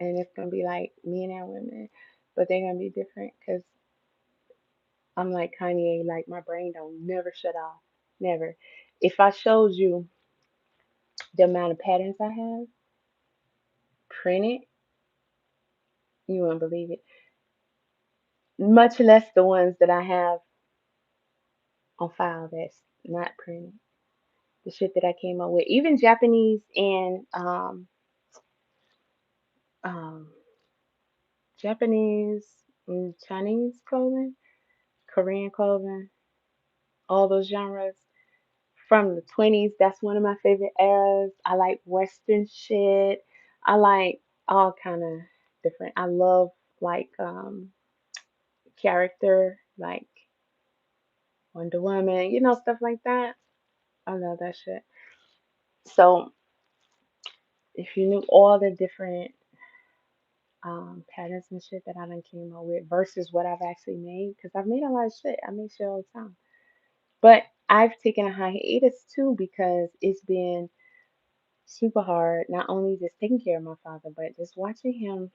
and it's gonna be like men and women, but they're gonna be different because I'm like Kanye. Like my brain don't never shut off, never. If I showed you the amount of patterns I have printed, you wouldn't believe it. Much less the ones that I have on file that's not printed. The shit that I came up with, even Japanese and um, Japanese and Chinese clothing, Korean clothing, all those genres from the 20s. That's one of my favorite eras. I like Western shit. I like all kind of different. I love like character, like Wonder Woman, stuff like that. I love that shit. So if you knew all the different patterns and shit that I done came up with versus what I've actually made, because I've made a lot of shit. I make shit all the time. But I've taken a hiatus too because it's been super hard, not only just taking care of my father, but just watching him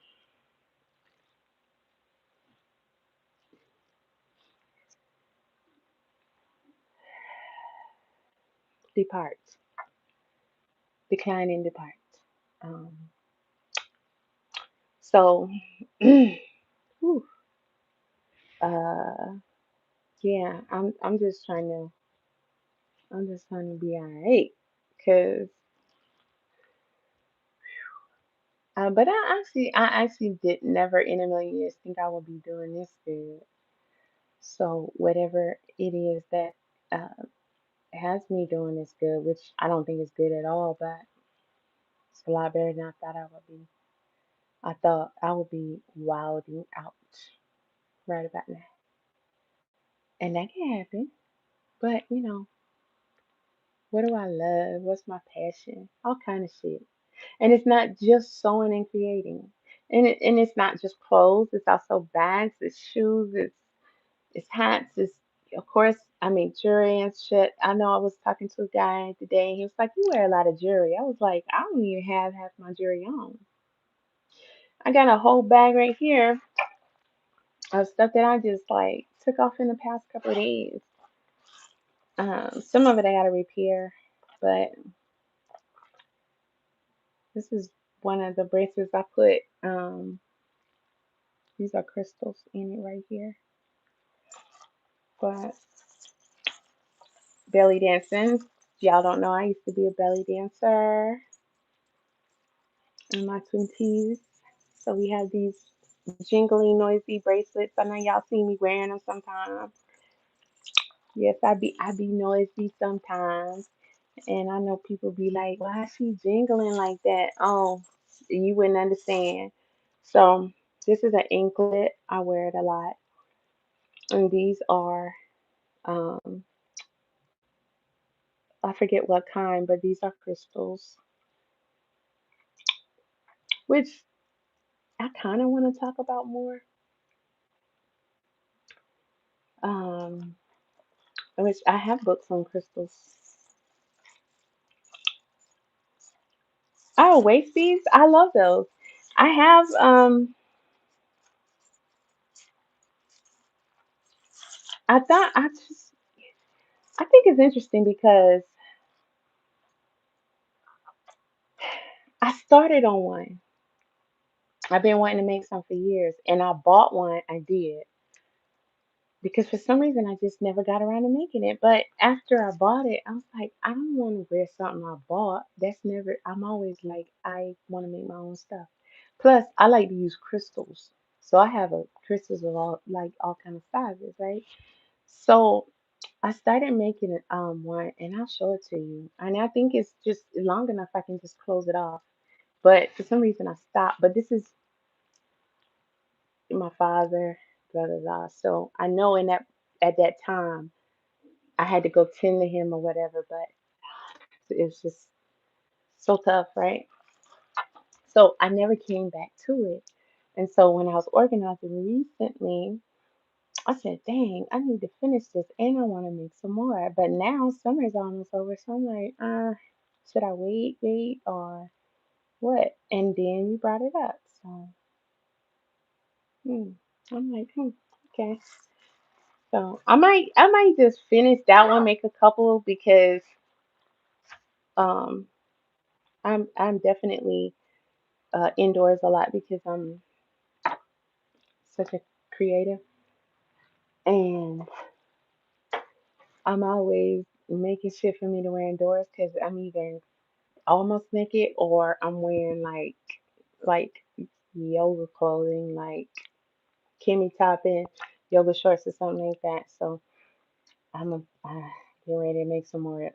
depart, decline and depart. Um, so, whew, uh, yeah, I'm just trying to be alright, cause, but I actually did never in a million years think I would be doing this good. So whatever it is that uh, has me doing this good, which I don't think is good at all, but it's a lot better than I thought I would be. I thought I would be wilding out right about now. And that can happen. But, what do I love? What's my passion? All kind of shit. And it's not just sewing and creating. And it's not just clothes, it's also bags, it's shoes, it's hats, it's of course I mean jewelry and shit. I know I was talking to a guy today and he was like, you wear a lot of jewelry. I was like, I don't even have half my jewelry on. I got a whole bag right here of stuff that I just like took off in the past couple of days. Some of it I gotta repair, but this is one of the bracelets I put. These are crystals in it right here. But belly dancing, y'all don't know I used to be a belly dancer in my 20s. So we have these jingly, noisy bracelets. I know y'all see me wearing them sometimes. Yes, I be noisy sometimes. And I know people be like, why is she jingling like that? Oh, you wouldn't understand. So this is an anklet. I wear it a lot. And these are, um, I forget what kind, but these are crystals, which I kind of want to talk about more. Um, which I have books on crystals. Oh, waist beads. I love those. I have, I thought I think it's interesting because I started on one. I've been wanting to make some for years, and I bought one. I did, because for some reason I just never got around to making it. But after I bought it, I was like, I don't want to wear something I bought. That's never. I'm always like, I want to make my own stuff. Plus, I like to use crystals, so I have a crystals of all kind of sizes, right? So I started making it one, and I'll show it to you. And I think it's just long enough I can just close it off. But for some reason I stopped. But this is my father, blah blah blah. So I know in that at that time I had to go tend to him or whatever, but it was just so tough, right? So I never came back to it. And so when I was organizing recently, I said, dang, I need to finish this and I want to make some more. But now summer's almost over, so I'm like, should I wait, or what? And then you brought it up. So hmm, I'm like, okay. So I might just finish that one, make a couple because um I'm definitely indoors a lot because I'm such a creative, and I'm always making shit for me to wear indoors because I'm either almost naked or I'm wearing like yoga clothing, like Kimmy topping, yoga shorts or something like that. So I'm getting ready to make some more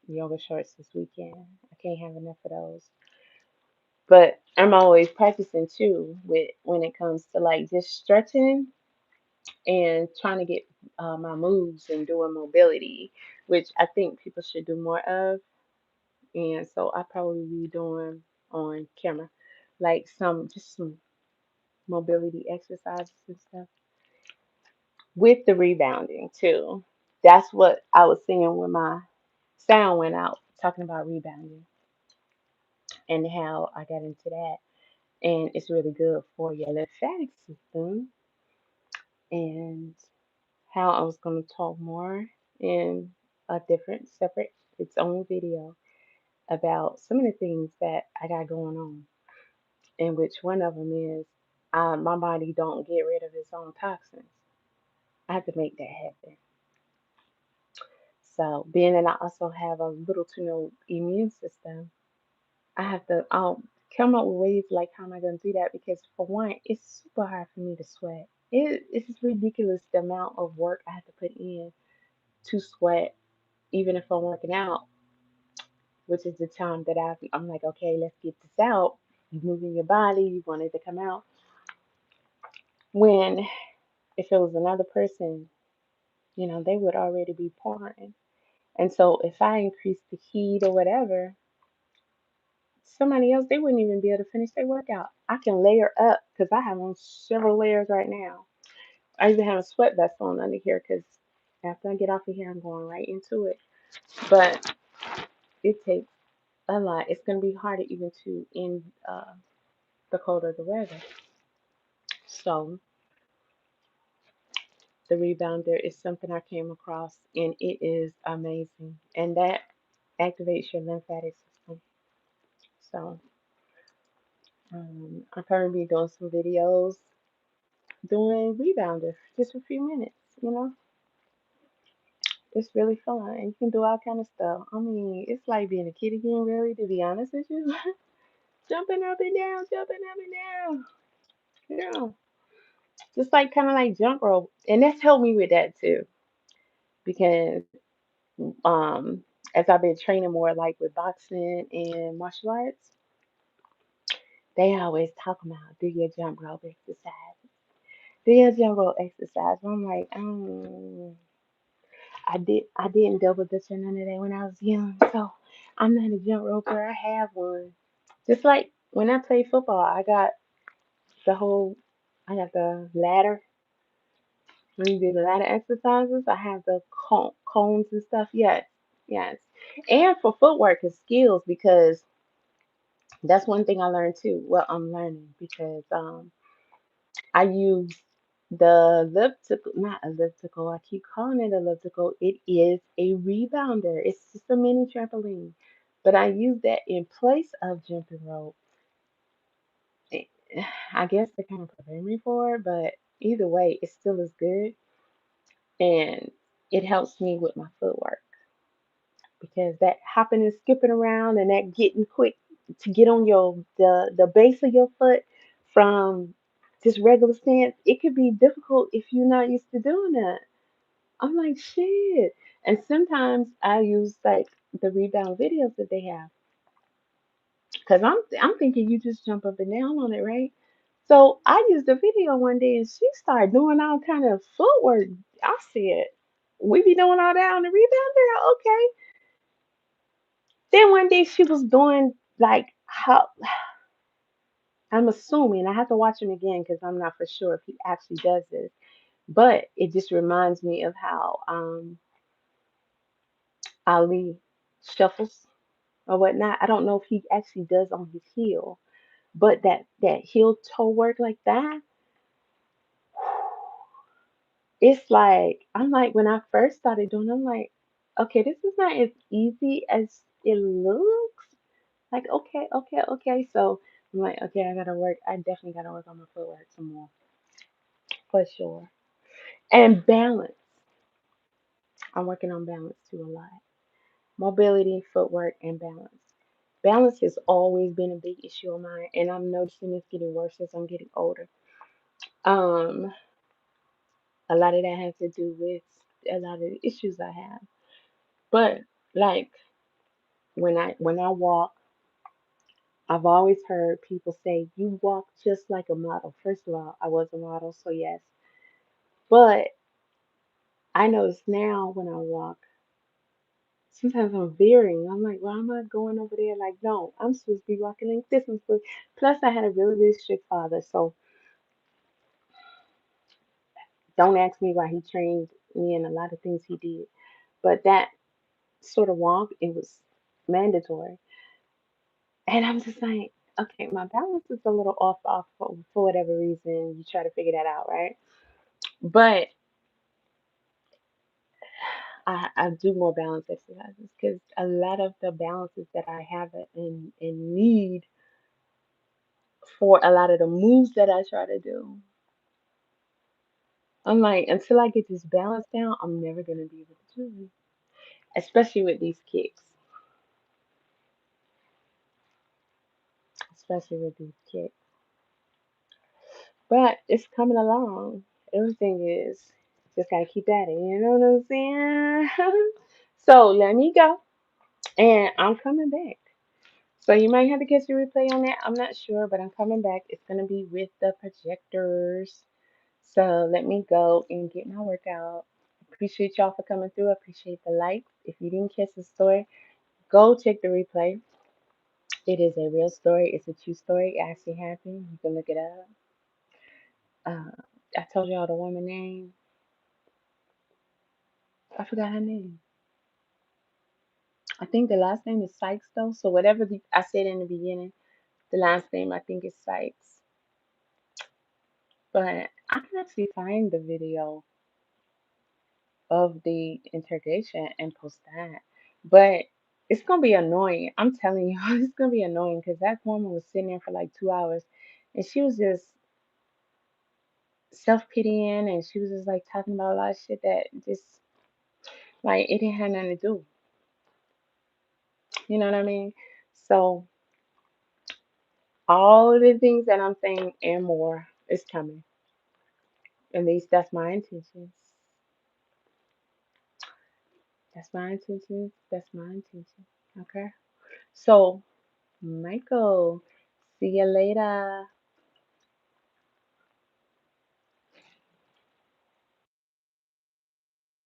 yoga shorts this weekend. I can't have enough of those. But I'm always practicing too with when it comes to like just stretching and trying to get my moves and doing mobility, which I think people should do more of. And so I probably be doing on camera, like some mobility exercises and stuff with the rebounding too. That's what I was saying when my sound went out, talking about rebounding and how I got into that. And it's really good for your lymphatic system. And how I was going to talk more in a different, separate, its own video about some of the things that I got going on, in which one of them is my body don't get rid of its own toxins. I have to make that happen. So, being that I also have a little to no immune system, I have to come up with ways like how am I going to do that? Because for one, it's super hard for me to sweat. It's ridiculous the amount of work I have to put in to sweat, even if I'm working out, which is the time that I'm like, okay, let's get this out. You moving your body, you want it to come out. When if it was another person, they would already be pouring. And so if I increase the heat or whatever, somebody else, they wouldn't even be able to finish their workout. I can layer up because I have on several layers right now. I even have a sweat vest on under here because after I get off of here, I'm going right into it. But it takes a lot. It's going to be harder even to in the colder the weather. So the rebounder is something I came across and it is amazing. And that activates your lymphatic system. So I'm currently doing some videos doing rebounder just for a few minutes. It's really fun and you can do all kind of stuff. I mean, it's like being a kid again, really, to be honest with you. Jumping up and down, jumping up and down. Yeah, just like kind of like jump rope, and that's helped me with that too because um as I've been training more like with boxing and martial arts, they always talk about do your jump rope exercise, do your jump rope exercise. I'm like, I didn't double dutch or none of that when I was young, so I'm not a jump roper. I have one. Just like when I play football, the whole I got the ladder. When you do the ladder exercises, I have the cones and stuff. Yes, yes. And for footwork and skills because that's one thing I learned too. Well, I'm learning because I use the elliptical, not elliptical. I keep calling it elliptical. It is a rebounder. It's just a mini trampoline, but I use that in place of jumping rope. Eh, I guess they kind of prepare me for it, but Either way, it still is good, and it helps me with my footwork because that hopping and skipping around and that getting quick to get on your the base of your foot from just regular stance, it could be difficult if you're not used to doing that. I'm like shit. And sometimes I use like the rebound videos that they have because I'm thinking you just jump up and down on it, right? So I used the video one day and she started doing all kind of footwork. I said, "We be doing all that on the rebound there, okay?" Then one day she was doing like how I'm assuming I have to watch him again because I'm not for sure if he actually does this, but it just reminds me of how Ali shuffles or whatnot. I don't know if he actually does on his heel, but that heel toe work like that, it's like I'm like when I first started doing, it, I'm like, okay, this is not as easy as it looks. Like, okay, okay, okay. So I'm like, okay, I gotta work. I definitely gotta work on my footwork some more for sure. And balance. I'm working on balance too a lot. Mobility, footwork, and balance. Balance has always been a big issue of mine, and I'm noticing it's getting worse as I'm getting older. Um, a lot of that has to do with a lot of the issues I have. But like when I walk, I've always heard people say you walk just like a model. First of all, I was a model, so yes. But I notice now when I walk, sometimes I'm veering. I'm like, why am I going over there? Like, no, I'm supposed to be walking like this. I'm supposed. Plus, I had a really, really strict father, so don't ask me why he trained me in a lot of things he did. But that sort of walk, it was mandatory, and I'm just like, okay, my balance is a little off for whatever reason. You try to figure that out, right? But I do more balance exercises because a lot of the balances that I have and need for a lot of the moves that I try to do, I'm like, until I get this balance down, I'm never gonna be able to do it. Especially with these kicks. Especially with these kicks. But it's coming along. Everything is. Just gotta keep at it. You know what I'm saying? So let me go. And I'm coming back. So you might have to catch a replay on that. I'm not sure, but I'm coming back. It's gonna be with the projectors. So let me go and get my workout. Appreciate y'all for coming through. Appreciate the likes. If you didn't catch the story, go check the replay. It is a real story. It's a true story. It actually happened. You can look it up. Uh, I told y'all the woman name. I forgot her name. I think the last name is Sykes though. So whatever I said in the beginning, the last name I think is Sykes. But I can actually find the video of the interrogation and post that. But it's gonna be annoying. I'm telling you, it's gonna be annoying because that woman was sitting there for like 2 hours, and she was just self pitying, and she was just like talking about a lot of shit that just like it didn't have nothing to do. You know what I mean? So all of the things that I'm saying and more is coming. At least that's my intentions. That's my intentions. That's my intention. Okay. So Michael, see you later.